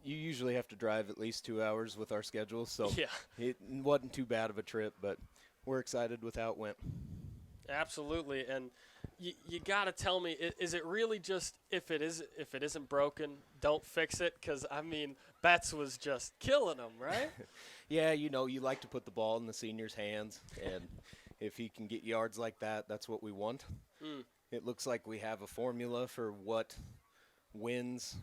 You usually have to drive at least 2 hours with our schedule, so yeah. It wasn't too bad of a trip, but we're excited with how it went. Absolutely, and you got to tell me, is it really just if it isn't broken, don't fix it? Because, I mean, Betts was just killing them, right? Yeah, you know, you like to put the ball in the senior's hands, and if he can get yards like that, that's what we want. Mm. It looks like we have a formula for what wins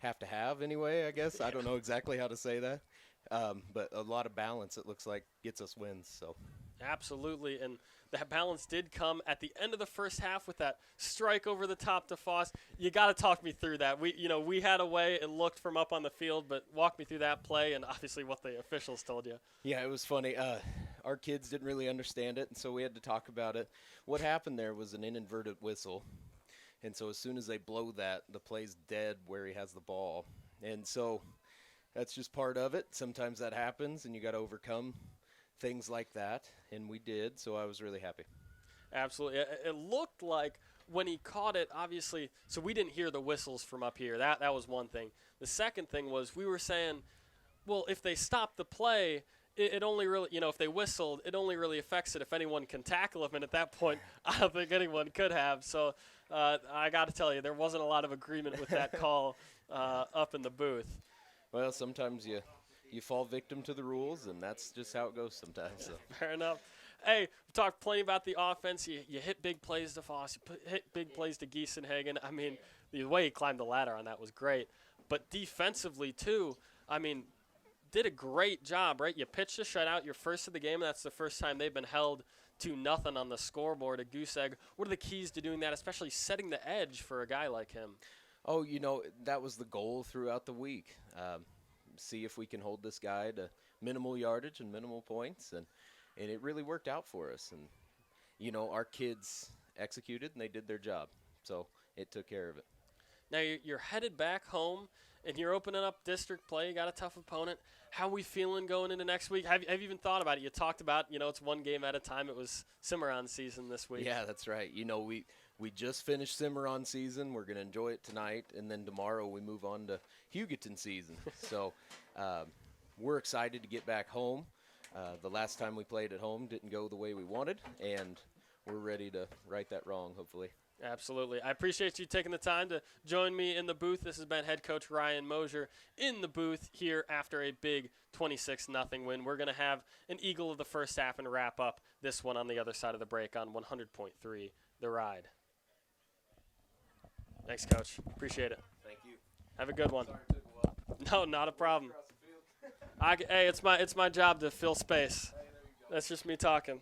have to have anyway, I guess. I don't know exactly how to say that. But a lot of balance, it looks like, gets us wins. So absolutely, and that balance did come at the end of the first half with that strike over the top to Foss. You got to talk me through that. We had a way it looked from up on the field, but walk me through that play and obviously what the officials told you. Yeah, it was funny. Our kids didn't really understand it, and so we had to talk about it. What happened there was an inadvertent whistle. And so as soon as they blow that, the play's dead where he has the ball. And so that's just part of it. Sometimes that happens, and you got to overcome things like that, and we did, so I was really happy. Absolutely. It looked like when he caught it, obviously, so we didn't hear the whistles from up here. That was one thing. The second thing was we were saying, well, if they stop the play, it only really, if they whistled, it only really affects it if anyone can tackle him. And at that point, I don't think anyone could have. So I got to tell you, there wasn't a lot of agreement with that call up in the booth. Well, sometimes you fall victim to the rules, and that's just how it goes sometimes. So. Fair enough. Hey, we talked plenty about the offense. You hit big plays to Foss. You hit big plays to Giesenhagen. I mean, the way he climbed the ladder on that was great. But defensively, too, I mean, did a great job, right? You pitched a shutout, your first of the game, and that's the first time they've been held 2-0 on the scoreboard at Goose Egg. What are the keys to doing that, especially setting the edge for a guy like him? Oh, that was the goal throughout the week. See if we can hold this guy to minimal yardage and minimal points, and it really worked out for us. And, our kids executed, and they did their job, so it took care of it. Now you're headed back home, and you're opening up district play. You got a tough opponent. How are we feeling going into next week? Have you even thought about it? You talked about, it's one game at a time. It was Cimarron season this week. Yeah, that's right. We just finished Cimarron season. We're going to enjoy it tonight, and then tomorrow we move on to Hugoton season. So we're excited to get back home. The last time we played at home didn't go the way we wanted, and we're ready to right that wrong, hopefully. Absolutely. I appreciate you taking the time to join me in the booth. This has been head coach Ryan Mosier in the booth here after a big 26-0 win. We're going to have an Eagle of the first half and wrap up this one on the other side of the break on 100.3 The Ride. Thanks, Coach. Appreciate it. Thank you. Have a good one. Sorry it took a while. No, not a problem. Hey, it's my job to fill space. That's just me talking.